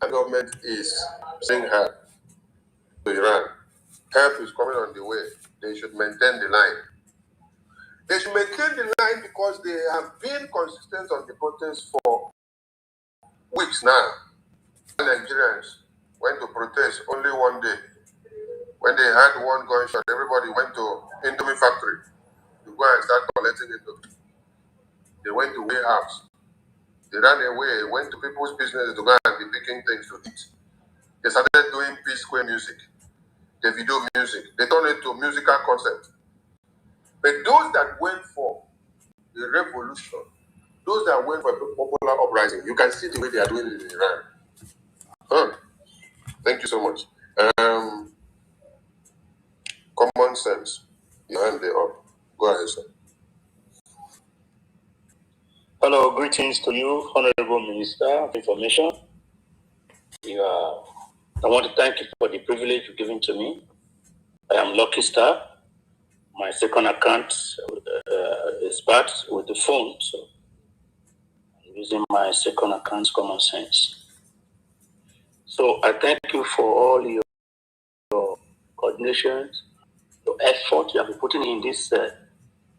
[SPEAKER 1] The government is saying help to Iran. Help is coming on the way. They should maintain the line. They should maintain the line because they have been consistent on the protest for weeks now. Nigerians went to protest only one day. When they had one gunshot, everybody went to Indomie factory to go and start collecting Indomie. They went to warehouse. They ran away, went to people's business to go and be picking things to eat. They started doing P Square music, the video music. They turned it to a musical concert. But those that went for the revolution, those that went for a popular uprising, you can see the way they are doing it in Iran. Thank you so much. Common sense. Your hand there up. Go ahead, sir.
[SPEAKER 8] Hello, greetings to you, Honorable Minister of Information. I want to thank you for the privilege you've given to me. I am Lucky Star. My second account is bad with the phone, so I'm using my second account's common sense. So I thank you for all your coordination, your effort you have been putting in this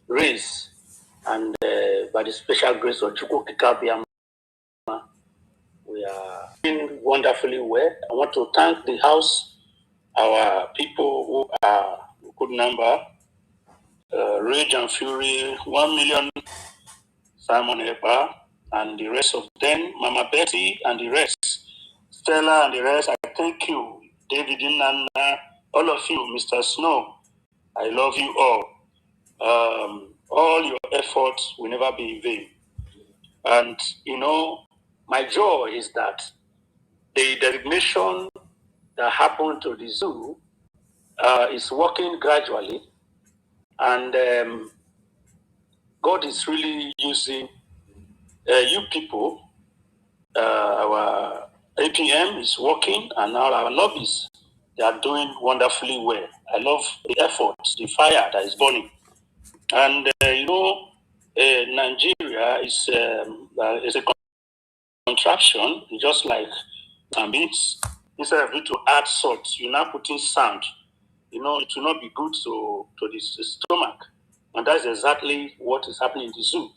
[SPEAKER 8] race, and by the special grace of Chukwu Kikabiama, we are doing wonderfully well. I want to thank the House, our people who are a good number, Rage and Fury, 1 million, Simon Epa, and the rest of them, Mama Betty and the rest, Stella and the rest. I thank you, David Inanna, All of you, Mr. Snow, I love you all. All your efforts will never be in vain. And, my joy is that the designation that happened to the zoo is working gradually. And God is really using you people. Our APM is working, and now our lobbies, they are doing wonderfully well. I love the efforts, the fire that is burning. And, Nigeria is a contraption, just like beans. Instead of you to add salt, you now put in sand. It will not be good to the stomach. And that's exactly what is happening in the zoo.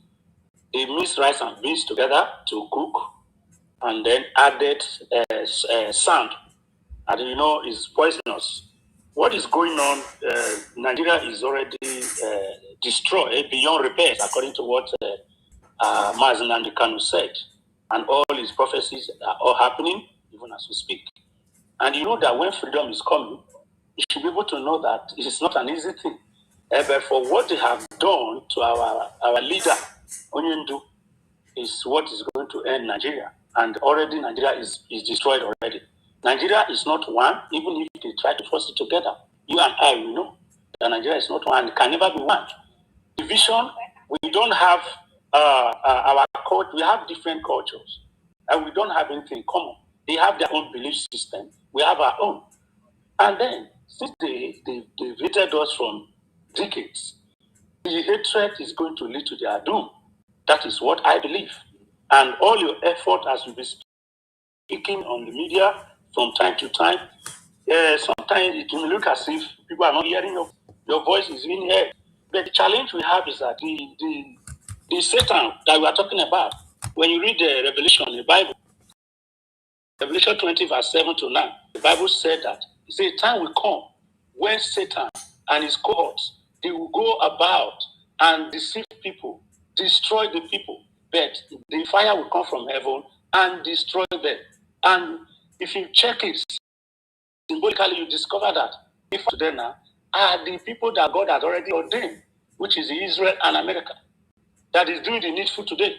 [SPEAKER 8] They mix rice and beans together to cook, and then added sand, and is poisonous. What is going on? Nigeria is already destroyed beyond repairs, according to what Mazen Kanu said, and all his prophecies are all happening, even as we speak. And you know that when freedom is coming, you should be able to know that it is not an easy thing. But for what they have done to our leader, Onyendu, is what is going to end Nigeria. And already Nigeria is destroyed already. Nigeria is not one, even if they try to force it together. You and I, we know that Nigeria is not one, it can never be one. Division, we don't have our culture, we have different cultures, and we don't have anything in common. They have their own belief system, we have our own. And then, since they hated us from decades, the hatred is going to lead to their doom. That is what I believe. And all your effort, as we be speaking on the media from time to time, sometimes it can look as if people are not hearing your voice is being heard. But the challenge we have is that the Satan that we are talking about, when you read the Revelation in the Bible, Revelation 20, verse 7 to 9, the Bible said that a time will come when Satan and his cohorts, they will go about and deceive people, destroy the people, but the fire will come from heaven and destroy them. And if you check it symbolically, you discover that if today now are the people that God has already ordained, which is Israel and America, that is doing the needful today.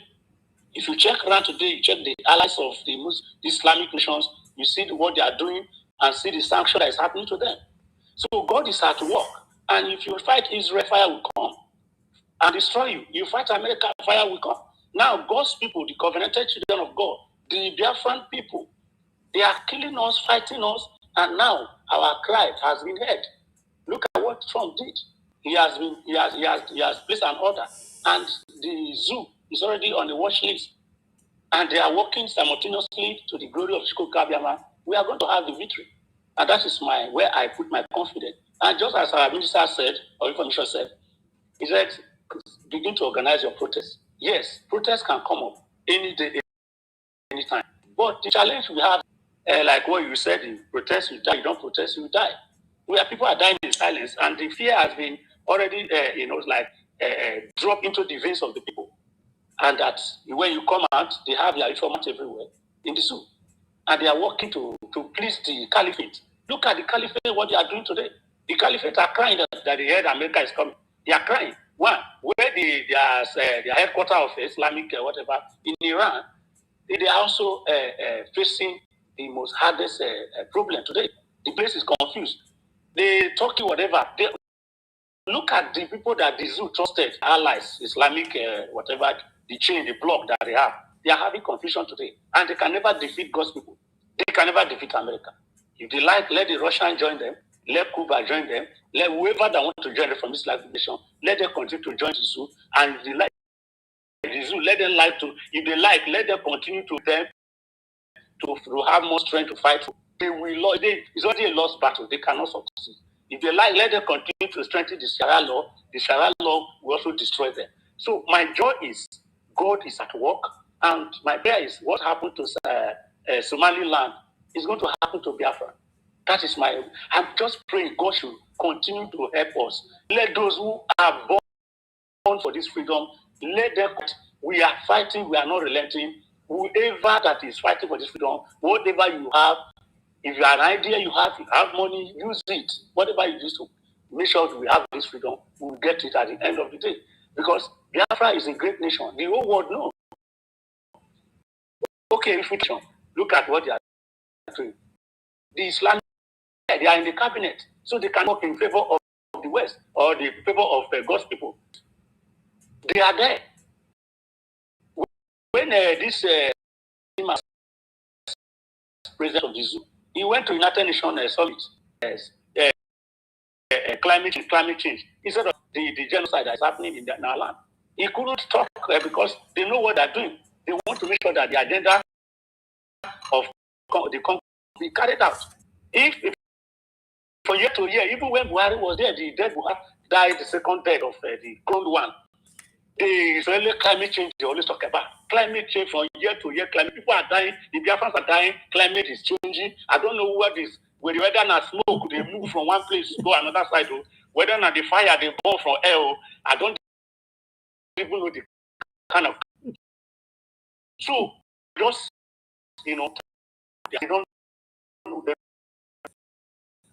[SPEAKER 8] If you check around today, you check the allies of the Islamic nations, you see what they are doing and see the sanction that is happening to them. So God is at work. And if you fight Israel, fire will come and destroy you. You fight America, fire will come. Now, God's people, the covenanted children of God, the Biafran people, they are killing us, fighting us, and now our cry has been heard. Look at what Trump did. He has placed an order, and the zoo is already on the watch list. And they are working simultaneously to the glory of Chukwu Kabiama. We are going to have the victory. And that is where I put my confidence. And just as our minister said, or information said, he said, begin to organize your protest. Yes, protests can come up any day, anytime. But the challenge we have, like what you said, you protest, you die, you don't protest, you die. Where people are dying in silence, and the fear has been already, dropped into the veins of the people. And that when you come out, they have their informants everywhere in the zoo. And they are working to please the caliphate. Look at the caliphate, what they are doing today. The caliphate are crying that they heard America is coming. They are crying. One, where their headquarters of Islamic whatever in Iran, they are also facing the most hardest problem today. The place is confused. They talking whatever. Look at the people that the zoo trusted, allies, Islamic, whatever, the chain, the block that they have. They are having confusion today. And they can never defeat God's people. They can never defeat America. If they like, let the Russians join them. Let Cuba join them. Let whoever that want to join them from this Islamic nation, let them continue to join the zoo. And if they like the zoo, let them like to, if they like, let them continue to them to have more strength to fight. They will lose. It's already a lost battle. They cannot succeed. If they like, let them continue to strengthen the Sharia law. The Sharia law will also destroy them. So my joy is God is at work, and my prayer is what happened to Somaliland is going to happen to Biafra. That is I'm just praying God should continue to help us. Let those who are born for this freedom, let them. We are fighting. We are not relenting. Whoever that is fighting for this freedom, whatever you have, If you have an idea, you have money, use it. Whatever you use to make sure we have this freedom, we will get it at the end of the day. Because Biafra is a great nation. The whole world knows. Okay, if we look at what they are doing. The Islam, they are in the cabinet, so they can work in favor of the West or the favor of God's people. They are there. When this president of the zoo, he went to United Nations summit, climate change, instead of the genocide that is happening in our land. He couldn't talk because they know what they're doing. They want to make sure that the agenda of the country be carried out. If from year to year, even when Buhari was there, the dead Buhari died the second death of the current one. The Israeli climate change, they always talk about climate change from year to year. Climate people are dying, the Biafrans are dying, climate is changing. I don't know what is, whether not smoke, they move from one place to go another side, or whether not the fire they burn from air. I don't even know the kind of. So, just, they don't know.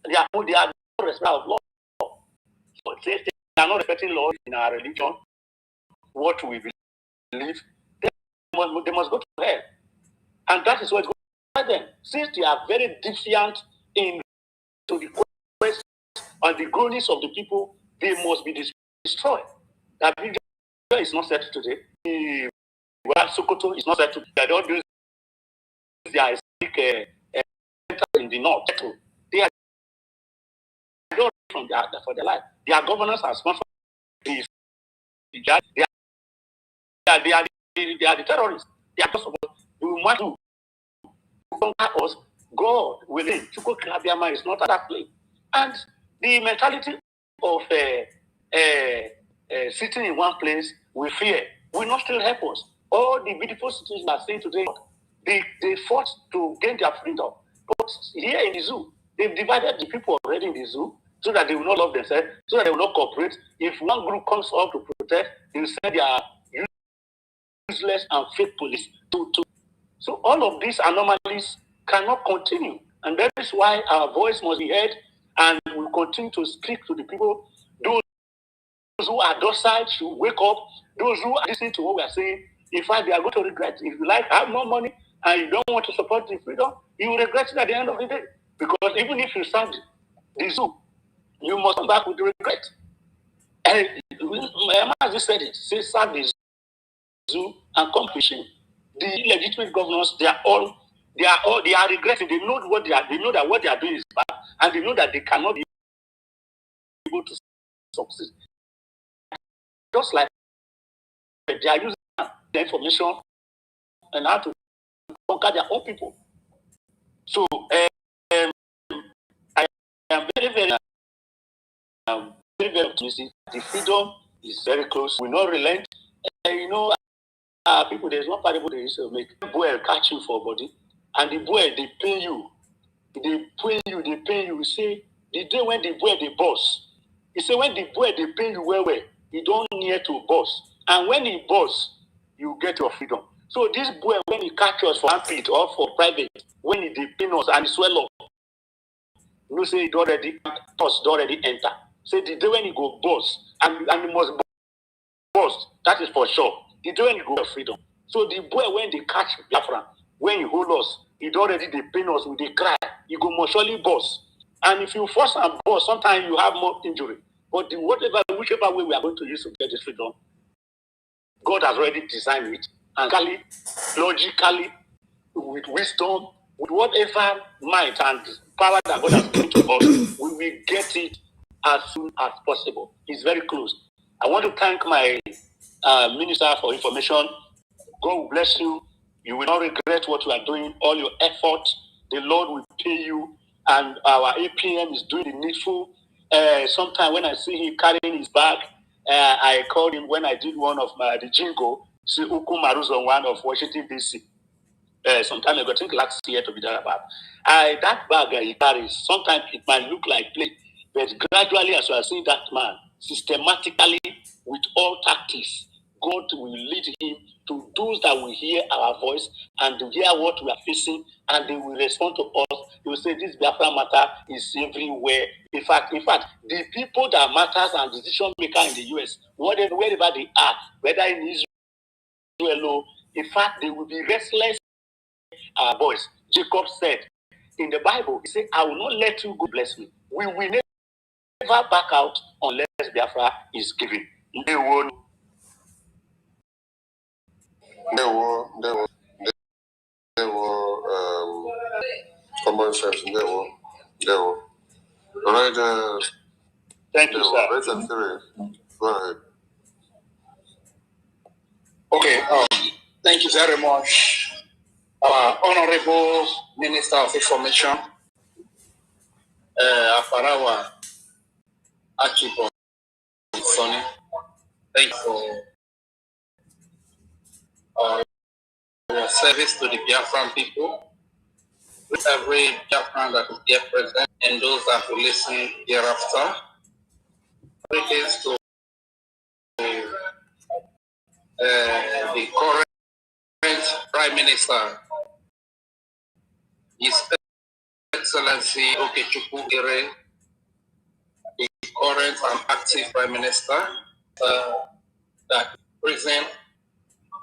[SPEAKER 8] They are not respect of law. So, they are not respecting laws in our religion. What we believe, they must go to hell. And that is what's going to them. Since they are very defiant in to the quest and the groanings of the people, they must be destroyed. That video is not set today. The Sokoto is not set today. They don't use their in the north. They are not from for their life. Their governors are sponsored. They are the terrorists. They are possible. We want to conquer us. God willing. Chukwukabiama is not at that place. And the mentality of sitting in one place with fear will not still help us. All the beautiful cities we are seeing today, they fought to gain their freedom. But here in the zoo, they've divided the people already in the zoo so that they will not love themselves, so that they will not cooperate. If one group comes up to protect, they will send their useless and fake police to. So all of these anomalies cannot continue. And that is why our voice must be heard, and we will continue to speak to the people. Those who are docile should wake up. Those who are listening to what we are saying, in fact, they are going to regret. If you have more money and you don't want to support the freedom, you will regret it at the end of the day. Because even if you serve the zoo, you must come back with the regret. And as you said it, say serve the zoo and come fishing. The legitimate governors, they are regretting. They know what they are. They know that what they are doing is bad, and they know that they cannot be able to succeed. Just like they are using the information and how to conquer their own people. So I am very optimistic. The freedom is very close. We will not relent. People, there's one parable they used to make. Boy catch you for body, and the boy they pay you. They pay you. You say the day when the boy they boss. He say when the boy they pay you well, you don't near to boss, and when he boss, you get your freedom. So this boy, when he catch us for armpit or for private, when he pay us and he swell up, you say it already enter. Say the day when he go boss, and he must boss. That is for sure. The day when he go for freedom. So the boy when they catch Biafran, when he hold us, he already they pain us with a cry. He go most surely boss. And if you force and boss, sometimes you have more injury. But whichever way we are going to use to get this freedom, God has already designed it, and logically, with wisdom, with whatever might and power that God has given to us, we will get it as soon as possible. It's very close. I want to thank my Minister for Information. God will bless you. You will not regret what you are doing, all your effort. The Lord will pay you, and our APM is doing the needful. Sometime when I see him carrying his bag, I called him when I did one of the jingle, see Uku Maruzo, one of Washington, D.C. Sometime ago, I think last year to be there about. That bag he carries, sometimes it might look like play, but gradually as I see that man, systematically, with all tactics, God will lead him to those that will hear our voice and to hear what we are facing, and they will respond to us. They will say, this Biafra matter is everywhere. In fact, the people that matters and decision maker in the US, wherever they are, whether in Israel or, in fact, they will be restless. Our voice. Jacob said in the Bible, he said, I will not let you go bless me. We will never back out unless Biafra is given. They will.
[SPEAKER 1] Common sense. Right.
[SPEAKER 8] Thank you, sir.
[SPEAKER 1] Right and serious. Go ahead.
[SPEAKER 6] Okay, thank you very much. Our Honorable Minister of Information, Afarawa Achibon Sonny, thank you for your service to the Biafran people. With every Biafran that is here present and those that will listen hereafter. Greetings to the current Prime Minister, His Excellency Okechukwu Ire, the current and active Prime Minister that present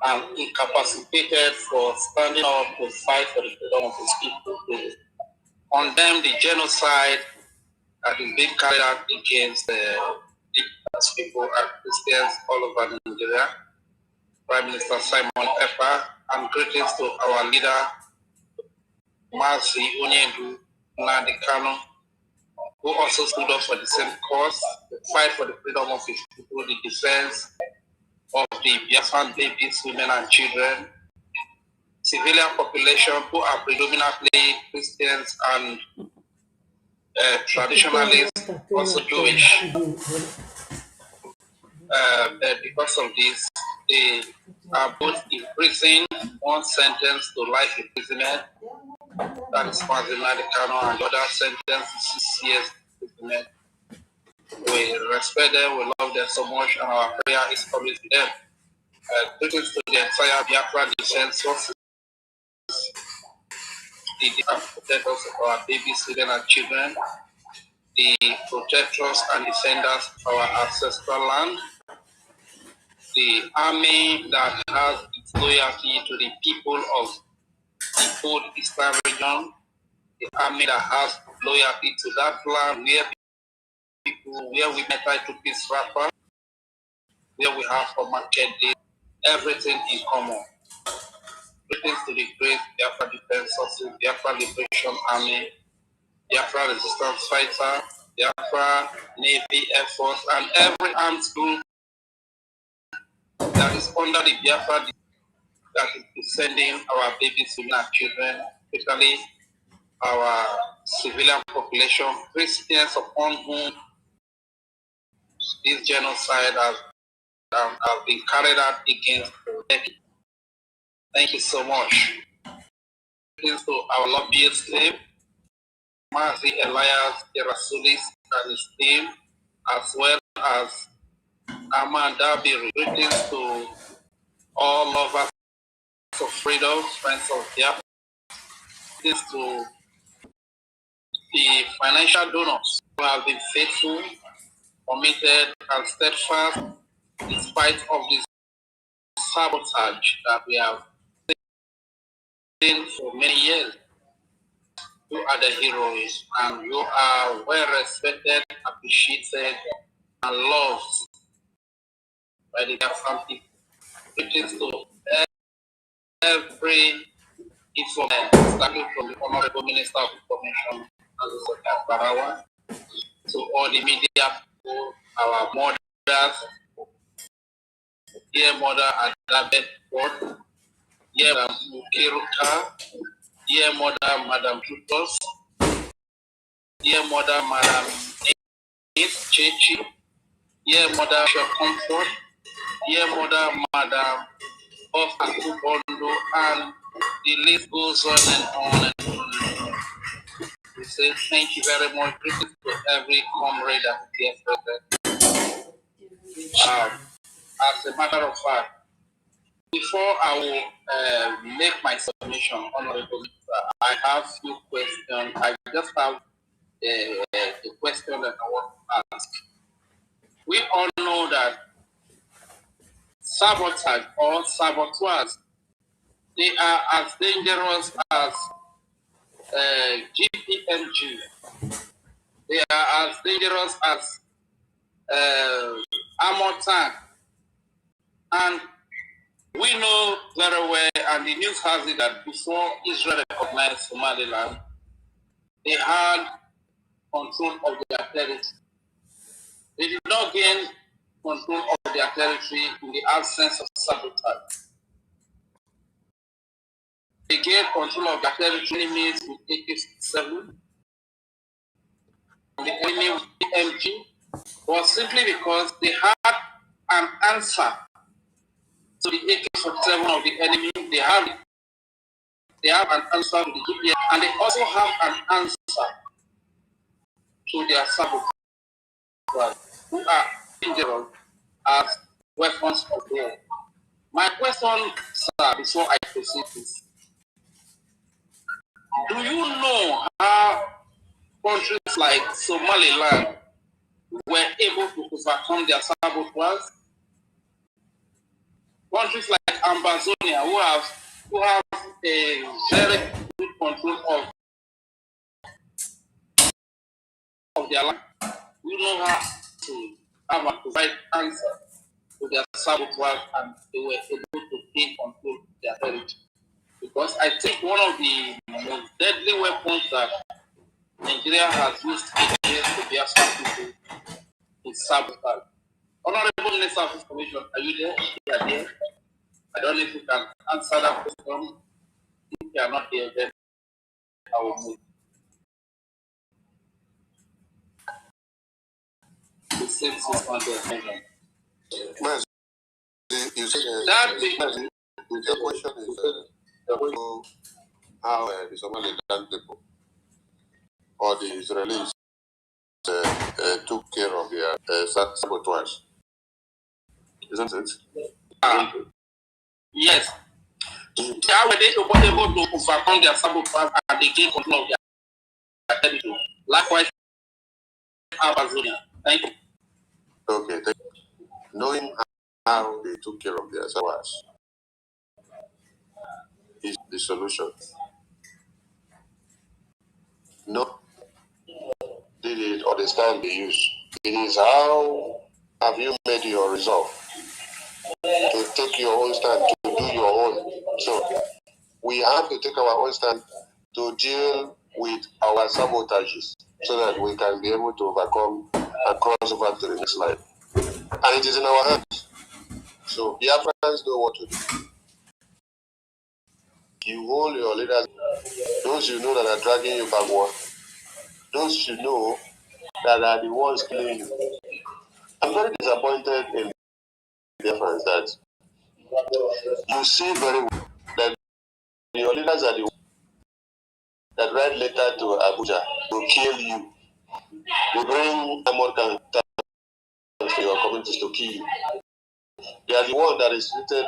[SPEAKER 6] and incapacitated for standing up to fight for the freedom of his people, to condemn the genocide that is being carried out against the people and Christians all over Nigeria. Prime Minister Simon Ekpa, and greetings to our leader, Mazi Onyedu Nnamdi Kanu, who also stood up for the same cause, the fight for the freedom of his people, the defense of the Biafran babies, women and children, civilian population who are predominantly Christians and traditionalists, also Jewish. Because of this, they are both imprisoned, one sentenced to life imprisonment, that is Mazi Nnamdi Kanu, and the other sentenced to 6 years imprisonment. We respect them, we love them so much, and our prayer is always with them. Greetings to the entire Biafra defense forces, the protectors of our babies, women, and children, the protectors and defenders of our ancestral land, the army that has its loyalty to the people of the whole Eastern region, the army that has loyalty to that land where we met to peace rapper, where we have for market day, everything in common. Greetings to the great Biafra Defense Forces, Biafra Liberation Army, Biafra Resistance Fighter, Biafra Navy, Air Force, and every armed group that is under the Biafra that is defending our babies, women, and children, especially our civilian population, Christians upon whom this genocide has been carried out against. Thank you so much. Thanks to our lobbyist team, Mazi Elias Erasulis and his team, as well as Amanda Biri. Greetings to all lovers of freedom, friends of Biafra. Greetings to the financial donors who have been faithful, committed, and steadfast in spite of this sabotage that we have seen for many years. You are the heroes, and you are well respected, appreciated, and loved by the Biafran people. Greetings to every informant, starting from the Honorable Minister of Information, Barawa, to all the media people, our mothers, dear mother Elizabeth Ford, dear Madam Mukiruka, dear mother Madam Tutos, dear mother Madam Nate Chechi, dear mother Shop Comfort, dear mother Madam of Akubondo, and the list goes on and on and on. We say thank you very much. Greetings to every comrade that is here present.
[SPEAKER 7] as a matter of fact, before I will make my submission, Honorable Minister, I have a few questions. I just have a question that I want to ask. We all know that sabotage or saboteurs, they are as dangerous as GPMG. They are as dangerous as armor tank. And we know very well, and the news has it, that before Israel recognized Somaliland, they had control of their territory. They did not gain control of their territory in the absence of sabotage. They gained control of their territory enemies with AK-47, the enemy with MG, was simply because they had an answer to the AK-47 of the enemy. They have an answer to the GPS, and they also have an answer to their saboteurs, who are dangerous as weapons of war. My question, sir, before I proceed is, do you know how countries like Somaliland were able to overcome their saboteurs? Countries like Ambazonia, who have a very good control of their land, you know how to have a right answer to their saboteurs, and they were able to gain control of their territory. Because I think one of the most deadly weapons that Nigeria has used against the Biafran people is sabotage. Honorable Minister of Information, are you there? You are there. I don't know if you can answer that question. If you are not there, then I will move. The same 600 million.
[SPEAKER 1] You said
[SPEAKER 7] That
[SPEAKER 1] the question is how the Somaliland people or the Israelis took care of their saboteurs. Isn't it?
[SPEAKER 7] Yes. How were they able to overcome their saboteurs and they gain control of their territory? Likewise, Amazonia. Thank you.
[SPEAKER 1] Okay. Knowing how they took care of their saboteurs is the solution. No, did it or the stand they use. It is how have you made your resolve to take your own stand, to do your own. So we have to take our own stand to deal with our sabotages so that we can be able to overcome and cross over to the next life. And it is in our hands. So Biafrans know what to do. You hold your leaders, those you know that are dragging you backward, those you know that are the ones killing you. I'm very disappointed in Biafrans that you see very well that your leaders are the ones that write letter to Abuja to kill you. They bring American tanks to your communities to kill you. They are the ones that restricted.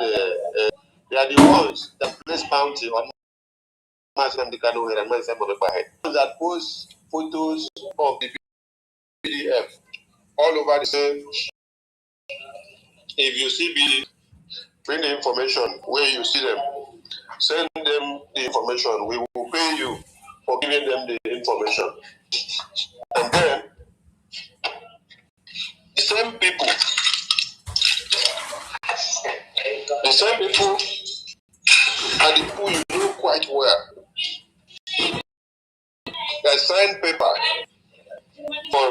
[SPEAKER 1] They are the ones that place bounty on Mazen Dikano and Mazen Mobebahead. That post photos of the PDF all over the same. If you see BD, bring the information where you see them. Send them the information. We will pay you for giving them the information. And then the same people are the people you know quite well that signed paper for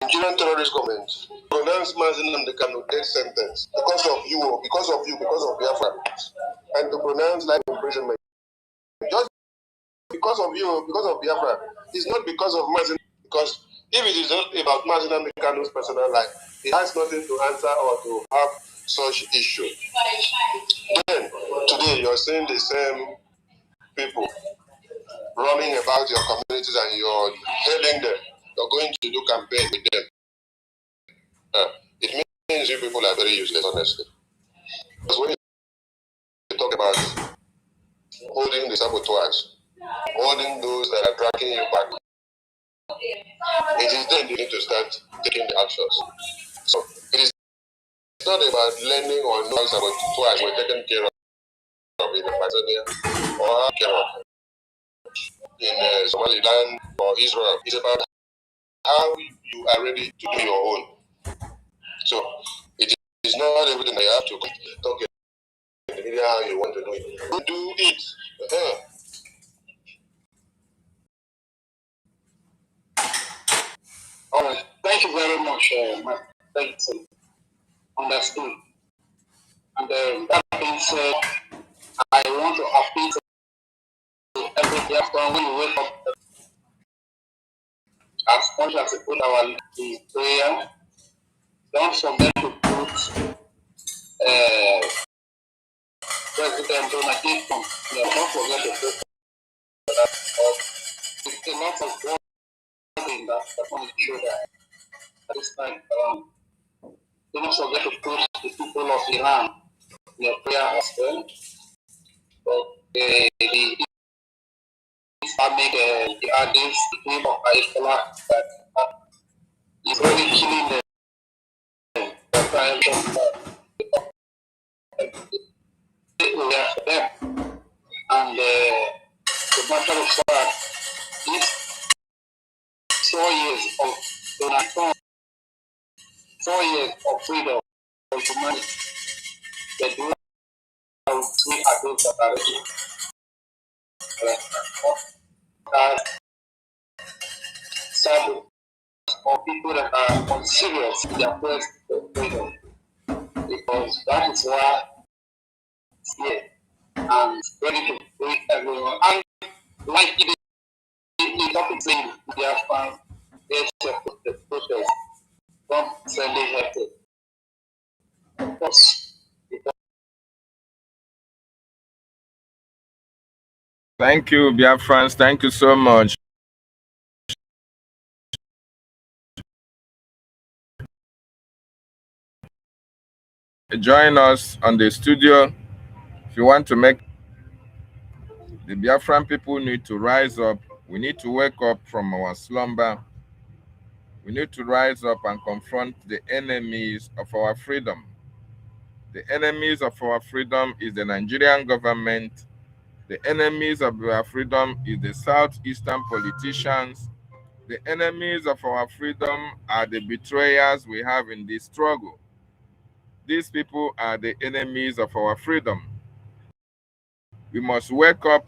[SPEAKER 1] Nigerian terrorist government pronounce Mazen Dikano death sentence because of Biafra, and to pronounce life imprisonment just because of you, because of Biafra. It's not because of Mazen, because if it is not about Mazen Dikano's personal life, it has nothing to answer or to have such issue. Then today you're seeing the same people running about your communities and you're hailing them. You're going to do campaign with them. It means you people are very useless, honestly. Because when you talk about holding the saboteurs, holding those that are dragging you back, it is then you need to start taking the actions. So it is not about learning or knowing saboteurs were taken care of in Tanzania or care of in Somaliland or Israel. It's about how you are ready to do your own. So it is not everything that you have to talk in the media how you want to do it. Do it.
[SPEAKER 7] All right. Thank you very much, Mike. Thank you. Understood. And that being said, I want to appeal to every Biafran when you wake up, as much as we put our in prayer, don't forget to put President Donald Trump. Don't forget to put that. It's a lot of work in that. I want to show that at this time around. Don't forget to put the people of Iran in your prayer as well. But the Islamic jihadists, the name of Ayatollah, that is really killing them. We are for them. And the matter of fact, these 4 years of Donald Trump, 4 years of freedom of humanity, the do not see against that already. Sadly, or people that are unserious in their quest for freedom, because that is why it's here and ready to free everyone. And like the topic saying, they have found the process from sending help. Of course,
[SPEAKER 2] Thank you, Biafrans. Thank you so much. Join us on the studio if you want to make. The Biafran people need to rise up. We need to wake up from our slumber. We need to rise up and confront the enemies of our freedom. The enemies of our freedom is the Nigerian government. The enemies of our freedom is the southeastern politicians. The enemies of our freedom are the betrayers we have in this struggle. These people are the enemies of our freedom. We must wake up.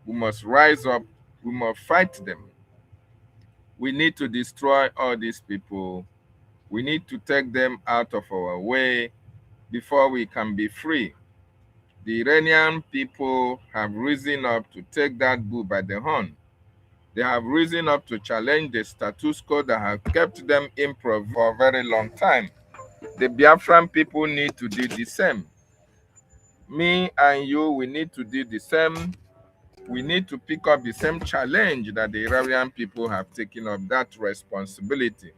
[SPEAKER 2] We must rise up. We must fight them. We need to destroy all these people. We need to take them out of our way before we can be free. The Iranian people have risen up to take that bull by the horn. They have risen up to challenge the status quo that have kept them improv for a very long time. The Biafran people need to do the same. Me and you, we need to do the same. We need to pick up the same challenge that the Iranian people have taken up, that responsibility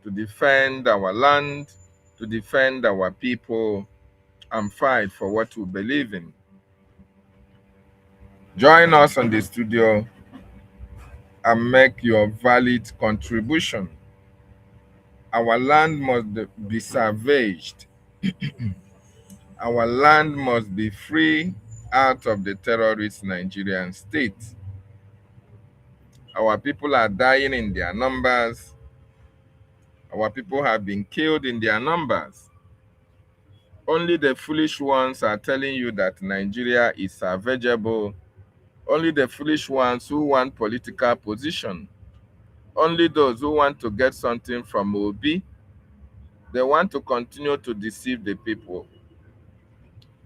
[SPEAKER 2] to defend our land, to defend our people, and fight for what we believe in. Join us on the studio and make your valid contribution. Our land must be salvaged. Our land must be free out of the terrorist Nigerian state. Our people are dying in their numbers. Our people have been killed in their numbers. Only the foolish ones are telling you that Nigeria is salvageable. Only the foolish ones who want political position. Only those who want to get something from Obi. They want to continue to deceive the people.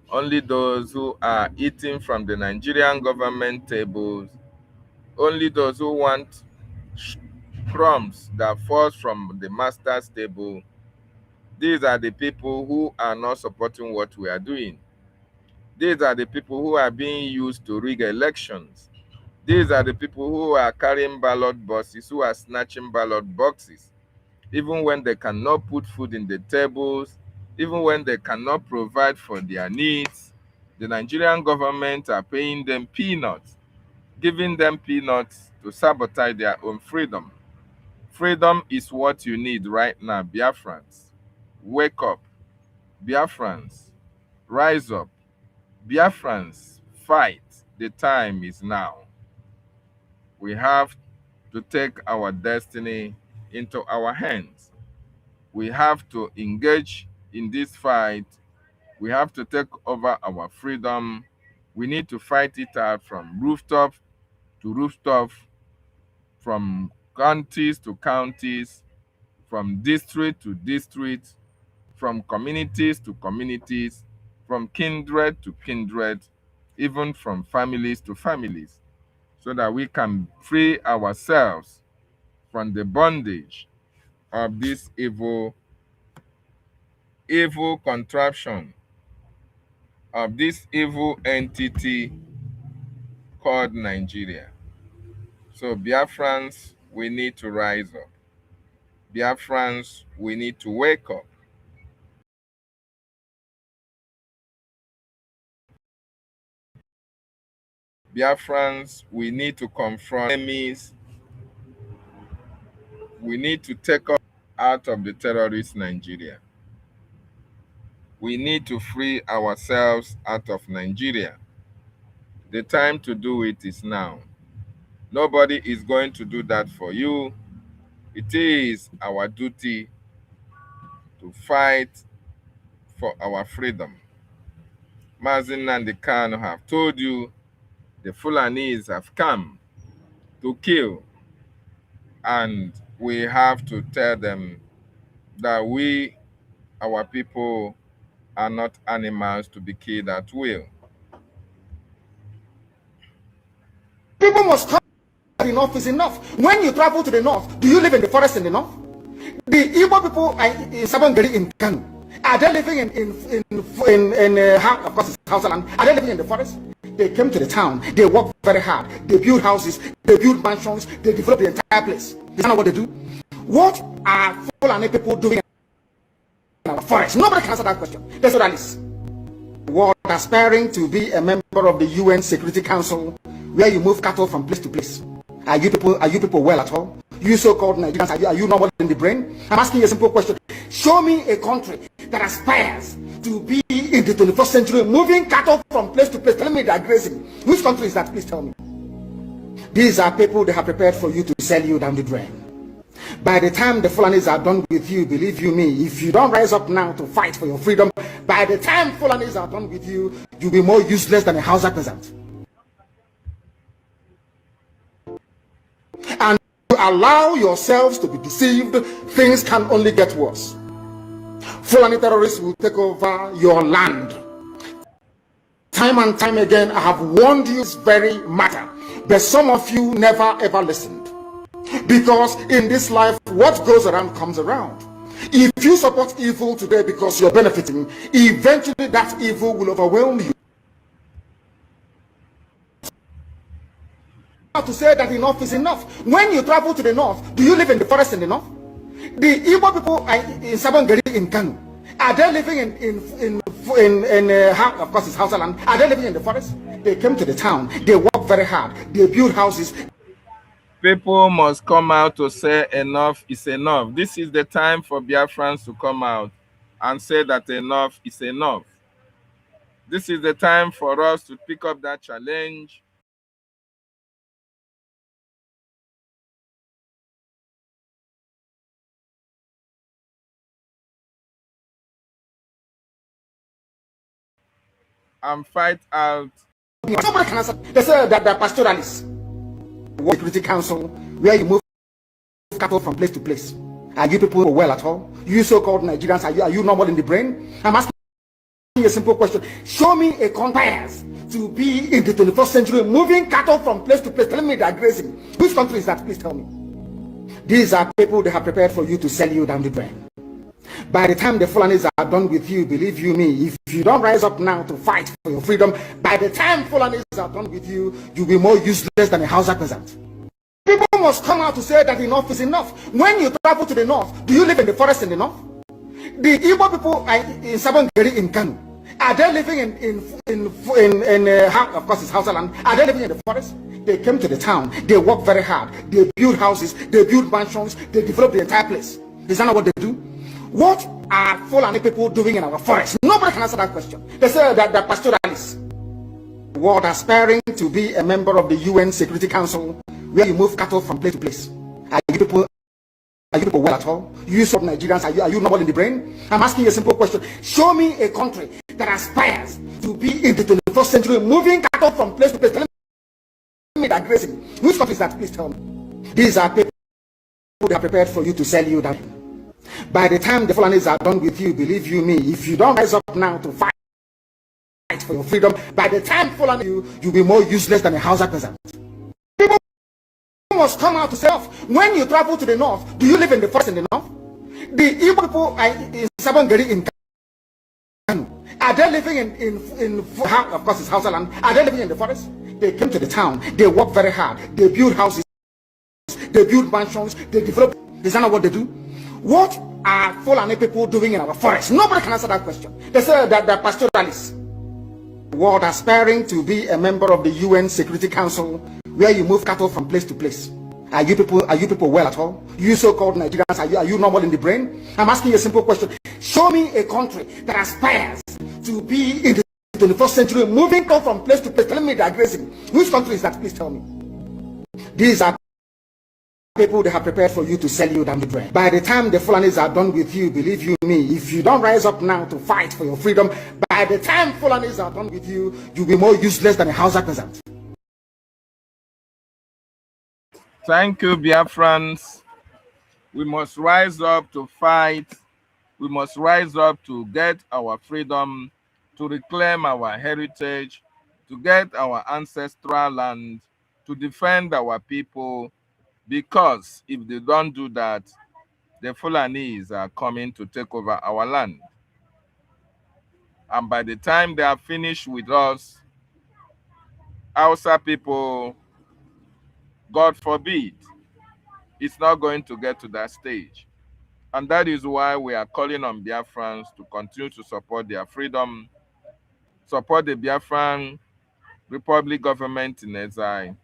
[SPEAKER 2] Only those who are eating from the Nigerian government tables. Only those who want crumbs that falls from the master's table. These are the people who are not supporting what we are doing. These are the people who are being used to rig elections. These are the people who are carrying ballot boxes, who are snatching ballot boxes. Even when they cannot put food in the tables, even when they cannot provide for their needs, the Nigerian government are paying them peanuts, giving them peanuts to sabotage their own freedom. Freedom is what you need right now, Biafrans. Wake up. Biafrans, rise up. Biafrans, fight. The time is now. We have to take our destiny into our hands. We have to engage in this fight. We have to take over our freedom. We need to fight it out from rooftop to rooftop, from counties to counties, from district to district, from communities to communities, from kindred to kindred, even from families to families, so that we can free ourselves from the bondage of this evil contraption, of this evil entity called Nigeria. So Biafrans, we need to rise up. Biafrans, we need to wake up. Biafrans, we need to confront enemies. We need to take us out of the terrorist Nigeria. We need to free ourselves out of Nigeria. The time to do it is now. Nobody is going to do that for you. It is our duty to fight for our freedom. Mazin and the Khan have told you the Fulanis have come to kill, and we have to tell them that we, our people, are not animals to be killed at will.
[SPEAKER 9] People must come. Enough is enough. When you travel to the north, do you live in the forest in the north? The Igbo people in Sabangari in Kanu, are they living of course, it's Hausa-land? Are they living in the forest? They came to the town. They work very hard. They build houses. They build mansions. They develop the entire place. Is that not what they do? What are Fulani people doing in our forest? Nobody can answer that question. That's what that is. World aspiring to be a member of the UN Security Council, where you move cattle from place to place. Are you people well at all? You so-called Nigerians, are you normal in the brain? I'm asking you a simple question. Show me a country that aspires to be in the 21st century, moving cattle from place to place. Tell me they are grazing. Which country is that? Please tell me. These are people they have prepared for you to sell you down the drain. By the time the Fulanis are done with you, believe you me, if you don't rise up now to fight for your freedom, by the time Fulanis are done with you, you'll be more useless than a Hausa peasant. And you allow yourselves to be deceived, things can only get worse. Fulani terrorists will take over your land. Time and time again, I have warned you this very matter, but some of you never ever listened. Because in this life, what goes around comes around. If you support evil today because you're benefiting, eventually that evil will overwhelm you. To say that enough is enough. When you travel to the north, do you live in the forest in the north? The Igbo people in Sabangari in Kanu, are they living of course it's Hausa-land? Are they living in the forest? They came to the town. They work very hard. They build houses.
[SPEAKER 2] People must come out to say enough is enough. This is the time for Biafrans to come out and say that enough is enough. This is the time for us to pick up that challenge. And fight out.
[SPEAKER 9] Somebody can answer. They say that the pastoralists, World Security Council, where you move cattle from place to place. Are you people well at all? You so-called Nigerians, are you normal in the brain? I'm asking you a simple question. Show me a country to be in the 21st century, moving cattle from place to place. Tell me they are grazing. Which country is that? Please tell me. These are people they have prepared for you to sell you down the drain. By the time the Fulanis are done with you, believe you me, if you don't rise up now to fight for your freedom, by the time Fulanis are done with you, you'll be more useless than a Hausa peasant. People must come out to say that enough is enough. When you travel to the north, do you live in the forest in the north? The Igbo people in Sabongeri in Kanu, are they living of course it's Hausa land, are they living in the forest? They came to the town, they work very hard, they build houses, they build mansions, they develop the entire place. Is that not what they do? What are Fulani people doing in our forest? Nobody can answer that question. They say that they're pastoralists. What aspiring to be a member of the UN Security Council, where you move cattle from place to place. Are you people well at all? You sort of Nigerians, are you normal in the brain? I'm asking you a simple question. Show me a country that aspires to be in the 21st century, moving cattle from place to place. Tell me that grazing. Which country is that? Please tell me. These are people who are prepared for you to sell you that. By the time the Fulanis are done with you, believe you me, if you don't rise up now to fight for your freedom, by the time Fulani you'll be more useless than a Hausa peasant. People must come out to say, when you travel to the north, do you live in the forest in the north? The Igbo people in Sabongeri in Kanu, are they living of course it's Hausa land, are they living in the forest? They came to the town, they work very hard, they build houses, they build mansions, they develop. Is that not what they do? What are Fulani people doing in our forest? Nobody can answer that question. They say that they're pastoralists. What aspiring to be a member of the UN Security Council, where you move cattle from place to place. Are you people well at all? You so-called Nigerians, are you normal in the brain? I'm asking you a simple question. Show me a country that aspires to be in the 21st century, moving cattle from place to place. Tell me they're grazing. Which country is that? Please tell me. These are people they have prepared for you to sell you down the drain. By the time the Fulanis are done with you, believe you me, if you don't rise up now to fight for your freedom, by the time Fulanis are done with you, you'll be more useless than a Hausa peasant.
[SPEAKER 2] Thank you, Biafrans. We must rise up to fight. We must rise up to get our freedom, to reclaim our heritage, to get our ancestral land, to defend our people, because if they don't do that, the Fulanis are coming to take over our land. And by the time they are finished with us, Hausa people, God forbid, it's not going to get to that stage. And that is why we are calling on Biafrans to continue to support their freedom, support the Biafran Republic government in exile,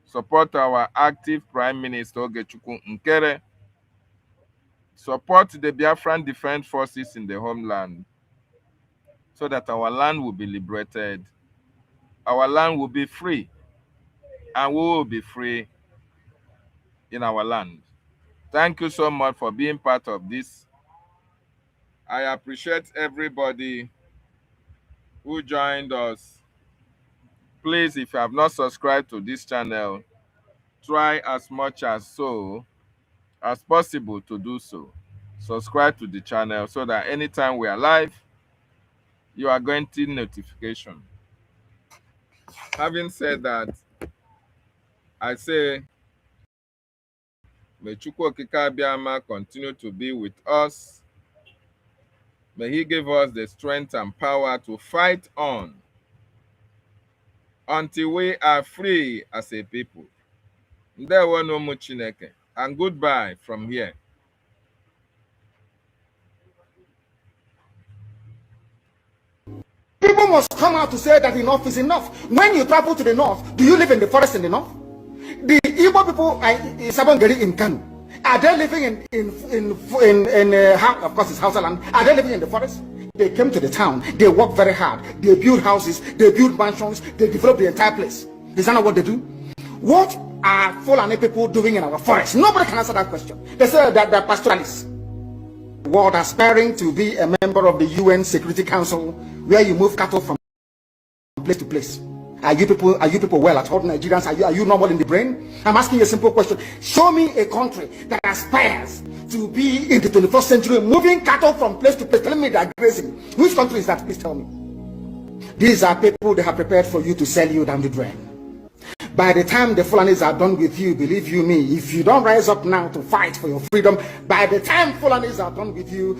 [SPEAKER 2] support our active Prime Minister Ogechukwu Nkere, support the Biafran Defense Forces in the homeland, so that our land will be liberated, our land will be free, and we will be free in our land. Thank you so much for being part of this. I appreciate everybody who joined us. Please, if you have not subscribed to this channel, try as much as possible to do so. Subscribe to the channel so that anytime we are live, you are going to notification. Having said that, I say, may Chukwu Okike Abiama continue to be with us. May he give us the strength and power to fight on until we are free as a people. Ndewo no Chineke, and goodbye from here.
[SPEAKER 9] People must come out to say that enough is enough. When you travel to the north, do you live in the forest in the north? The Igbo people in Sabongeri in Kanu, are they living of course it's Hausa land, are they living in the forest? They came to the town, they work very hard, they build houses, they build mansions, they develop the entire place. Is that not what they do? What are Fulani people doing in our forest? Nobody can answer that question. They say that they're pastoralists. What aspiring to be a member of the UN Security Council, where you move cattle from place to place. Are you people well at all, Nigerians? Are you normal in the brain? I'm asking you a simple question. Show me a country that aspires to be in the 21st century, moving cattle from place to place. Tell me they're grazing. Which country is that? Please tell me. These are people they have prepared for you to sell you down the drain. By the time the Fulanis are done with you, believe you me, if you don't rise up now to fight for your freedom, by the time Fulanis are done with you,